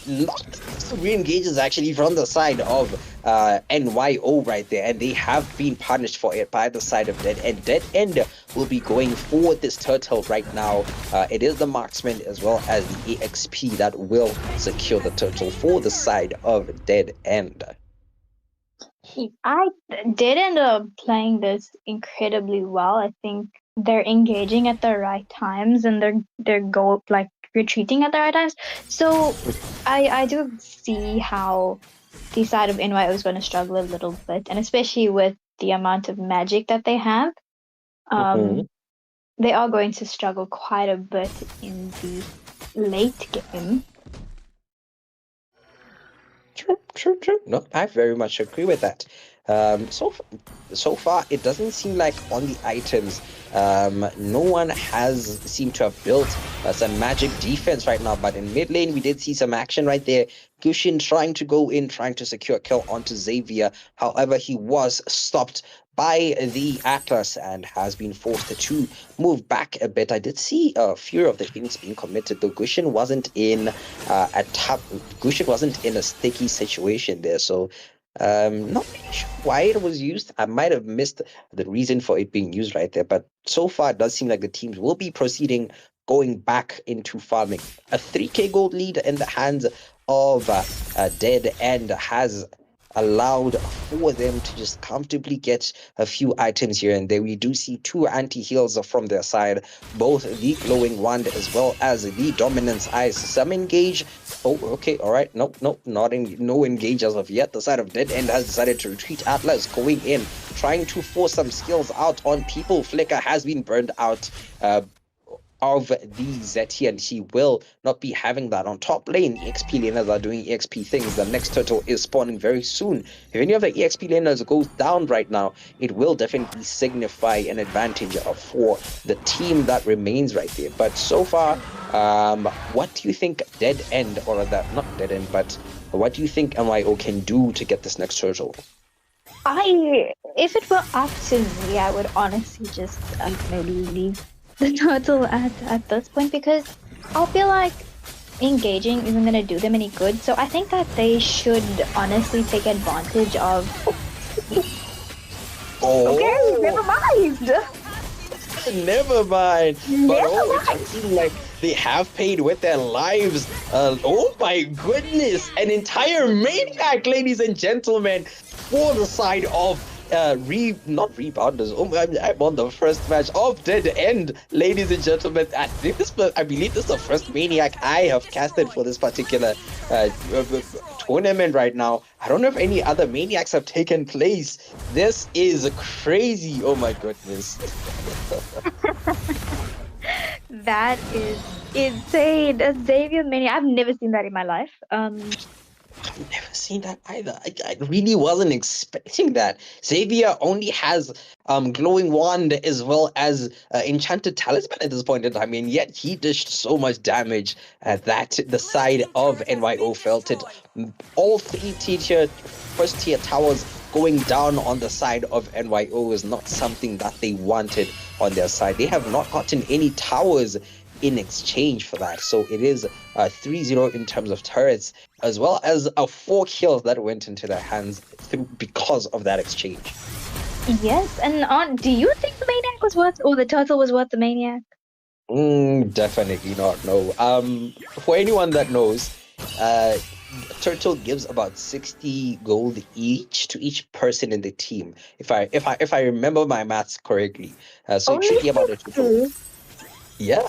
Not re-engages actually from the side of NYO right there, and they have been punished for it by the side of Dead End. Dead End will be going for this turtle right now. It is the marksman as well as the EXP that will secure the turtle for the side of Dead End. I did end up playing this incredibly well. I think they're engaging at the right times and they're retreating at the right times. So I do see how the side of NYO is going to struggle a little bit, and especially with the amount of magic that they have, they are going to struggle quite a bit in the late game. True. No, I very much agree with that. So far, it doesn't seem like on the items, no one has seemed to have built some magic defense right now. But in mid lane, we did see some action right there. Gushin trying to go in, trying to secure a kill onto Xavier. However, he was stopped by the Atlas and has been forced to move back a bit. I did see a few of the hits being committed, though Gushin wasn't in Gushin wasn't in a sticky situation there, so not really sure why it was used. I might have missed the reason for it being used right there, but so far it does seem like the teams will be proceeding, going back into farming. A 3k gold lead in the hands of Dead End has allowed for them to just comfortably get a few items here and there. We do see 2 anti-heals from their side, both the glowing wand as well as the dominance eyes. Some engage. Oh, okay, all right. No engage as of yet. The side of Dead End has decided to retreat. Atlas going in, trying to force some skills out on people. Flicker has been burned out of the Zetian. He will not be having that on top lane. EXP laners are doing EXP things. The next turtle is spawning very soon. If any of the EXP laners goes down right now, it will definitely signify an advantage for the team that remains right there. But so far, what do you think Dead End, or that not Dead End, but what do you think NYO can do to get this next turtle? If it were up to me, I would honestly just maybe leave the turtle at this point, because I'll feel like engaging isn't going to do them any good. So I think that they should honestly take advantage of... Okay, never mind. Never mind. But it does seem like they have paid with their lives. Oh my goodness, an entire maniac, ladies and gentlemen, for the side of not Rebounders. Oh, I'm on the first match of Dead End, ladies and gentlemen. I believe this is the first maniac I have casted for this particular tournament right now. I don't know if any other maniacs have taken place. This is crazy. Oh my goodness. That is insane. A Zambian maniac. I've never seen that in my life. I've never seen that either. I really wasn't expecting that. Xavier only has glowing wand as well as enchanted talisman at this point in time, and yet he dished so much damage that the side of NYO felt it. All 3 first tier towers going down on the side of NYO is not something that they wanted on their side. They have not gotten any towers in exchange for that. So it is 3-0 in terms of turrets, as well as 4 kills that went into their hands because of that exchange. Yes, and do you think the maniac was worth, or the turtle was worth the maniac? Definitely not. No. For anyone that knows, Turtle gives about 60 gold each to each person in the team. If I remember my maths correctly, so it Only should be about a total. 60. Yeah,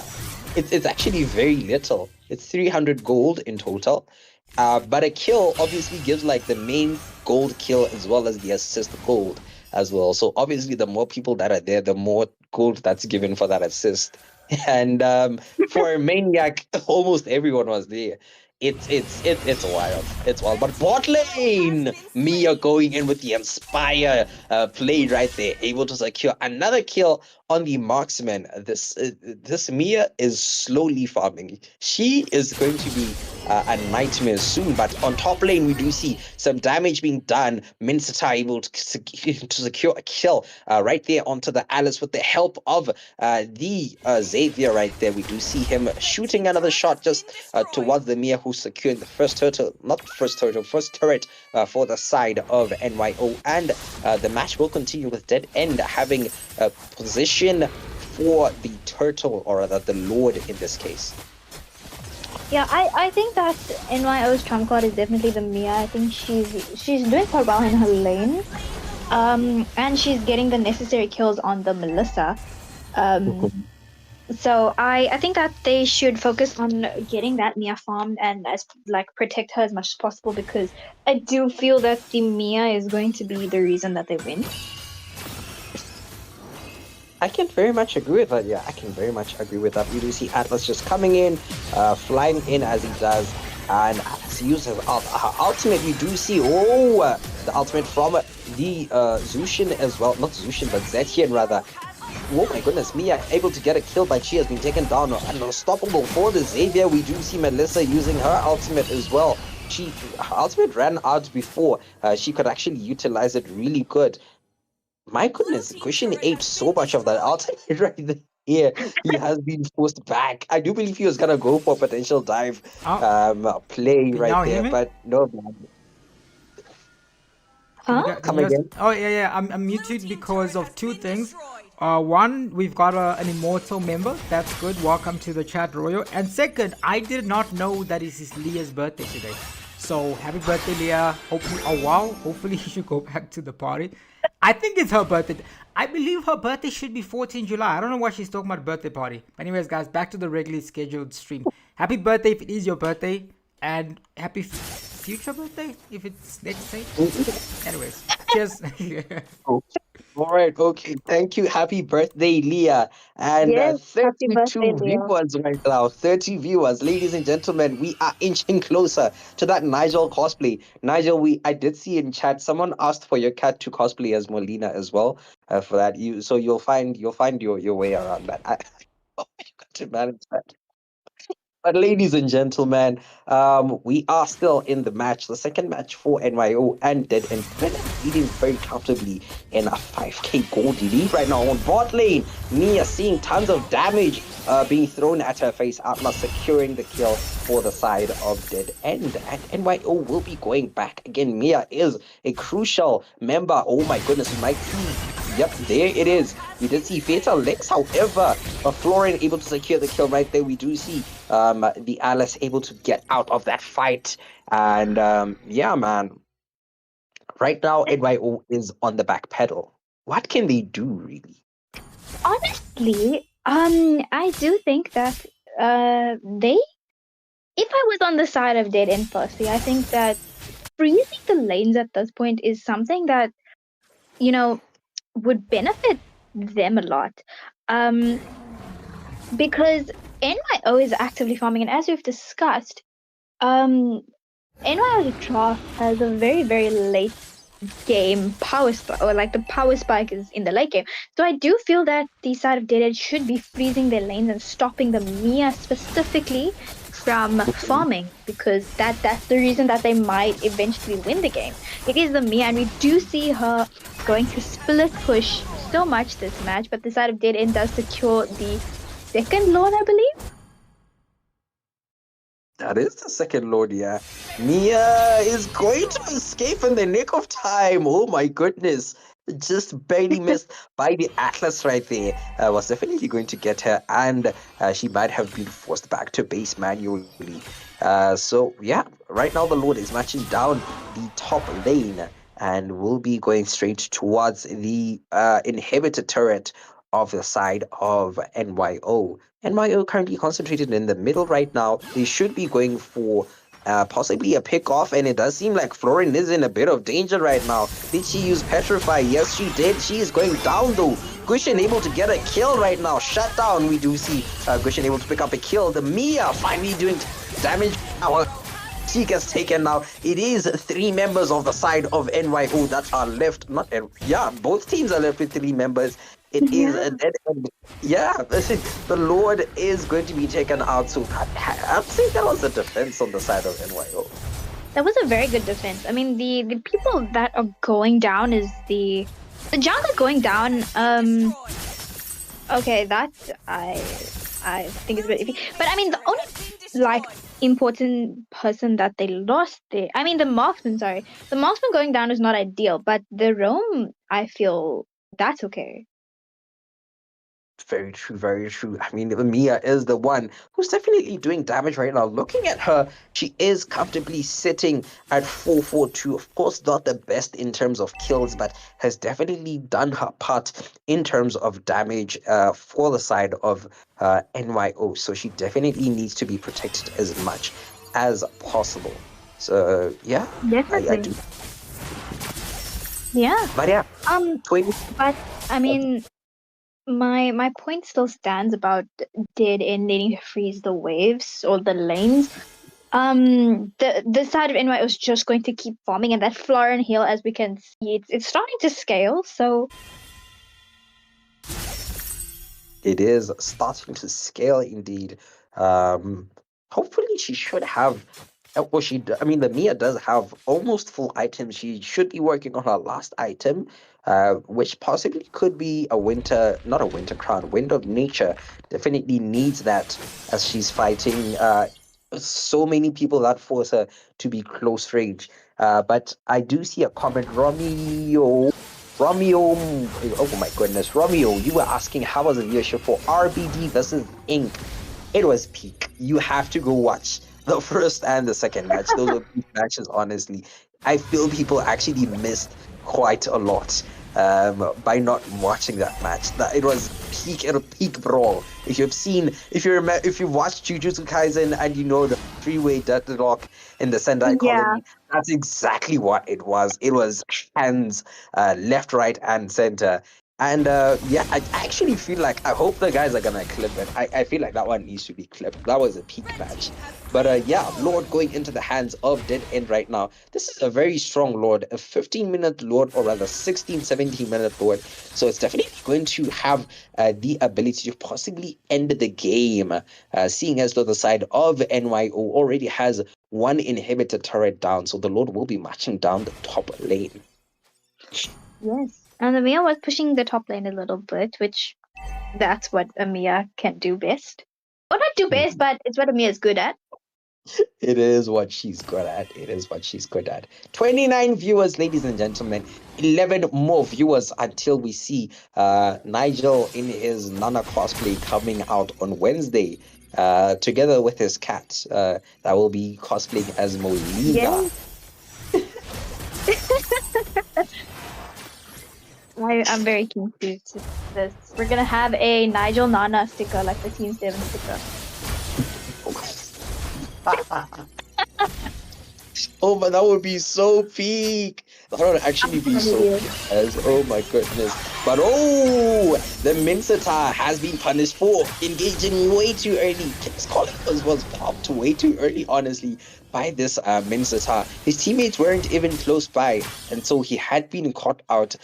it's actually very little. It's 300 gold in total. But a kill obviously gives like the main gold kill as well as the assist gold as well. So obviously, the more people that are there, the more gold that's given for that assist. And for Maniac, almost everyone was there. It's wild. It's wild. But bot lane, Mia going in with the Inspire play right there, able to secure another kill on the marksman. This Mia is slowly farming. She is going to be a nightmare soon. But on top lane, we do see some damage being done. Minsita able to secure a kill right there onto the Alice with the help of the Xavier right there. We do see him shooting another shot just towards the Mia, who's securing the first turtle, not first turtle, first turret for the side of NYO. And the match will continue with Dead End having a position for the turtle, or rather the Lord in this case. Yeah, I think that NYO's trump card is definitely the Mia. I think she's doing quite well in her lane. And she's getting the necessary kills on the Melissa. So I think that they should focus on getting that Mia farmed and protect her as much as possible, because I do feel that the Mia is going to be the reason that they win. I can very much agree with that. Yeah, I can very much agree with that. We do see Atlas just coming in, flying in as he does, and Atlas uses her ultimate. We do see the ultimate from the Zushin as well, not Zushin but Zetian rather. Oh my goodness, Mia able to get a kill, but she has been taken down. Unstoppable for the Xavier. We do see Melissa using her ultimate as well. Her ultimate ran out before she could actually utilize it really good. My goodness, Christian ate so much of that ultimate right there. He has been forced back. I do believe he was gonna go for a potential dive play Can right y'all there, hear me? but no, man. Huh? Come again. Oh yeah. I'm muted because of two things. One, we've got an immortal member. That's good. Welcome to the chat, Royo. And second, I did not know that it is Leah's birthday today. So happy birthday, Leah. Hopefully you should go back to the party. I think it's her birthday. I believe her birthday should be 14 July. I don't know why she's talking about birthday party. Anyways, guys, back to the regularly scheduled stream. Happy birthday if it is your birthday, and happy future birthday if it's next day. Anyways, cheers. All right, okay. Thank you. Happy birthday, Leah. And Yes, happy 32 birthday, Leo. viewers right now. 30 viewers. Ladies and gentlemen, we are inching closer to that Nigel cosplay. Nigel, I did see in chat someone asked for your cat to cosplay as Molina as well. For that, you'll find your way around that. You got to manage that. But ladies and gentlemen, we are still in the match, the second match for NYO and Dead End. Leading very comfortably in a 5k gold lead right now on bot lane. Mia seeing tons of damage being thrown at her face. Atlas securing the kill for the side of Dead End. And NYO will be going back. Again, Mia is a crucial member. Oh my goodness, we might see. Yep, there it is. We did see Fatal Lex, however, Florian able to secure the kill right there. We do see the Alice able to get out of that fight. And yeah, man. Right now, NYO is on the back pedal. What can they do, really? Honestly, I do think that if I was on the side of Dead End firstly, I think that freezing the lanes at this point is something that, would benefit them a lot. Because NYO is actively farming, and as we've discussed, NYO's draft has a very, very late game power spike, or like the power spike is in the late game. So I do feel that the side of Dead End should be freezing their lanes and stopping the Mia specifically from farming, because that's the reason that they might eventually win the game. It is the Mia, and we do see her going to split push so much this match, but the side of Dead End does secure the second Lord, I believe. That is the second Lord, yeah. Mia is going to escape in the nick of time. Oh my goodness. just barely missed by the Atlas right there. Was definitely going to get her, and she might have been forced back to base manually. So yeah, right now the Lord is matching down the top lane and will be going straight towards the inhibitor turret of the side of NYO. NYO currently concentrated in the middle right now. They should be going for possibly a pick off, and it does seem like Florin is in a bit of danger right now. Did she use Petrify? Yes, she did. She is going down though. Gushin able to get a kill right now. Shut down. We do see Gushin able to pick up a kill. The Mia finally doing damage. She gets taken now. It is 3 members of the side of NYO that are left. Both teams are left with 3 members. It is a dead end. Yeah, the Lord is going to be taken out. So I'd say that was a defense on the side of NYO. That was a very good defense. I mean, the people that are going down is the jungle going down. Okay, that I think is a bit iffy. But I mean, the only important person that they lost there. I mean, the marksman. Sorry, the marksman going down is not ideal, but the roam, I feel that's okay. Very true, very true. I mean, Mia is the one who's definitely doing damage right now. Looking at her, she is comfortably sitting at 442. Of course, not the best in terms of kills, but has definitely done her part in terms of damage for the side of NYO. So she definitely needs to be protected as much as possible. So, yeah. Definitely. I do. Yeah. But yeah. But I mean, my point still stands about Dead End needing to freeze the waves or the lanes. The side of NY was just going to keep farming, and that Florin Hill, as we can see, it's starting to scale. So it is starting to scale indeed. Hopefully she should have. The Mia does have almost full items. She should be working on her last item, which possibly could be not a winter crown, Wind of Nature. Definitely needs that as she's fighting so many people that force her to be close range. But I do see a comment, Romeo, oh my goodness, Romeo, you were asking how was the viewership for RBD versus Inc. It was peak. You have to go watch the first and the second match. Those were peak matches, honestly. I feel people actually missed quite a lot by not watching that match. That it was peak brawl. If you've watched Jujutsu Kaisen and you know the 3-way deadlock in the Sendai colony, that's exactly what it was. It was hands left, right, and center. And I actually feel like, I hope the guys are gonna clip it. I feel like that one needs to be clipped. That was a peak match. But Lord going into the hands of Dead End right now. This is a very strong Lord, a 15-minute Lord, or rather 16, 17-minute Lord. So it's definitely going to have the ability to possibly end the game, seeing as though the side of NYO already has one inhibitor turret down. So the Lord will be marching down the top lane. Yes. And Amia was pushing the top lane a little bit, which that's what Amia can do best. Well, not do best, but it's what Amia is good at. It is what she's good at. 29 viewers, ladies and gentlemen. 11 more viewers until we see Nigel in his Nana cosplay coming out on Wednesday, together with his cat that will be cosplaying as Molina. Yes. I'm very keen to this. We're gonna have a Nigel Nana sticker, like the Team 7 sticker. Oh, but that would be so peak. That would actually be so peak. Oh my goodness. But the Mincetar has been punished for engaging way too early. King's Calling was popped way too early, honestly, by this Mincetar. His teammates weren't even close by, and so he had been caught out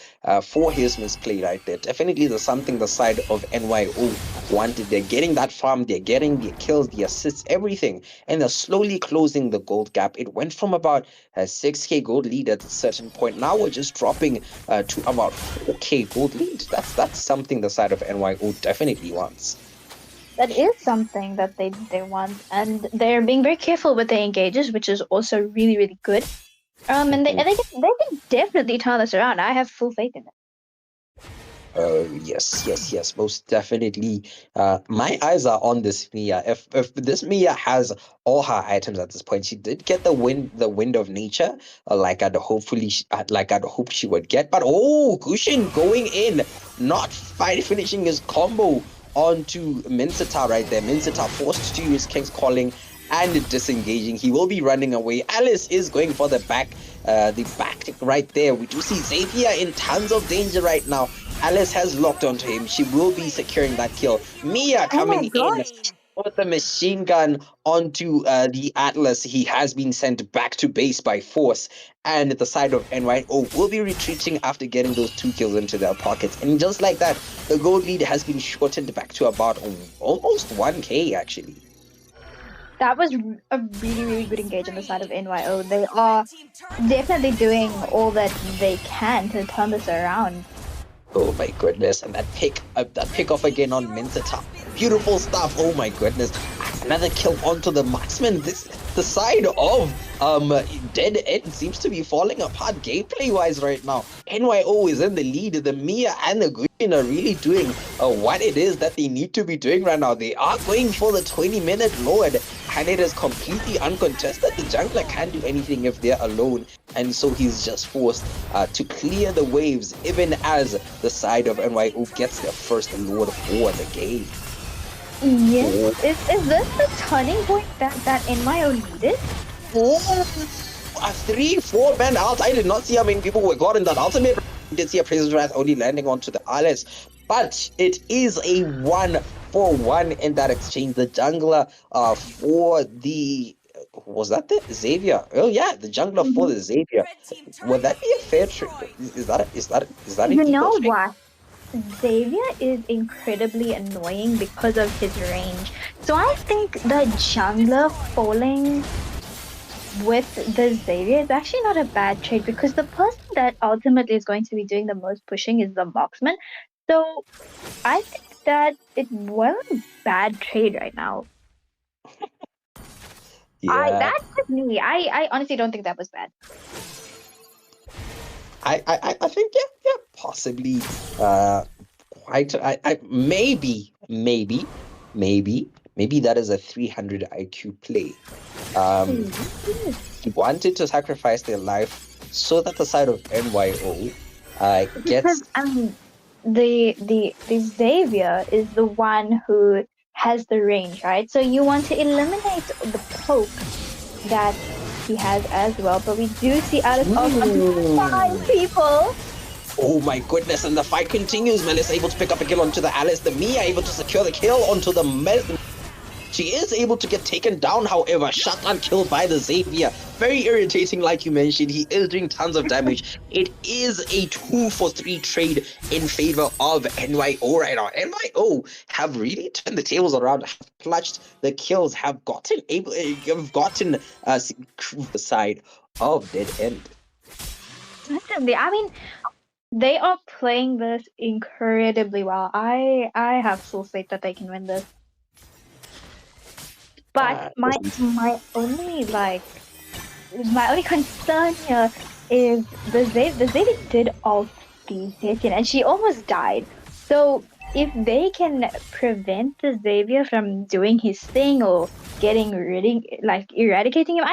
for his misplay right there. Definitely there's something the side of NYO wanted. They're getting that farm, they're getting the kills, the assists, everything, and they're slowly closing the gold gap. It went from about a 6k gold lead at a certain point. Now we're just dropping to about 4k gold lead. That's something the side of NYO definitely wants. That is something that they want, and they're being very careful with their engages, which is also really, really good. And they can definitely turn this around. I have full faith in it. Yes, most definitely. My eyes are on this Mia. If this Mia has all her items at this point, she did get the wind of nature, like I'd hope she would get. But Kushin going in, not finishing his combo onto Minsita right there. Minsita forced to use King's Calling and disengaging. He will be running away. Alice is going for the back right there. We do see Xavier in tons of danger right now. Alice has locked onto him. She will be securing that kill. Mia coming in with the machine gun onto the Atlas. He has been sent back to base by force. And the side of NYO will be retreating after getting those 2 kills into their pockets. And just like that, the gold lead has been shortened back to about almost 1k actually. That was a really, really good engage on the side of NYO. They are definitely doing all that they can to turn this around. Oh my goodness, and that pick off again on Minsita. Beautiful stuff. Oh my goodness. Another kill onto the marksman. The side of Dead End seems to be falling apart gameplay wise right now. NYO is in the lead. The Mia and the Green are really doing what it is that they need to be doing right now. They are going for the 20-minute Lord, and it is completely uncontested. The jungler can't do anything if they're alone, and so he's just forced to clear the waves, even as the side of NYO gets their first Lord for the game. Yes. Is this the turning point that NYO needed? A 3-4 man ult. I did not see how many people were got in that ultimate. We did see a Princess Wrath only landing onto the Alice, but it is a 1-for-1 in that exchange. The jungler for the was that the Xavier? Oh yeah, the jungler for the Xavier. Would that be a fair trade? Is that a You know what? Xavier is incredibly annoying because of his range. So I think the jungler falling with the Xavier is actually not a bad trade, because the person that ultimately is going to be doing the most pushing is the marksman. So I think that it wasn't a bad trade right now. Yeah. That's just me. I honestly don't think that was bad. I think yeah, possibly. Quite. Maybe that is a 300 IQ play. He wanted to sacrifice their life so that the side of NYO gets. Because the Xavier is the one who has the range, right? So you want to eliminate the poke that he has as well. But we do see Alice of 5 people. Oh my goodness, and the fight continues. Melissa able to pick up a kill onto the Alice. The Mia able to secure the kill onto the She is able to get taken down, however. Shot and killed by the Xavier. Very irritating, like you mentioned. He is doing tons of damage. It is a 2-for-3 trade in favor of NYO right now. NYO have really turned the tables around, have clutched the kills, have gotten the side of Dead End. Definitely. I mean, they are playing this incredibly well. I have full faith that they can win this. But my only concern here is the Xavier did ult the Zetian and she almost died. So if they can prevent the Xavier from doing his thing or eradicating him,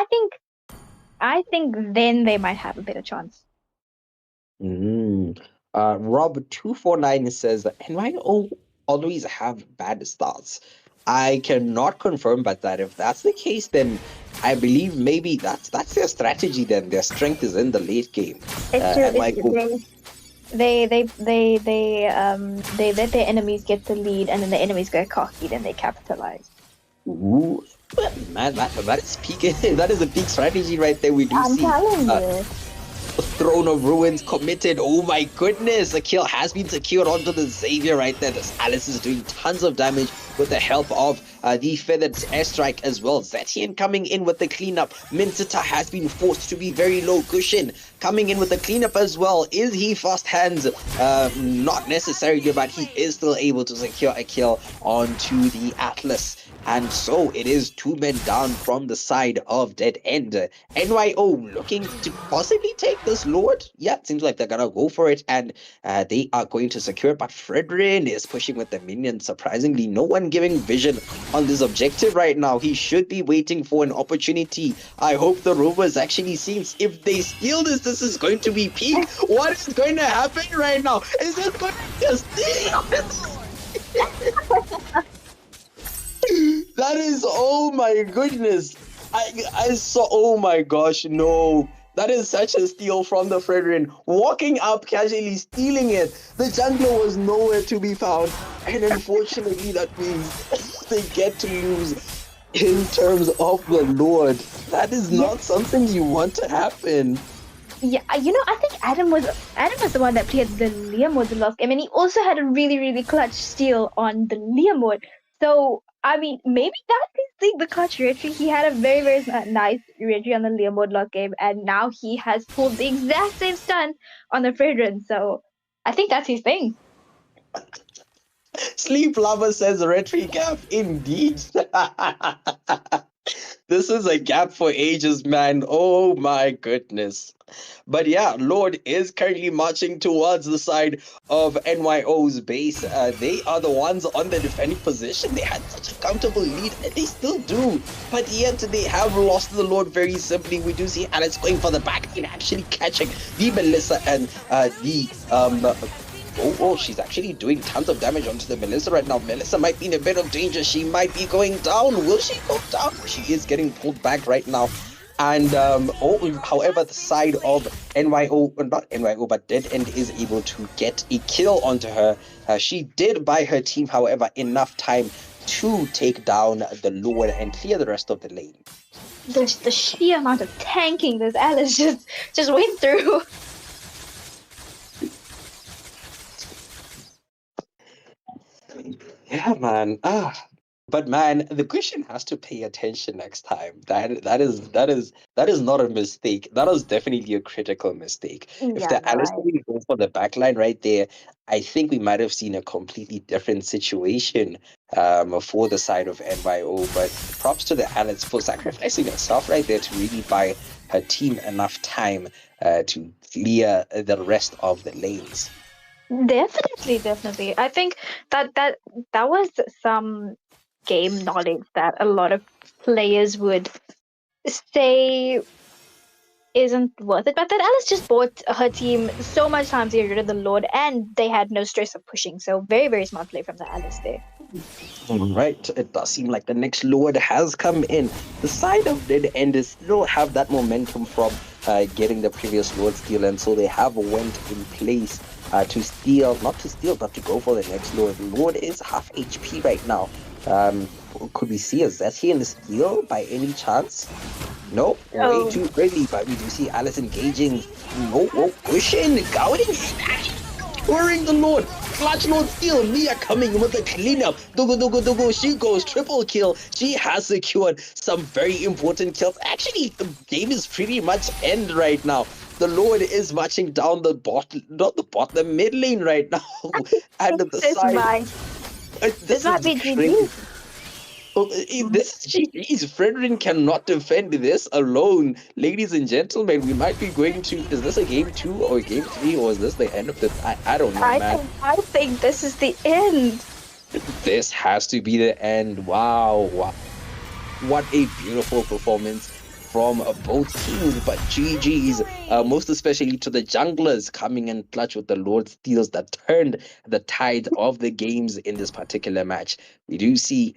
I think then they might have a better chance. Rob249 says that NYO always have bad starts. I cannot confirm but that. If that's the case, then I believe maybe that's their strategy. Then their strength is in the late game. It's true. They let their enemies get the lead, and then the enemies go cocky, and they capitalize. Ooh, man, that is peak. That is a peak strategy right there. We do I'm see. telling you. Throne of Ruins committed. Oh my goodness, a kill has been secured onto the Xavier right there. This Alice is doing tons of damage with the help of the feathered airstrike as well. Zetian coming in with the cleanup. Minsita has been forced to be very low. Cushion coming in with the cleanup as well. Is he fast hands? Not necessarily, but he is still able to secure a kill onto the Atlas. And so it is 2 men down from the side of Dead End. NYO looking to possibly take this Lord. Yeah, it seems like they're gonna go for it, and they are going to secure it. But Fredrin is pushing with the minion. Surprisingly, no one giving vision on this objective right now. He should be waiting for an opportunity. I hope the Rovers actually seems if they steal this is going to be peak. What is going to happen right now? Is this going to be a steal? That is, oh my goodness. I saw, oh my gosh, no. That is such a steal from the Fredrin. Walking up, casually stealing it. The jungler was nowhere to be found. And unfortunately, that means they get to lose in terms of the Lord. That is not something you want to happen. Yeah, I think Adam was the one that played the Liam mode the last game, and he also had a really, really clutch steal on the Liam mode. So, I mean, maybe that is the clutch retry. He had a very, very nice retry on the Liam mode last game, and now he has pulled the exact same stunt on the Fredrin. So, I think that's his thing. Sleep Lover says retry gap, indeed. This is a gap for ages, man. Oh my goodness. But yeah, Lord is currently marching towards the side of NYO's base. They are the ones on the defending position. They had such a comfortable lead, and they still do. But yet they have lost the Lord very simply. We do see Alice going for the back and actually catching the Melissa and Oh, she's actually doing tons of damage onto the Melissa right now. Melissa might be in a bit of danger. She might be going down. Will she go down? She is getting pulled back right now. And however, the side of not NYO, but Dead End is able to get a kill onto her. She did buy her team, however, enough time to take down the Lord and clear the rest of the lane. The sheer amount of tanking this Alice just went through. Yeah, man. But man, the question has to pay attention next time. That is not a mistake. That was definitely a critical mistake. If the Alice didn't go for the backline right there, I think we might have seen a completely different situation for the side of NYO. But props to the Alice for sacrificing herself right there to really buy her team enough time to clear the rest of the lanes. Definitely. I think that was some game knowledge that a lot of players would say isn't worth it. But that Alice just bought her team so much time to get rid of the Lord, and they had no stress of pushing. So very, very smart play from the Alice there. Right, it does seem like the next Lord has come in. The side of Dead End is still have that momentum from getting the previous Lord steal, and so they have went in place to steal, not to steal, but to go for the next Lord. Lord is half HP right now. Could we see a Zethian steal by any chance? Nope, way too early, but we do see Alice engaging. Pushing, going, touring the Lord. Clutch Lord steal. Mia coming with the cleanup. Dogo. She goes triple kill. She has secured some very important kills. Actually, the game is pretty much end right now. The Lord is marching down the the mid lane right now. And the side. This might be GG. This is GG's. Fredrin cannot defend this alone. Ladies and gentlemen, we might be going to... Is this a game 2 or a game 3, or is this the end of the... I don't know, man. I think this is the end. This has to be the end. Wow. What a beautiful performance from both teams, but GG's, most especially to the junglers coming in clutch with the Lord steals that turned the tide of the games in this particular match. We do see,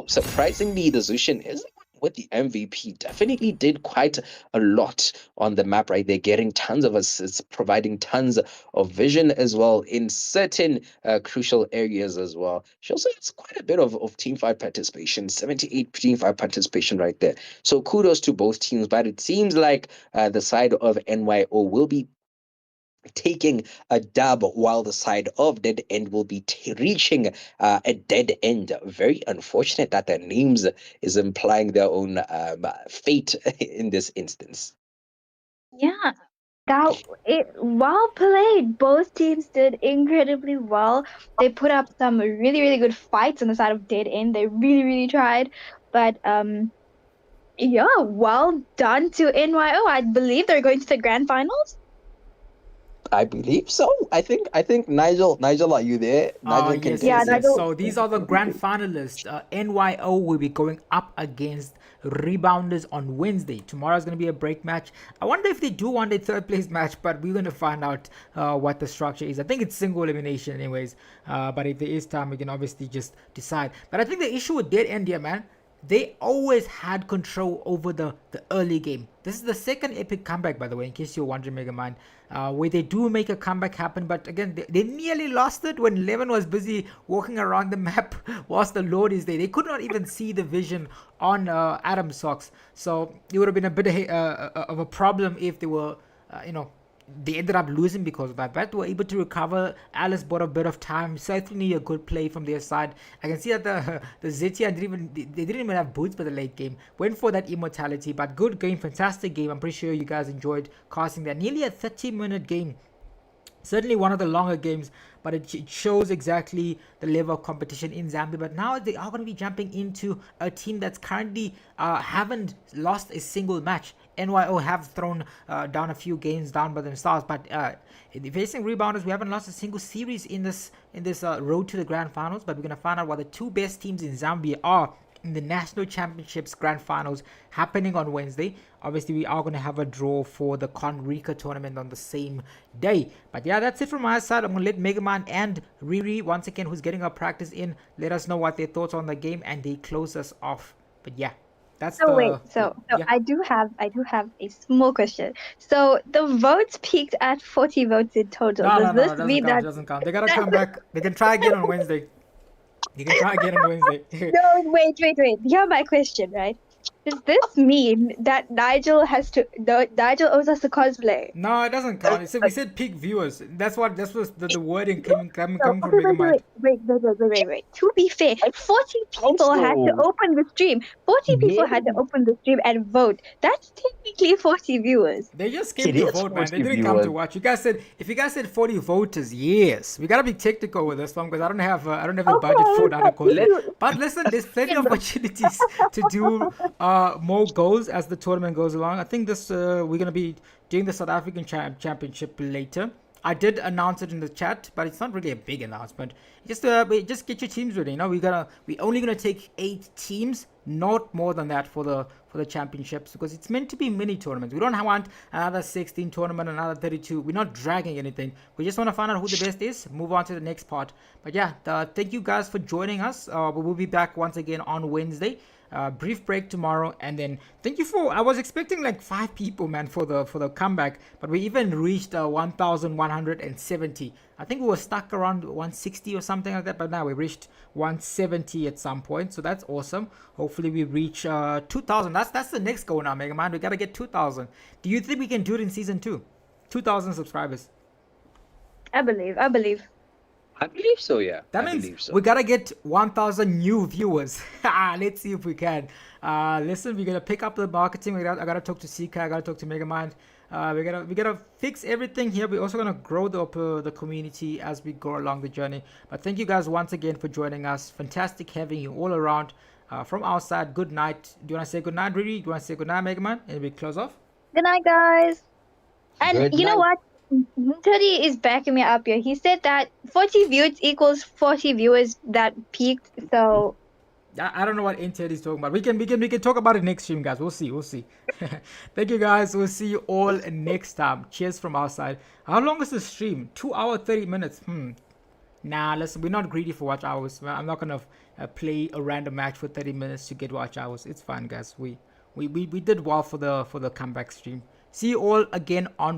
surprisingly, the Zushin is with the MVP, definitely did quite a lot on the map right there, getting tons of assists, providing tons of vision as well in certain crucial areas as well. She also has quite a bit of teamfight participation, 78 teamfight participation right there. So kudos to both teams, but it seems like the side of NYO will be taking a dub while the side of Dead End will be reaching a dead end. Very unfortunate that their names is implying their own fate in this instance. Yeah, Well played. Both teams did incredibly well. They put up some really, really good fights on the side of Dead End. They really, really tried. But yeah, well done to NYO. I believe they're going to the grand finals. I believe so. I think Nigel, are you there? Nigel can yes, take yes, it. yes. So these are the grand finalists. NYO will be going up against Rebounders on Wednesday. Tomorrow is going to be a break match. I wonder if they do want a third place match, but we're going to find out what the structure is. I think it's single elimination anyways. But if there is time, we can obviously just decide. But I think the issue with Dead End here, man, they always had control over the early game. This is the second epic comeback, by the way, in case you're wondering, Megamind, where they do make a comeback happen. But again, they nearly lost it when Levin was busy walking around the map whilst the Lord is there. They could not even see the vision on Adam's socks. So it would have been a bit of a problem if they were, they ended up losing because of that, but were able to recover. Alice bought a bit of time. Certainly a good play from their side. I can see that the Zetia didn't even have boots for the late game. Went for that immortality, but good game, fantastic game. I'm pretty sure you guys enjoyed casting that. Nearly a 30-minute game. Certainly one of the longer games, but it shows exactly the level of competition in Zambia. But now they are going to be jumping into a team that's currently haven't lost a single match. NYO have thrown down a few games down by themselves, but facing Rebounders, we haven't lost a single series in this road to the grand finals. But we're going to find out what the two best teams in Zambia are in the National Championships grand finals happening on Wednesday. Obviously, we are going to have a draw for the Conrica tournament on the same day. But yeah, that's it from my side. I'm going to let Megaman and Riri, once again, who's getting our practice in, let us know what their thoughts on the game, and they close us off. But yeah, that's So yeah. I do have a small question. So the votes peaked at 40 votes in total. No, Does this mean that doesn't count. They gotta come back. They can try again on Wednesday. You can try again on Wednesday. No, wait. Hear my question, right? Does this mean that Nigel owes us a cosplay? No, it doesn't count. We said peak viewers. That's what the wording coming from Okay, Big Mike. wait. To be fair, 40 people had to open the stream. 40 people had to open the stream and vote. That's technically 40 viewers. They just came to vote, man. They didn't come to watch. If you guys said 40 voters, yes, we gotta be technical with this one because I don't have a budget for another call. But listen, there's plenty of opportunities to do more goals as the tournament goes along. I think this we're gonna be doing the South African Championship later. I did announce it in the chat, but it's not really a big announcement. Just get your teams ready. We're only gonna take 8 teams, not more than that for the championships, because it's meant to be mini tournaments. We don't want another 16 tournament, another 32. We're not dragging anything. We just want to find out who the best is, move on to the next part. But yeah, thank you guys for joining us. We will be back once again on Wednesday. Brief break tomorrow, and then thank you for. I was expecting like 5 people, man, for the comeback, but we even reached 1,170. I think we were stuck around 160 or something like that, but now we reached 170 at some point, so that's awesome. Hopefully we reach 2,000. That's the next goal now, Mega Man. We gotta get 2,000. Do you think we can do it in season 2? 2,000 subscribers. I believe. I believe so, yeah. That means we gotta get 1,000 new viewers. Let's see if we can. Listen, we're gonna pick up the marketing. I gotta talk to CK. I gotta talk to Megamind. We gotta fix everything here. We're also gonna grow the community as we go along the journey. But thank you guys once again for joining us. Fantastic having you all around. From our side, good night. Do you wanna say good night, Riri? Do you wanna say good night, Megamind? And we close off. Good night, guys. And Good you know night. what? Teddy is backing me up here. He said that 40 views equals 40 viewers that peaked. So I don't know what Intel is talking about. We can talk about it next stream, guys. We'll see. Thank you, guys. We'll see you all next time. Cheers from our side. How long is the stream? 2 hours 30 minutes. Nah, listen, we're not greedy for watch hours. I'm not gonna play a random match for 30 minutes to get watch hours. It's fine, guys. We did well for the comeback stream. See you all again on